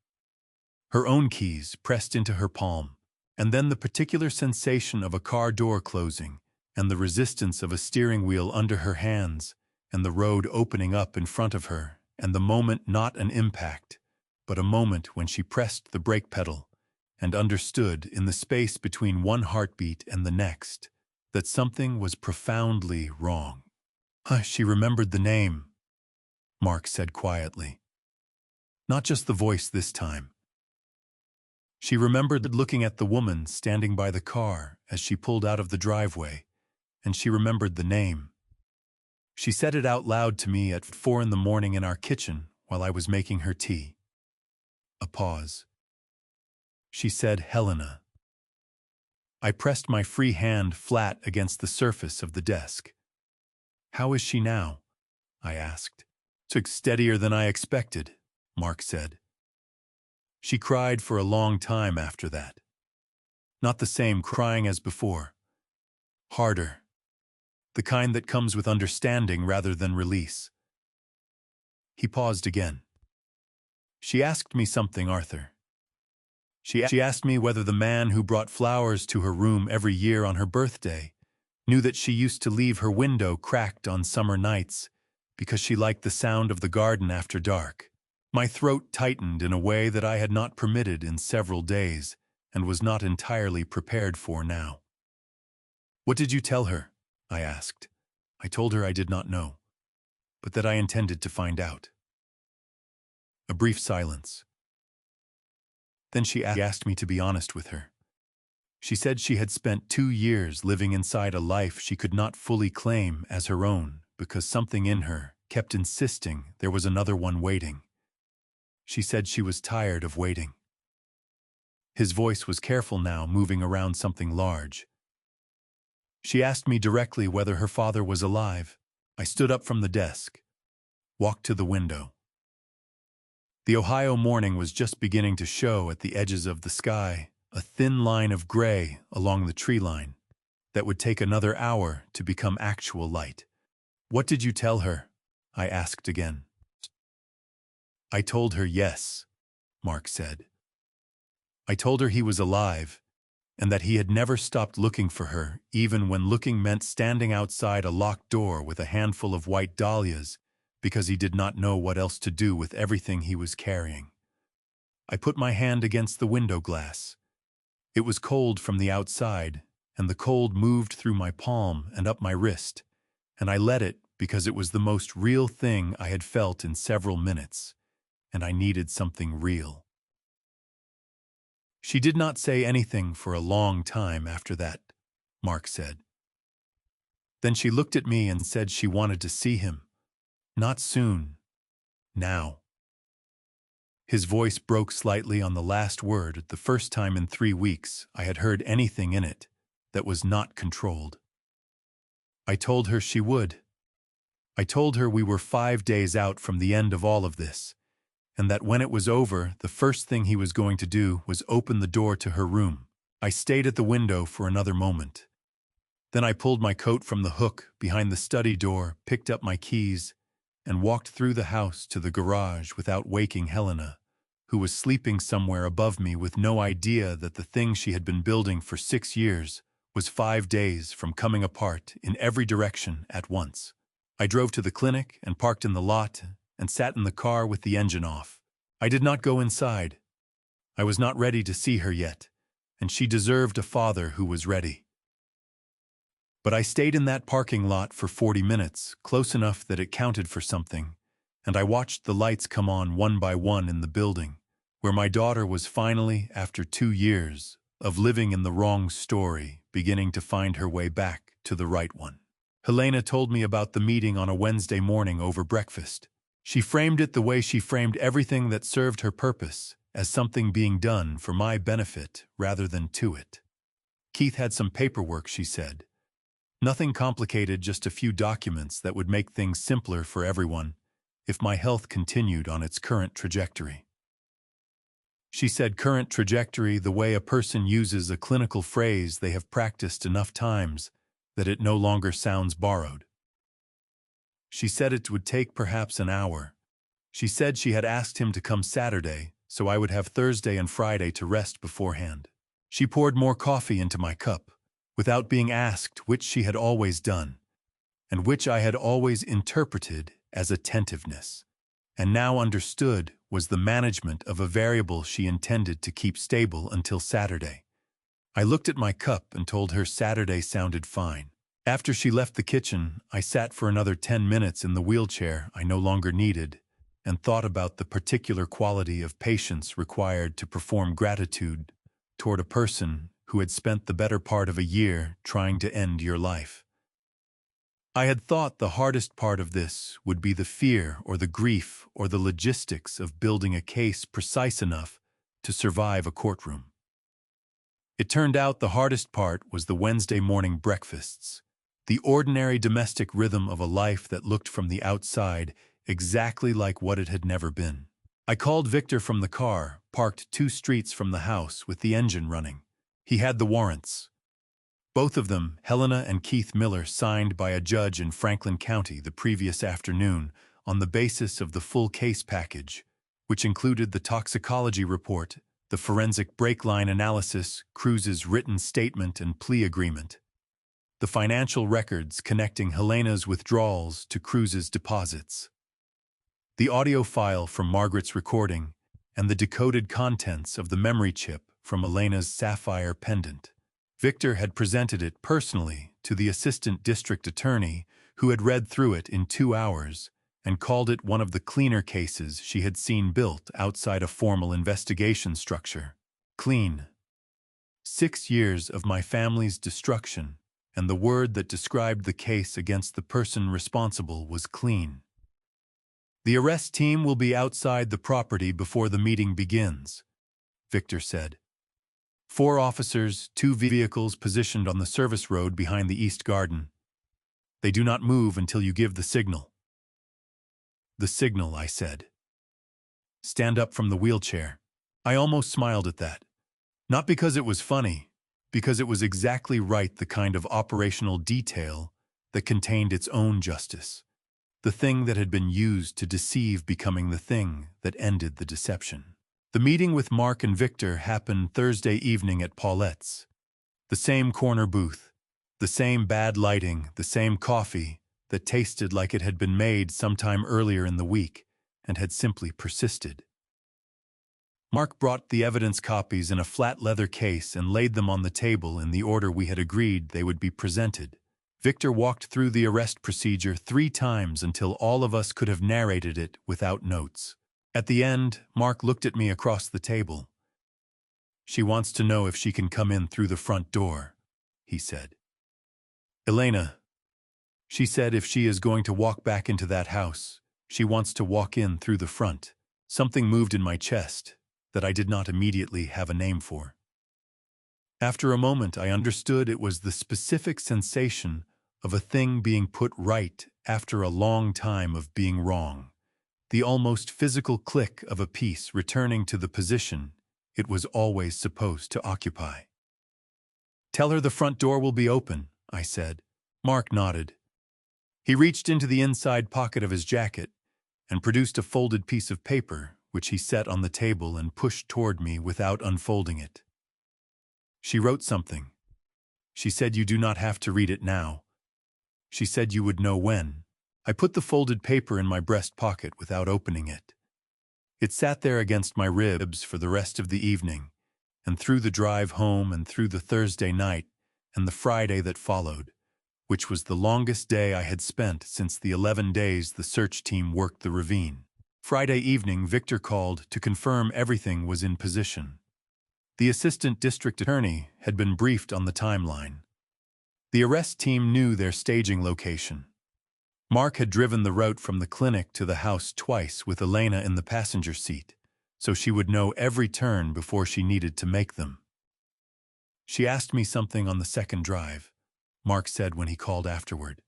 Her own keys pressed into her palm, and then the particular sensation of a car door closing, and the resistance of a steering wheel under her hands, and the road opening up in front of her, and the moment not an impact, but a moment when she pressed the brake pedal, and understood in the space between one heartbeat and the next, that something was profoundly wrong. She remembered the name, Mark said quietly. Not just the voice this time. She remembered looking at the woman standing by the car as she pulled out of the driveway, and she remembered the name. She said it out loud to me at 4 in the morning in our kitchen while I was making her tea. A pause. She said Helena. I pressed my free hand flat against the surface of the desk. "How is she now?" I asked. "Took steadier than I expected," Mark said. She cried for a long time after that. Not the same crying as before. Harder. The kind that comes with understanding rather than release. He paused again. She asked me something, Arthur. She asked me whether the man who brought flowers to her room every year on her birthday knew that she used to leave her window cracked on summer nights because she liked the sound of the garden after dark. My throat tightened in a way that I had not permitted in several days and was not entirely prepared for now. "What did you tell her?" I asked. I told her I did not know, but that I intended to find out. A brief silence. Then she asked me to be honest with her. She said she had spent 2 years living inside a life she could not fully claim as her own because something in her kept insisting there was another one waiting. She said she was tired of waiting. His voice was careful now, moving around something large. She asked me directly whether her father was alive. I stood up from the desk, walked to the window. The Ohio morning was just beginning to show at the edges of the sky, a thin line of gray along the tree line that would take another hour to become actual light. "What did you tell her?" I asked again. "I told her yes," Mark said. "I told her he was alive and that he had never stopped looking for her, even when looking meant standing outside a locked door with a handful of white dahlias because he did not know what else to do with everything he was carrying." I put my hand against the window glass. It was cold from the outside, and the cold moved through my palm and up my wrist, and I let it because it was the most real thing I had felt in several minutes, and I needed something real. "She did not say anything for a long time after that," Mark said. "Then she looked at me and said she wanted to see him. Not soon. Now." His voice broke slightly on the last word, the first time in 3 weeks I had heard anything in it that was not controlled. I told her she would. I told her we were 5 days out from the end of all of this, and that when it was over, the first thing he was going to do was open the door to her room. I stayed at the window for another moment. Then I pulled my coat from the hook behind the study door, picked up my keys, and walked through the house to the garage without waking Helena, who was sleeping somewhere above me with no idea that the thing she had been building for 6 years was 5 days from coming apart in every direction at once. I drove to the clinic and parked in the lot and sat in the car with the engine off. I did not go inside. I was not ready to see her yet, and she deserved a father who was ready. But I stayed in that parking lot for 40 minutes, close enough that it counted for something, and I watched the lights come on one by one in the building, where my daughter was finally, after 2 years of living in the wrong story, beginning to find her way back to the right one. Helena told me about the meeting on a Wednesday morning over breakfast. She framed it the way she framed everything that served her purpose, as something being done for my benefit rather than to it. Keith had some paperwork, she said. Nothing complicated, just a few documents that would make things simpler for everyone if my health continued on its current trajectory. She said current trajectory the way a person uses a clinical phrase they have practiced enough times that it no longer sounds borrowed. She said it would take perhaps an hour. She said she had asked him to come Saturday, so I would have Thursday and Friday to rest beforehand. She poured more coffee into my cup, without being asked, which she had always done, and which I had always interpreted as attentiveness, and now understood was the management of a variable she intended to keep stable until Saturday. I looked at my cup and told her Saturday sounded fine. After she left the kitchen, I sat for another 10 minutes in the wheelchair I no longer needed and thought about the particular quality of patience required to perform gratitude toward a person who had spent the better part of a year trying to end your life. I had thought the hardest part of this would be the fear or the grief or the logistics of building a case precise enough to survive a courtroom. It turned out the hardest part was the Wednesday morning breakfasts, the ordinary domestic rhythm of a life that looked from the outside exactly like what it had never been. I called Victor from the car, parked 2 streets from the house with the engine running. He had the warrants. Both of them, Helena and Keith Miller, signed by a judge in Franklin County the previous afternoon on the basis of the full case package, which included the toxicology report, the forensic brake line analysis, Cruz's written statement and plea agreement, the financial records connecting Helena's withdrawals to Cruz's deposits, the audio file from Margaret's recording, and the decoded contents of the memory chip from Elena's sapphire pendant. Victor had presented it personally to the assistant district attorney, who had read through it in 2 hours and called it one of the cleaner cases she had seen built outside a formal investigation structure. Clean. 6 years of my family's destruction, and the word that described the case against the person responsible was clean. The arrest team will be outside the property before the meeting begins, Victor said. 4 officers, 2 vehicles positioned on the service road behind the east garden. They do not move until you give the signal. The signal, I said. Stand up from the wheelchair. I almost smiled at that. Not because it was funny, because it was exactly right, the kind of operational detail that contained its own justice. The thing that had been used to deceive becoming the thing that ended the deception. The meeting with Mark and Victor happened Thursday evening at Paulette's. The same corner booth, the same bad lighting, the same coffee that tasted like it had been made sometime earlier in the week and had simply persisted. Mark brought the evidence copies in a flat leather case and laid them on the table in the order we had agreed they would be presented. Victor walked through the arrest procedure 3 times until all of us could have narrated it without notes. At the end, Mark looked at me across the table. She wants to know if she can come in through the front door, he said. Elena, she said if she is going to walk back into that house, she wants to walk in through the front. Something moved in my chest that I did not immediately have a name for. After a moment, I understood it was the specific sensation of a thing being put right after a long time of being wrong. The almost physical click of a piece returning to the position it was always supposed to occupy. Tell her the front door will be open, I said. Mark nodded. He reached into the inside pocket of his jacket and produced a folded piece of paper, which he set on the table and pushed toward me without unfolding it. She wrote something. She said you do not have to read it now. She said you would know when. I put the folded paper in my breast pocket without opening it. It sat there against my ribs for the rest of the evening, and through the drive home and through the Thursday night and the Friday that followed, which was the longest day I had spent since the 11 days the search team worked the ravine. Friday evening, Victor called to confirm everything was in position. The assistant district attorney had been briefed on the timeline. The arrest team knew their staging location. Mark had driven the route from the clinic to the house twice with Elena in the passenger seat, so she would know every turn before she needed to make them. She asked me something on the second drive, Mark said when he called afterward.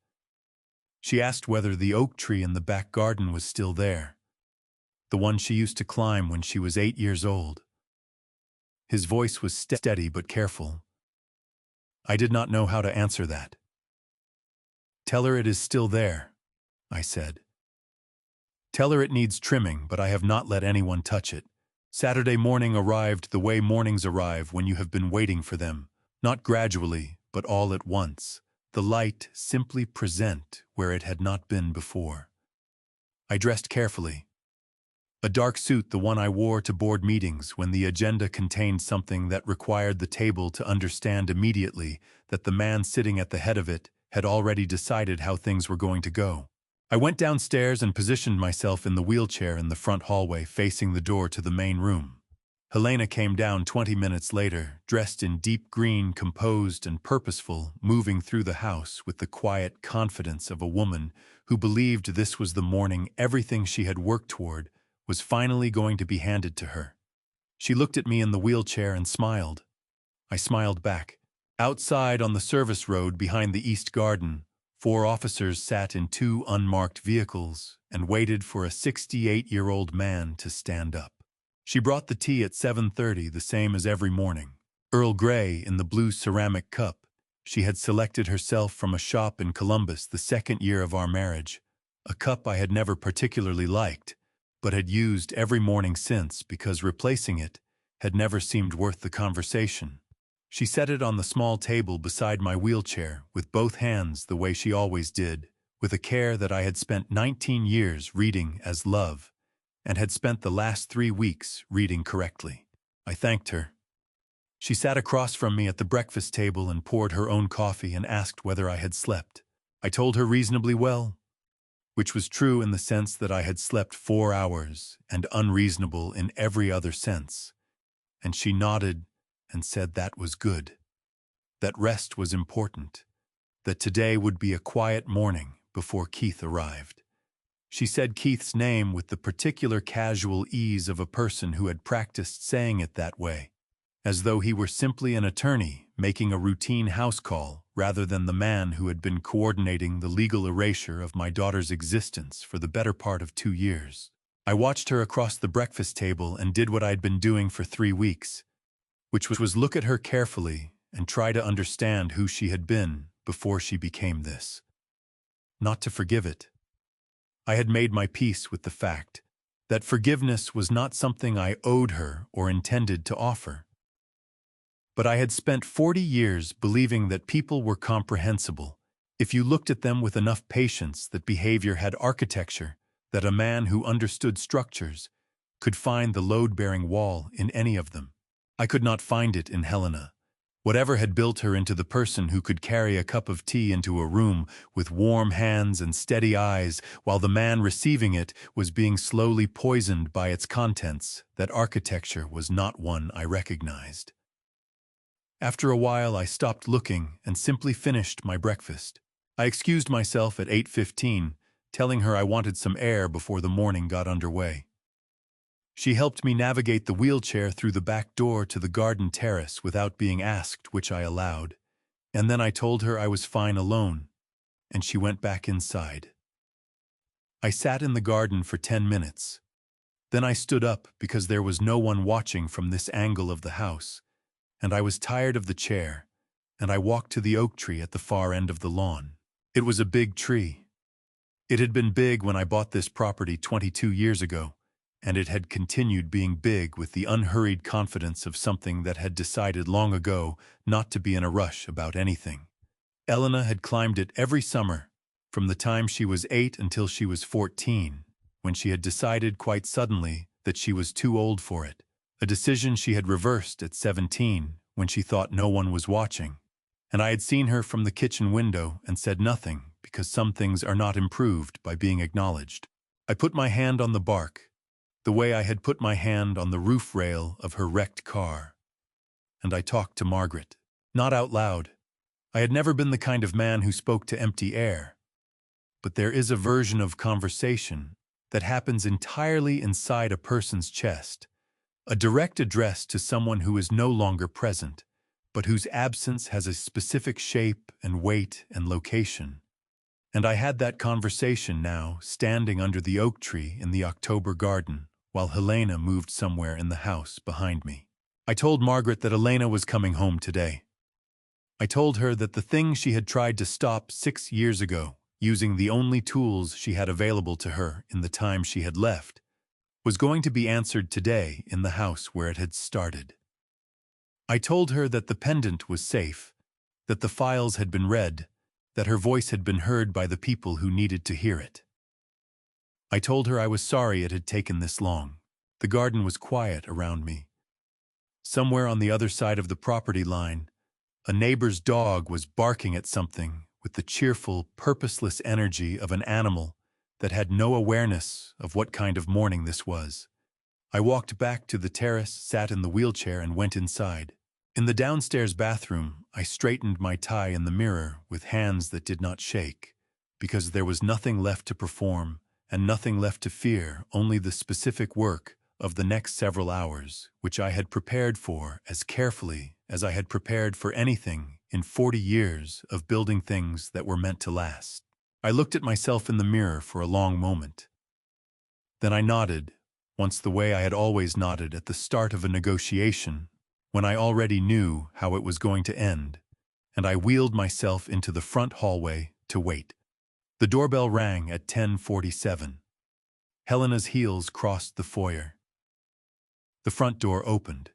She asked whether the oak tree in the back garden was still there, the one she used to climb when she was 8 years old. His voice was steady but careful. I did not know how to answer that. Tell her it is still there, I said. Tell her it needs trimming, but I have not let anyone touch it. Saturday morning arrived the way mornings arrive when you have been waiting for them, not gradually, but all at once. The light simply present where it had not been before. I dressed carefully. A dark suit, the one I wore to board meetings when the agenda contained something that required the table to understand immediately that the man sitting at the head of it had already decided how things were going to go. I went downstairs and positioned myself in the wheelchair in the front hallway facing the door to the main room. Helena came down 20 minutes later, dressed in deep green, composed and purposeful, moving through the house with the quiet confidence of a woman who believed this was the morning everything she had worked toward was finally going to be handed to her. She looked at me in the wheelchair and smiled. I smiled back. Outside on the service road behind the east garden, 4 officers sat in 2 unmarked vehicles and waited for a 68-year-old man to stand up. She brought the tea at 7:30, the same as every morning. Earl Grey in the blue ceramic cup she had selected herself from a shop in Columbus the 2nd year of our marriage, a cup I had never particularly liked, but had used every morning since because replacing it had never seemed worth the conversation. She set it on the small table beside my wheelchair with both hands the way she always did, with a care that I had spent 19 years reading as love and had spent the last 3 weeks reading correctly. I thanked her. She sat across from me at the breakfast table and poured her own coffee and asked whether I had slept. I told her reasonably well, which was true in the sense that I had slept 4 hours and unreasonable in every other sense, and she nodded and said that was good, that rest was important, that today would be a quiet morning before Keith arrived. She said Keith's name with the particular casual ease of a person who had practiced saying it that way, as though he were simply an attorney making a routine house call rather than the man who had been coordinating the legal erasure of my daughter's existence for the better part of 2 years. I watched her across the breakfast table and did what I'd been doing for 3 weeks, which was look at her carefully and try to understand who she had been before she became this. Not to forgive it. I had made my peace with the fact that forgiveness was not something I owed her or intended to offer. But I had spent 40 years believing that people were comprehensible if you looked at them with enough patience, that behavior had architecture, that a man who understood structures could find the load-bearing wall in any of them. I could not find it in Helena. Whatever had built her into the person who could carry a cup of tea into a room with warm hands and steady eyes while the man receiving it was being slowly poisoned by its contents, that architecture was not one I recognized. After a while, I stopped looking and simply finished my breakfast. I excused myself at 8:15, telling her I wanted some air before the morning got underway. She helped me navigate the wheelchair through the back door to the garden terrace without being asked, which I allowed, and then I told her I was fine alone, and she went back inside. I sat in the garden for 10 minutes. Then I stood up because there was no one watching from this angle of the house, and I was tired of the chair, and I walked to the oak tree at the far end of the lawn. It was a big tree. It had been big when I bought this property 22 years ago, and it had continued being big with the unhurried confidence of something that had decided long ago not to be in a rush about anything. Elena had climbed it every summer, from the time she was 8 until she was 14, when she had decided quite suddenly that she was too old for it. A decision she had reversed at 17 when she thought no one was watching, and I had seen her from the kitchen window and said nothing because some things are not improved by being acknowledged. I put my hand on the bark, the way I had put my hand on the roof rail of her wrecked car, and I talked to Margaret. Not out loud. I had never been the kind of man who spoke to empty air, but there is a version of conversation that happens entirely inside a person's chest. A direct address to someone who is no longer present, but whose absence has a specific shape and weight and location. And I had that conversation now, standing under the oak tree in the October garden, while Helena moved somewhere in the house behind me. I told Margaret that Elena was coming home today. I told her that the thing she had tried to stop 6 years ago, using the only tools she had available to her in the time she had left, was going to be answered today in the house where it had started. I told her that the pendant was safe, that the files had been read, that her voice had been heard by the people who needed to hear it. I told her I was sorry it had taken this long. The garden was quiet around me. Somewhere on the other side of the property line, a neighbor's dog was barking at something with the cheerful, purposeless energy of an animal that had no awareness of what kind of morning this was. I walked back to the terrace, sat in the wheelchair, and went inside. In the downstairs bathroom, I straightened my tie in the mirror with hands that did not shake, because there was nothing left to perform and nothing left to fear, only the specific work of the next several hours, which I had prepared for as carefully as I had prepared for anything in 40 years of building things that were meant to last. I looked at myself in the mirror for a long moment. Then I nodded, once the way I had always nodded at the start of a negotiation, when I already knew how it was going to end, and I wheeled myself into the front hallway to wait. The doorbell rang at 10:47. Helena's heels crossed the foyer. The front door opened.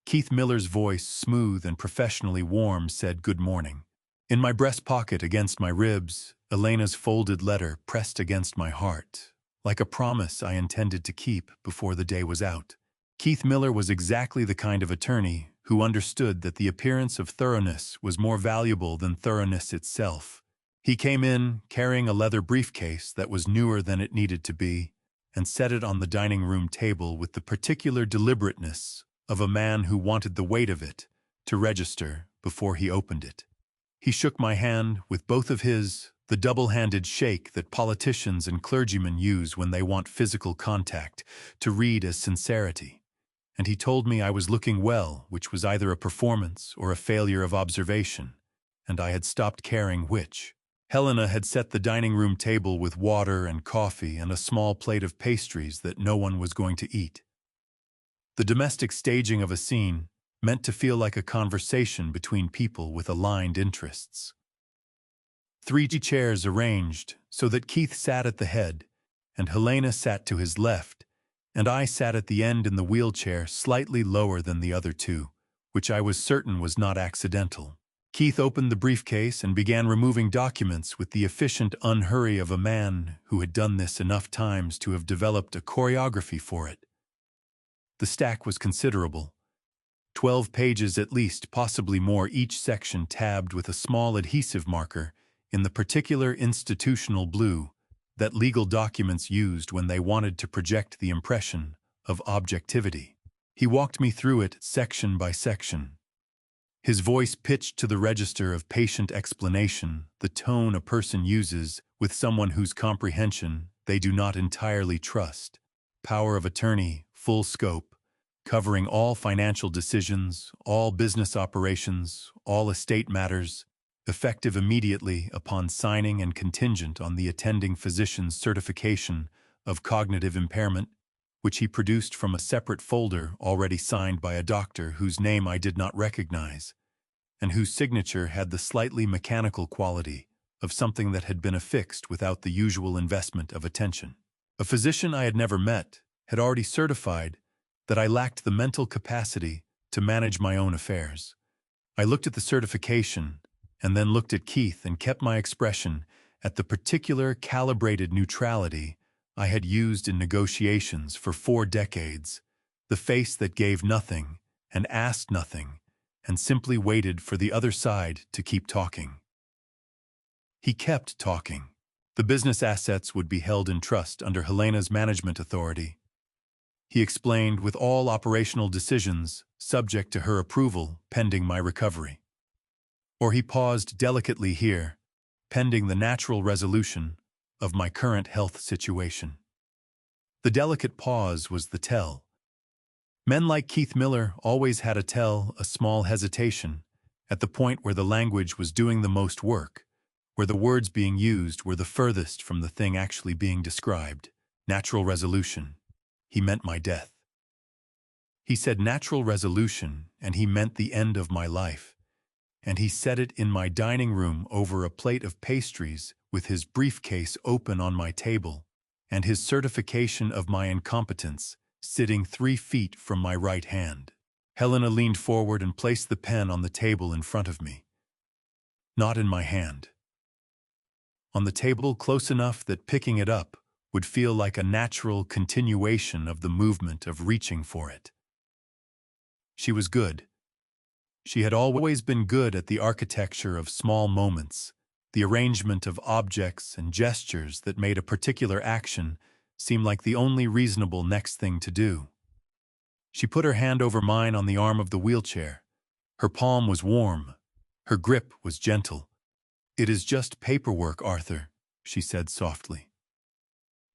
Keith Miller's voice, smooth and professionally warm, said, "Good morning." In my breast pocket against my ribs, Elena's folded letter pressed against my heart, like a promise I intended to keep before the day was out. Keith Miller was exactly the kind of attorney who understood that the appearance of thoroughness was more valuable than thoroughness itself. He came in carrying a leather briefcase that was newer than it needed to be, and set it on the dining room table with the particular deliberateness of a man who wanted the weight of it to register before he opened it. He shook my hand with both of his, the double-handed shake that politicians and clergymen use when they want physical contact to read as sincerity. And he told me I was looking well, which was either a performance or a failure of observation, and I had stopped caring which. Helena had set the dining room table with water and coffee and a small plate of pastries that no one was going to eat. The domestic staging of a scene meant to feel like a conversation between people with aligned interests. 3 chairs arranged so that Keith sat at the head, and Helena sat to his left, and I sat at the end in the wheelchair slightly lower than the other two, which I was certain was not accidental. Keith opened the briefcase and began removing documents with the efficient unhurry of a man who had done this enough times to have developed a choreography for it. The stack was considerable. 12 pages at least, possibly more, each section tabbed with a small adhesive marker in the particular institutional blue that legal documents used when they wanted to project the impression of objectivity. He walked me through it section by section. His voice pitched to the register of patient explanation, the tone a person uses with someone whose comprehension they do not entirely trust. Power of attorney, full scope, covering all financial decisions, all business operations, all estate matters, effective immediately upon signing and contingent on the attending physician's certification of cognitive impairment, which he produced from a separate folder already signed by a doctor whose name I did not recognize, and whose signature had the slightly mechanical quality of something that had been affixed without the usual investment of attention. A physician I had never met had already certified that I lacked the mental capacity to manage my own affairs. I looked at the certification and then looked at Keith and kept my expression at the particular calibrated neutrality I had used in negotiations for 4 decades, the face that gave nothing and asked nothing and simply waited for the other side to keep talking. He kept talking. The business assets would be held in trust under Helena's management authority. He explained, with all operational decisions subject to her approval pending my recovery. Or he paused delicately here, pending the natural resolution of my current health situation. The delicate pause was the tell. Men like Keith Miller always had a tell, a small hesitation, at the point where the language was doing the most work, where the words being used were the furthest from the thing actually being described. Natural resolution. He meant my death. He said natural resolution, and he meant the end of my life. And he said it in my dining room over a plate of pastries with his briefcase open on my table, and his certification of my incompetence sitting 3 feet from my right hand. Helena leaned forward and placed the pen on the table in front of me. Not in my hand. On the table close enough that picking it up would feel like a natural continuation of the movement of reaching for it. She was good. She had always been good at the architecture of small moments, the arrangement of objects and gestures that made a particular action seem like the only reasonable next thing to do. She put her hand over mine on the arm of the wheelchair. Her palm was warm. Her grip was gentle. "It is just paperwork, Arthur," she said softly.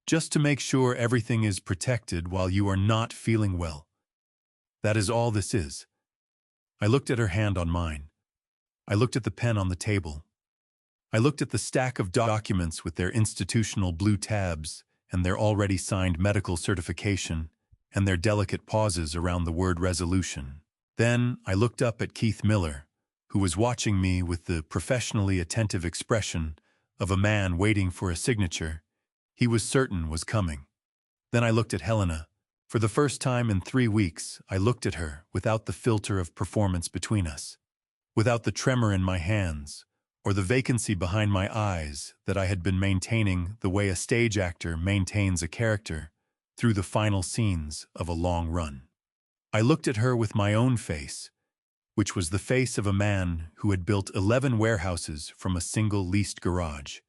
"Just to make sure everything is protected while you are not feeling well. That is all this is." I looked at her hand on mine. I looked at the pen on the table. I looked at the stack of documents with their institutional blue tabs and their already signed medical certification and their delicate pauses around the word resolution. Then I looked up at Keith Miller, who was watching me with the professionally attentive expression of a man waiting for a signature he was certain was coming. Then I looked at Helena. For the first time in 3 weeks, I looked at her without the filter of performance between us, without the tremor in my hands, or the vacancy behind my eyes that I had been maintaining the way a stage actor maintains a character through the final scenes of a long run. I looked at her with my own face, which was the face of a man who had built 11 warehouses from a single leased garage,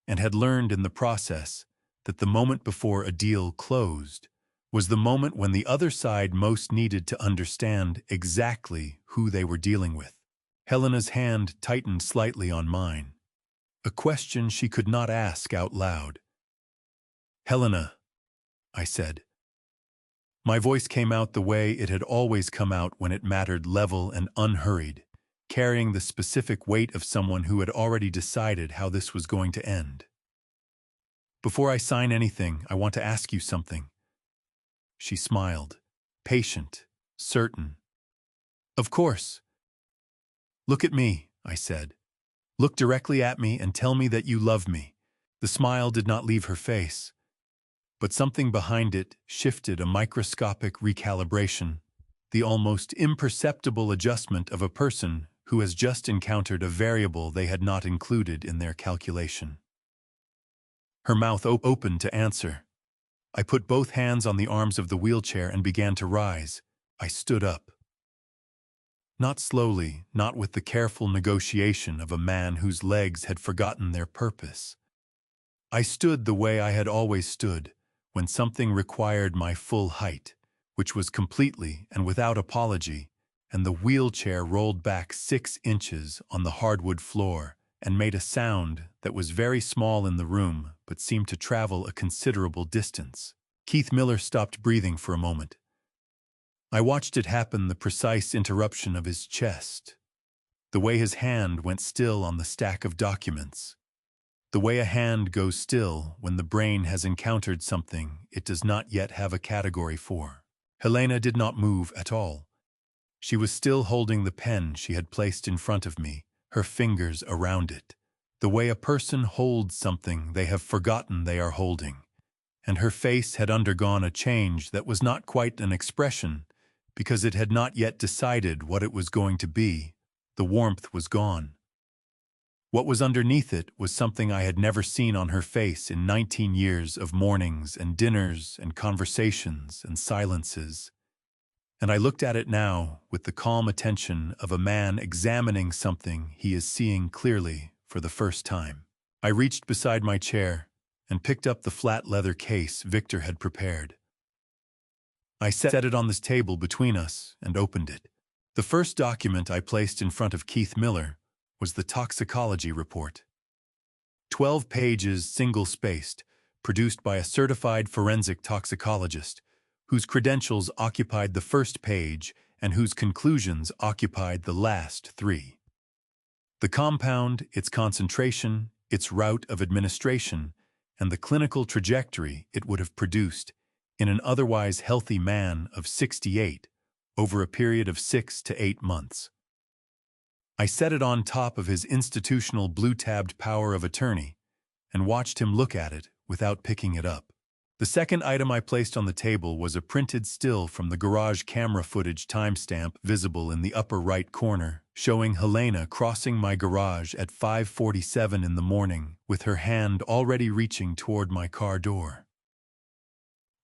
and had learned in the process that the moment before a deal closed was the moment when the other side most needed to understand exactly who they were dealing with. Helena's hand tightened slightly on mine, a question she could not ask out loud. "Helena," I said. My voice came out the way it had always come out when it mattered, level and unhurried, carrying the specific weight of someone who had already decided how this was going to end. "Before I sign anything, I want to ask you something." She smiled, patient, certain. "Of course." "Look at me," I said. "Look directly at me and tell me that you love me." The smile did not leave her face, but something behind it shifted, a microscopic recalibration, the almost imperceptible adjustment of a person who has just encountered a variable they had not included in their calculation. Her mouth opened to answer. I put both hands on the arms of the wheelchair and began to rise. I stood up. Not slowly, not with the careful negotiation of a man whose legs had forgotten their purpose. I stood the way I had always stood, when something required my full height, which was completely and without apology, and the wheelchair rolled back 6 inches on the hardwood floor and made a sound that was very small in the room but seemed to travel a considerable distance. Keith Miller stopped breathing for a moment. I watched it happen, the precise interruption of his chest, the way his hand went still on the stack of documents. The way a hand goes still when the brain has encountered something it does not yet have a category for. Helena did not move at all. She was still holding the pen she had placed in front of me, her fingers around it, the way a person holds something they have forgotten they are holding. And her face had undergone a change that was not quite an expression, because it had not yet decided what it was going to be. The warmth was gone. What was underneath it was something I had never seen on her face in 19 years of mornings and dinners and conversations and silences. And I looked at it now with the calm attention of a man examining something he is seeing clearly for the first time. I reached beside my chair and picked up the flat leather case Victor had prepared. I set it on this table between us and opened it. The first document I placed in front of Keith Miller was the toxicology report. 12 pages, single-spaced, produced by a certified forensic toxicologist, whose credentials occupied the first page and whose conclusions occupied the last 3. The compound, its concentration, its route of administration, and the clinical trajectory it would have produced in an otherwise healthy man of 68 over a period of 6 to 8 months. I set it on top of his institutional blue-tabbed power of attorney and watched him look at it without picking it up. The second item I placed on the table was a printed still from the garage camera footage timestamp visible in the upper right corner, showing Helena crossing my garage at 5:47 in the morning with her hand already reaching toward my car door.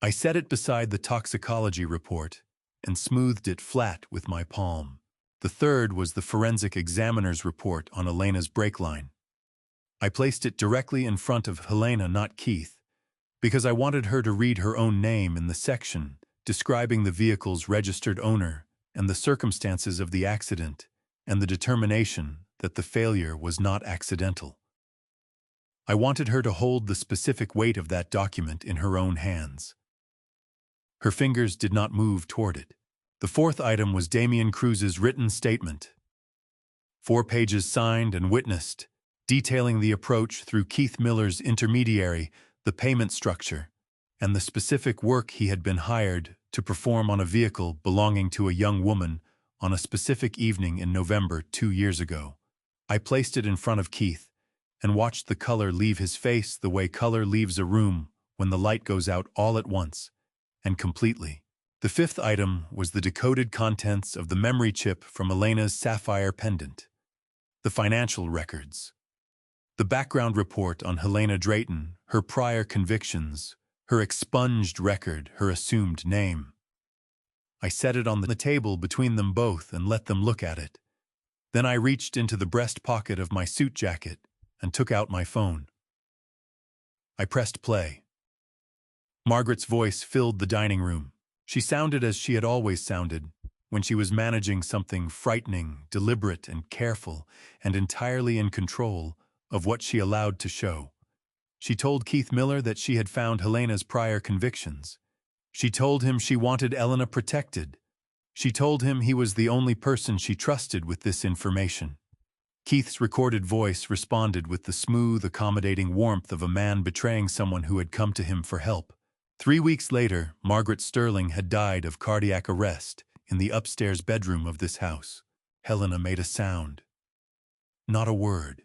I set it beside the toxicology report and smoothed it flat with my palm. The third was the forensic examiner's report on Elena's brake line. I placed it directly in front of Helena, not Keith, because I wanted her to read her own name in the section describing the vehicle's registered owner and the circumstances of the accident and the determination that the failure was not accidental. I wanted her to hold the specific weight of that document in her own hands. Her fingers did not move toward it. The fourth item was Damian Cruz's written statement. 4 pages signed and witnessed, detailing the approach through Keith Miller's intermediary, the payment structure, and the specific work he had been hired to perform on a vehicle belonging to a young woman on a specific evening in November 2 years ago. I placed it in front of Keith and watched the color leave his face the way color leaves a room when the light goes out all at once, and completely. The fifth item was the decoded contents of the memory chip from Elena's sapphire pendant. The financial records. The background report on Helena Drayton, her prior convictions, her expunged record, her assumed name. I set it on the table between them both and let them look at it. Then I reached into the breast pocket of my suit jacket and took out my phone. I pressed play. Margaret's voice filled the dining room. She sounded as she had always sounded, when she was managing something frightening, deliberate and careful, and entirely in control of what she allowed to show. She told Keith Miller that she had found Helena's prior convictions. She told him she wanted Elena protected. She told him he was the only person she trusted with this information. Keith's recorded voice responded with the smooth, accommodating warmth of a man betraying someone who had come to him for help. 3 weeks later, Margaret Sterling had died of cardiac arrest in the upstairs bedroom of this house. Helena made a sound. Not a word.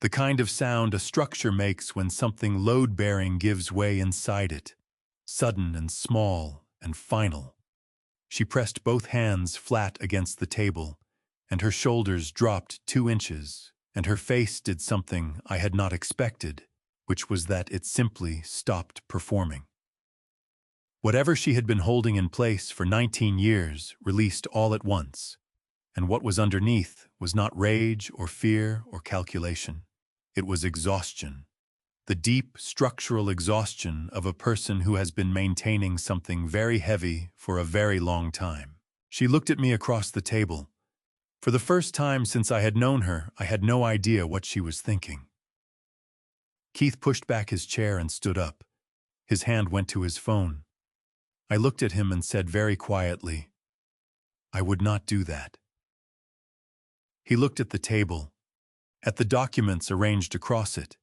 The kind of sound a structure makes when something load-bearing gives way inside it. Sudden and small and final. She pressed both hands flat against the table, and her shoulders dropped 2 inches, and her face did something I had not expected, which was that it simply stopped performing. Whatever she had been holding in place for 19 years released all at once, and what was underneath was not rage or fear or calculation. It was exhaustion. The deep, structural exhaustion of a person who has been maintaining something very heavy for a very long time. She looked at me across the table. For the first time since I had known her, I had no idea what she was thinking. Keith pushed back his chair and stood up. His hand went to his phone. I looked at him and said very quietly, "I would not do that." He looked at the table, at the documents arranged across it,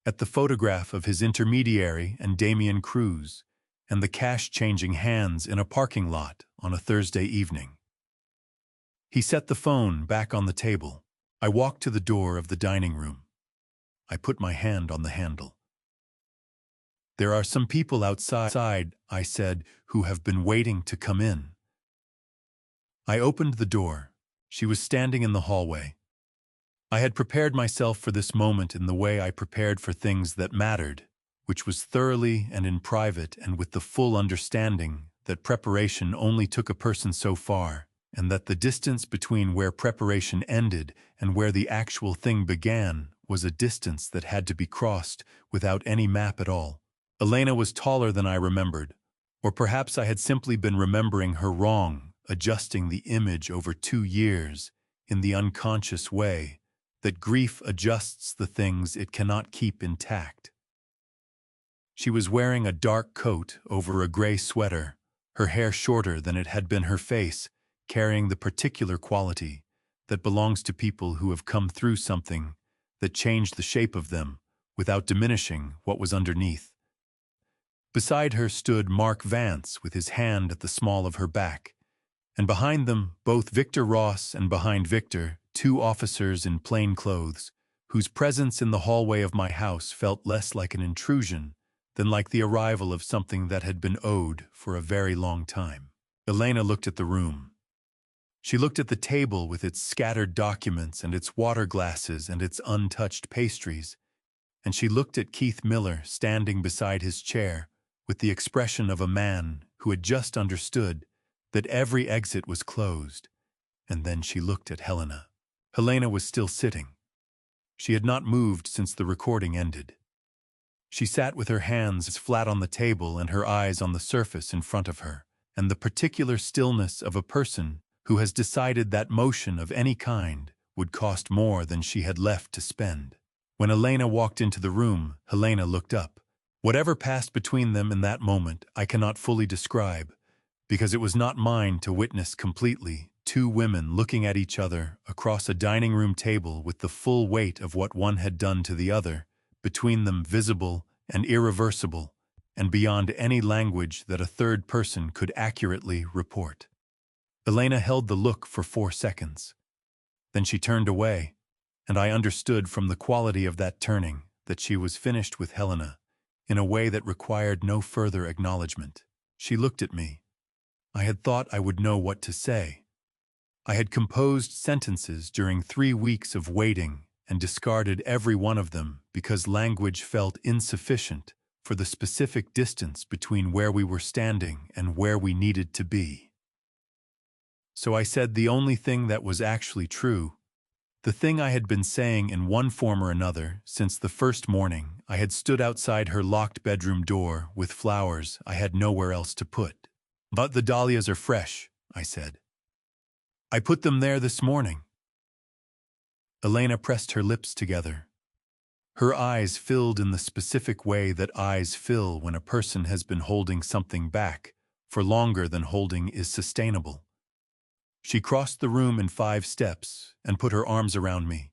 at the photograph of his intermediary and Damien Cruz, and the cash-changing hands in a parking lot on a Thursday evening. He set the phone back on the table. I walked to the door of the dining room. I put my hand on the handle. "There are some people outside," I said, "who have been waiting to come in." I opened the door. She was standing in the hallway. I had prepared myself for this moment in the way I prepared for things that mattered, which was thoroughly and in private and with the full understanding that preparation only took a person so far, and that the distance between where preparation ended and where the actual thing began was a distance that had to be crossed without any map at all. Elena was taller than I remembered, or perhaps I had simply been remembering her wrong, adjusting the image over 2 years in the unconscious way that grief adjusts the things it cannot keep intact. She was wearing a dark coat over a gray sweater, her hair shorter than it had been her face, carrying the particular quality that belongs to people who have come through something that changed the shape of them without diminishing what was underneath. Beside her stood Mark Vance with his hand at the small of her back, and behind them both Victor Ross and behind Victor, 2 officers in plain clothes, whose presence in the hallway of my house felt less like an intrusion than like the arrival of something that had been owed for a very long time. Elena looked at the room. She looked at the table with its scattered documents and its water glasses and its untouched pastries, and she looked at Keith Miller standing beside his chair with the expression of a man who had just understood that every exit was closed, and then she looked at Helena. Helena was still sitting. She had not moved since the recording ended. She sat with her hands flat on the table and her eyes on the surface in front of her, and the particular stillness of a person who has decided that motion of any kind would cost more than she had left to spend. When Elena walked into the room, Helena looked up. Whatever passed between them in that moment I cannot fully describe, because it was not mine to witness completely 2 women looking at each other across a dining room table with the full weight of what one had done to the other, between them visible and irreversible, and beyond any language that a third person could accurately report. Elena held the look for 4 seconds. Then she turned away, and I understood from the quality of that turning that she was finished with Helena in a way that required no further acknowledgement. She looked at me. I had thought I would know what to say. I had composed sentences during 3 weeks of waiting and discarded every one of them because language felt insufficient for the specific distance between where we were standing and where we needed to be. So I said the only thing that was actually true, the thing I had been saying in one form or another since the first morning I had stood outside her locked bedroom door with flowers I had nowhere else to put. "But the dahlias are fresh," I said. "I put them there this morning." Elena pressed her lips together. Her eyes filled in the specific way that eyes fill when a person has been holding something back for longer than holding is sustainable. She crossed the room in 5 steps and put her arms around me,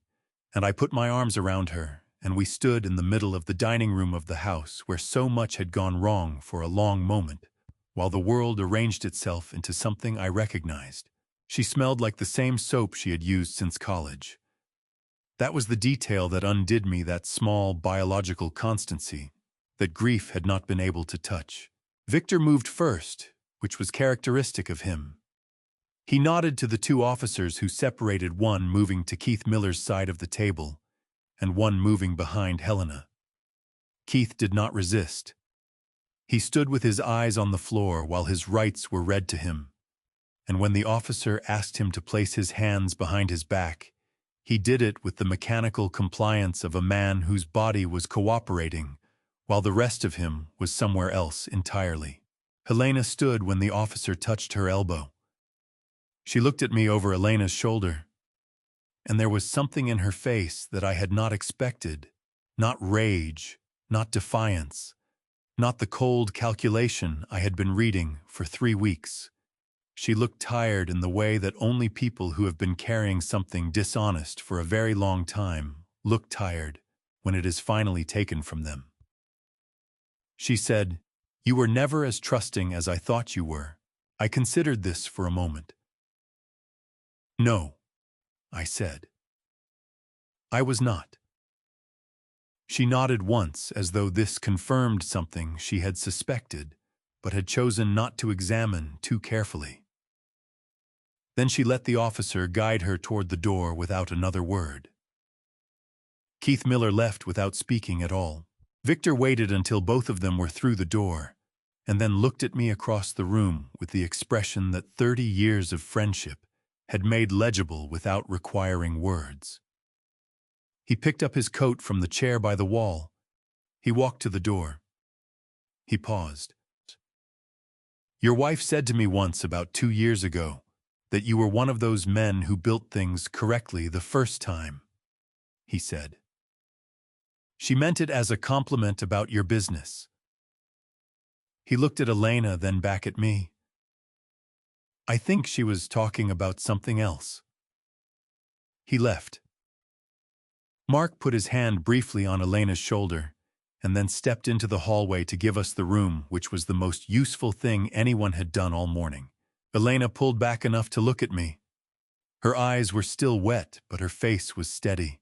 and I put my arms around her, and we stood in the middle of the dining room of the house where so much had gone wrong for a long moment, while the world arranged itself into something I recognized. She smelled like the same soap she had used since college. That was the detail that undid me that small biological constancy that grief had not been able to touch. Victor moved first, which was characteristic of him. He nodded to the 2 officers who separated, one moving to Keith Miller's side of the table and one moving behind Helena. Keith did not resist. He stood with his eyes on the floor while his rights were read to him, and when the officer asked him to place his hands behind his back, he did it with the mechanical compliance of a man whose body was cooperating while the rest of him was somewhere else entirely. Helena stood when the officer touched her elbow. She looked at me over Elena's shoulder, and there was something in her face that I had not expected. Not rage, not defiance, not the cold calculation I had been reading for 3 weeks. She looked tired in the way that only people who have been carrying something dishonest for a very long time look tired when it is finally taken from them. She said, "You were never as trusting as I thought you were." I considered this for a moment. "No," I said. "I was not." She nodded once as though this confirmed something she had suspected, but had chosen not to examine too carefully. Then she let the officer guide her toward the door without another word. Keith Miller left without speaking at all. Victor waited until both of them were through the door, and then looked at me across the room with the expression that 30 years of friendship had made legible without requiring words. He picked up his coat from the chair by the wall. He walked to the door. He paused. "Your wife said to me once about 2 years ago that you were one of those men who built things correctly the first time," he said. "She meant it as a compliment about your business." He looked at Elena, then back at me. I think she was talking about something else. He left. Mark put his hand briefly on Elena's shoulder and then stepped into the hallway to give us the room, which was the most useful thing anyone had done all morning. Elena pulled back enough to look at me. Her eyes were still wet, but her face was steady.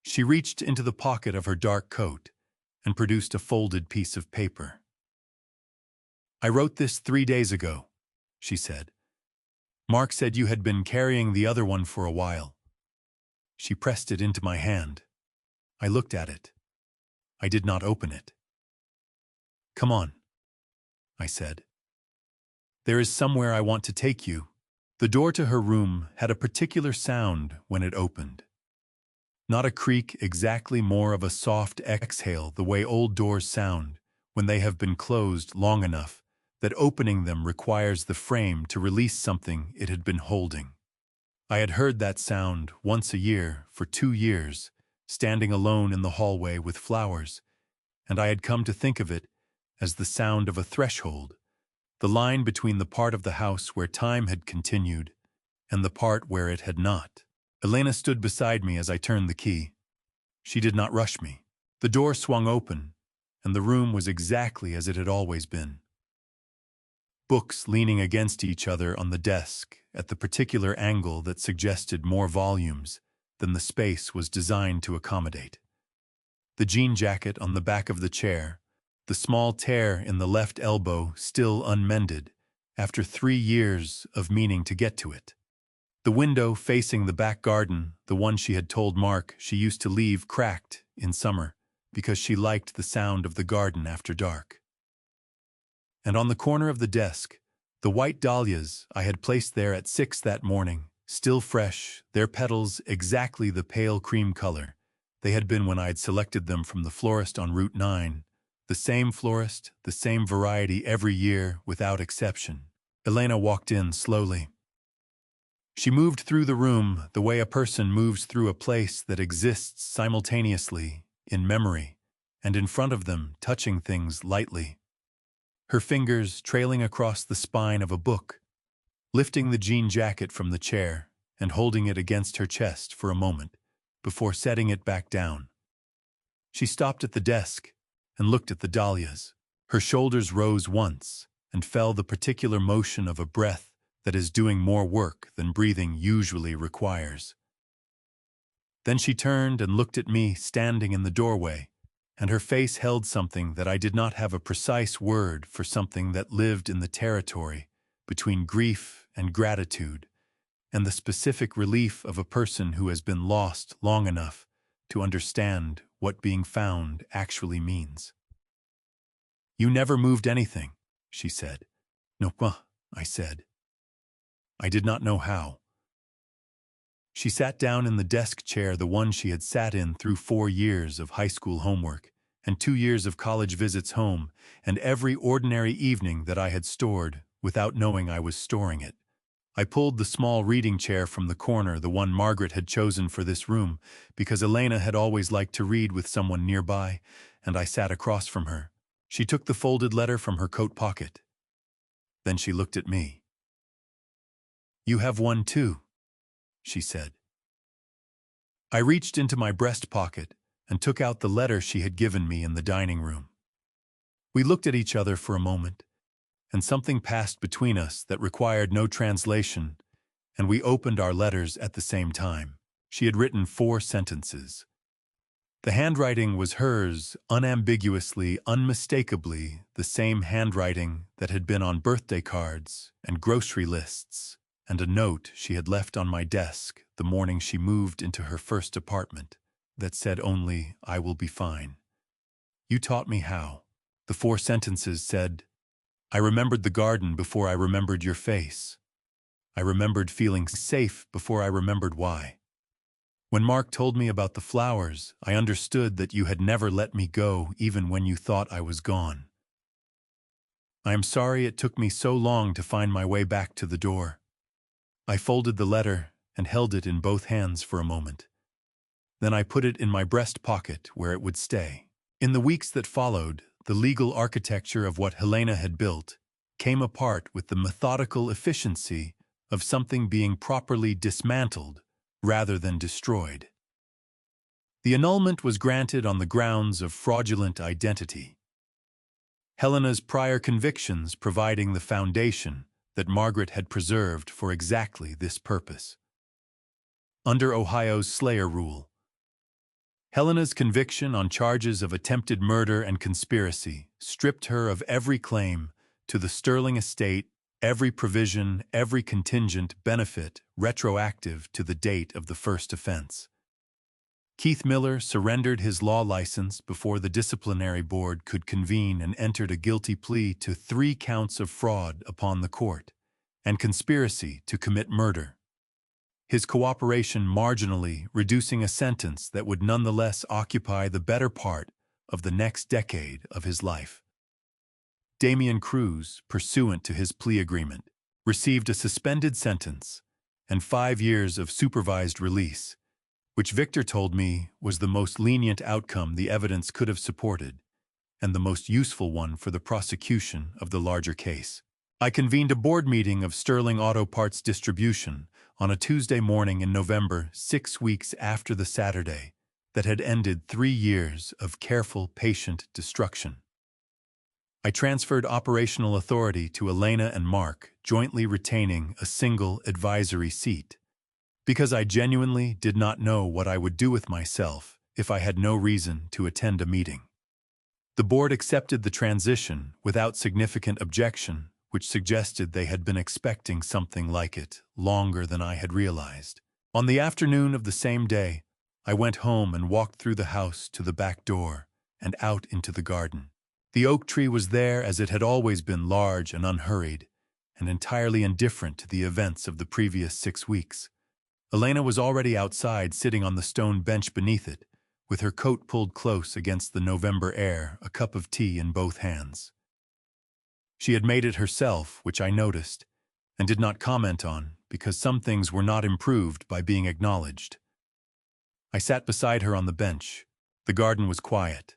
She reached into the pocket of her dark coat and produced a folded piece of paper. "I wrote this 3 days ago," she said. "Mark said you had been carrying the other one for a while." She pressed it into my hand. I looked at it. I did not open it. "Come on," I said. "There is somewhere I want to take you." The door to her room had a particular sound when it opened. Not a creak exactly, more of a soft exhale, the way old doors sound when they have been closed long enough that opening them requires the frame to release something it had been holding. I had heard that sound once a year for 2 years, standing alone in the hallway with flowers, and I had come to think of it as the sound of a threshold, the line between the part of the house where time had continued and the part where it had not. Elena stood beside me as I turned the key. She did not rush me. The door swung open, and the room was exactly as it had always been. Books leaning against each other on the desk at the particular angle that suggested more volumes than the space was designed to accommodate. the jean jacket on the back of the chair, the small tear in the left elbow still unmended, after 3 years of meaning to get to it. The window facing the back garden, the one she had told Mark she used to leave cracked in summer because she liked the sound of the garden after dark. And on the corner of the desk, the white dahlias I had placed there at 6 that morning, still fresh, their petals exactly the pale cream color they had been when I had selected them from the florist on Route 9, the same florist, the same variety every year without exception. Elena walked in slowly. She moved through the room the way a person moves through a place that exists simultaneously, in memory, and in front of them, touching things lightly. Her fingers trailing across the spine of a book, lifting the jean jacket from the chair and holding it against her chest for a moment before setting it back down. She stopped at the desk and looked at the dahlias. Her shoulders rose once and fell the particular motion of a breath that is doing more work than breathing usually requires. Then she turned and looked at me standing in the doorway, and her face held something that I did not have a precise word for, something that lived in the territory between grief and gratitude, and the specific relief of a person who has been lost long enough to understand what being found actually means. "You never moved anything," she said. "No, I said. I did not know how." She sat down in the desk chair, the one she had sat in through 4 years of high school homework and 2 years of college visits home, and every ordinary evening that I had stored without knowing I was storing it. I pulled the small reading chair from the corner, the one Margaret had chosen for this room, because Elena had always liked to read with someone nearby, and I sat across from her. She took the folded letter from her coat pocket. Then she looked at me. "You have one too," she said. I reached into my breast pocket and took out the letter she had given me in the dining room. We looked at each other for a moment, and something passed between us that required no translation, and we opened our letters at the same time. She had written 4 sentences. The handwriting was hers, unambiguously, unmistakably the same handwriting that had been on birthday cards and grocery lists, and a note she had left on my desk the morning she moved into her first apartment that said only, "I will be fine. You taught me how." The 4 sentences said, "I remembered the garden before I remembered your face. I remembered feeling safe before I remembered why. When Mark told me about the flowers, I understood that you had never let me go even when you thought I was gone. I am sorry it took me so long to find my way back to the door." I folded the letter and held it in both hands for a moment. Then I put it in my breast pocket where it would stay. In the weeks that followed, the legal architecture of what Helena had built came apart with the methodical efficiency of something being properly dismantled rather than destroyed. The annulment was granted on the grounds of fraudulent identity, Helena's prior convictions providing the foundation that Margaret had preserved for exactly this purpose. Under Ohio's Slayer rule, Helena's conviction on charges of attempted murder and conspiracy stripped her of every claim to the Sterling estate, every provision, every contingent benefit retroactive to the date of the first offense. Keith Miller surrendered his law license before the disciplinary board could convene and entered a guilty plea to 3 counts of fraud upon the court and conspiracy to commit murder, his cooperation marginally reducing a sentence that would nonetheless occupy the better part of the next decade of his life. Damian Cruz, pursuant to his plea agreement, received a suspended sentence and 5 years of supervised release, which Victor told me was the most lenient outcome the evidence could have supported, and the most useful one for the prosecution of the larger case. I convened a board meeting of Sterling Auto Parts Distribution on a Tuesday morning in November, 6 weeks after the Saturday that had ended 3 years of careful, patient destruction. I transferred operational authority to Elena and Mark, jointly retaining a single advisory seat, because I genuinely did not know what I would do with myself if I had no reason to attend a meeting. The board accepted the transition without significant objection, which suggested they had been expecting something like it longer than I had realized. On the afternoon of the same day, I went home and walked through the house to the back door and out into the garden. The oak tree was there as it had always been, large and unhurried, and entirely indifferent to the events of the previous 6 weeks. Elena was already outside, sitting on the stone bench beneath it, with her coat pulled close against the November air, a cup of tea in both hands. She had made it herself, which I noticed, and did not comment on, because some things were not improved by being acknowledged. I sat beside her on the bench. The garden was quiet.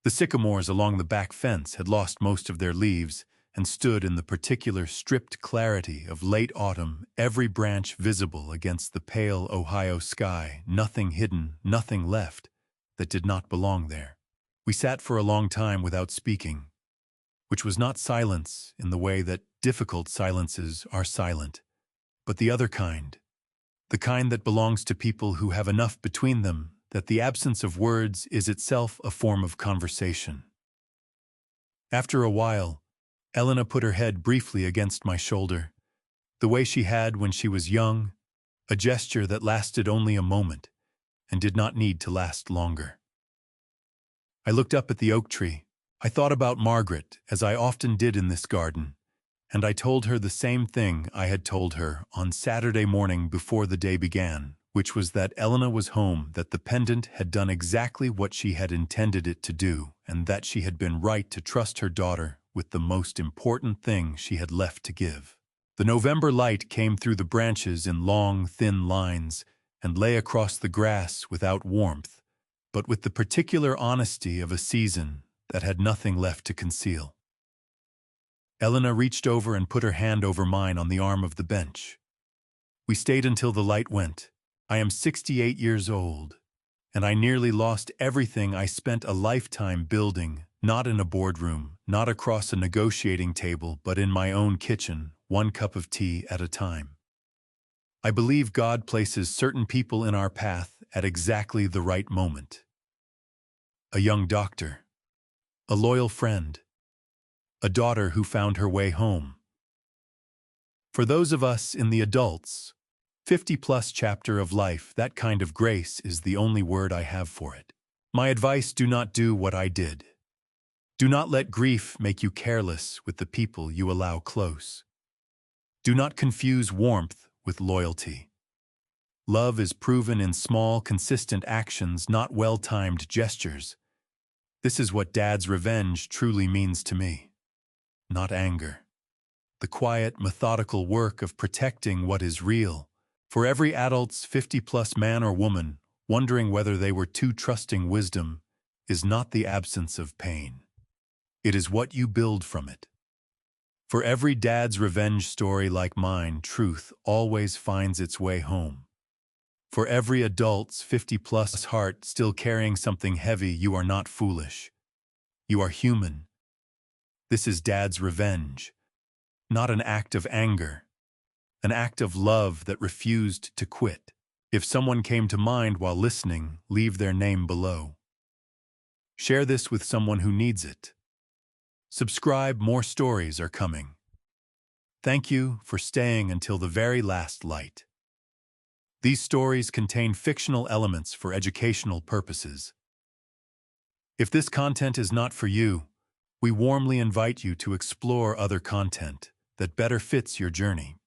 The sycamores along the back fence had lost most of their leaves and stood in the particular stripped clarity of late autumn, every branch visible against the pale Ohio sky, nothing hidden, nothing left that did not belong there. We sat for a long time without speaking, which was not silence in the way that difficult silences are silent, but the other kind, the kind that belongs to people who have enough between them that the absence of words is itself a form of conversation. After a while, Elena put her head briefly against my shoulder, the way she had when she was young, a gesture that lasted only a moment and did not need to last longer. I looked up at the oak tree. I thought about Margaret, as I often did in this garden, and I told her the same thing I had told her on Saturday morning before the day began, which was that Elena was home, that the pendant had done exactly what she had intended it to do, and that she had been right to trust her daughter with the most important thing she had left to give. The November light came through the branches in long, thin lines and lay across the grass without warmth, but with the particular honesty of a season that had nothing left to conceal. Elena reached over and put her hand over mine on the arm of the bench. We stayed until the light went. I am 68 years old, and I nearly lost everything I spent a lifetime building, not in a boardroom, not across a negotiating table, but in my own kitchen, one cup of tea at a time. I believe God places certain people in our path at exactly the right moment. A young doctor, a loyal friend, a daughter who found her way home. For those of us in the adults, 50-plus chapter of life, that kind of grace is the only word I have for it. My advice: do not do what I did. Do not let grief make you careless with the people you allow close. Do not confuse warmth with loyalty. Love is proven in small, consistent actions, not well-timed gestures. This is what Dad's revenge truly means to me. Not anger. The quiet, methodical work of protecting what is real. For every adult's 50-plus man or woman wondering whether they were too trusting, wisdom is not the absence of pain. It is what you build from it. For every dad's revenge story like mine, truth always finds its way home. For every adult's 50-plus heart still carrying something heavy, you are not foolish. You are human. This is Dad's revenge, not an act of anger, an act of love that refused to quit. If someone came to mind while listening, leave their name below. Share this with someone who needs it. Subscribe, more stories are coming. Thank you for staying until the very last light. These stories contain fictional elements for educational purposes. If this content is not for you, we warmly invite you to explore other content that better fits your journey.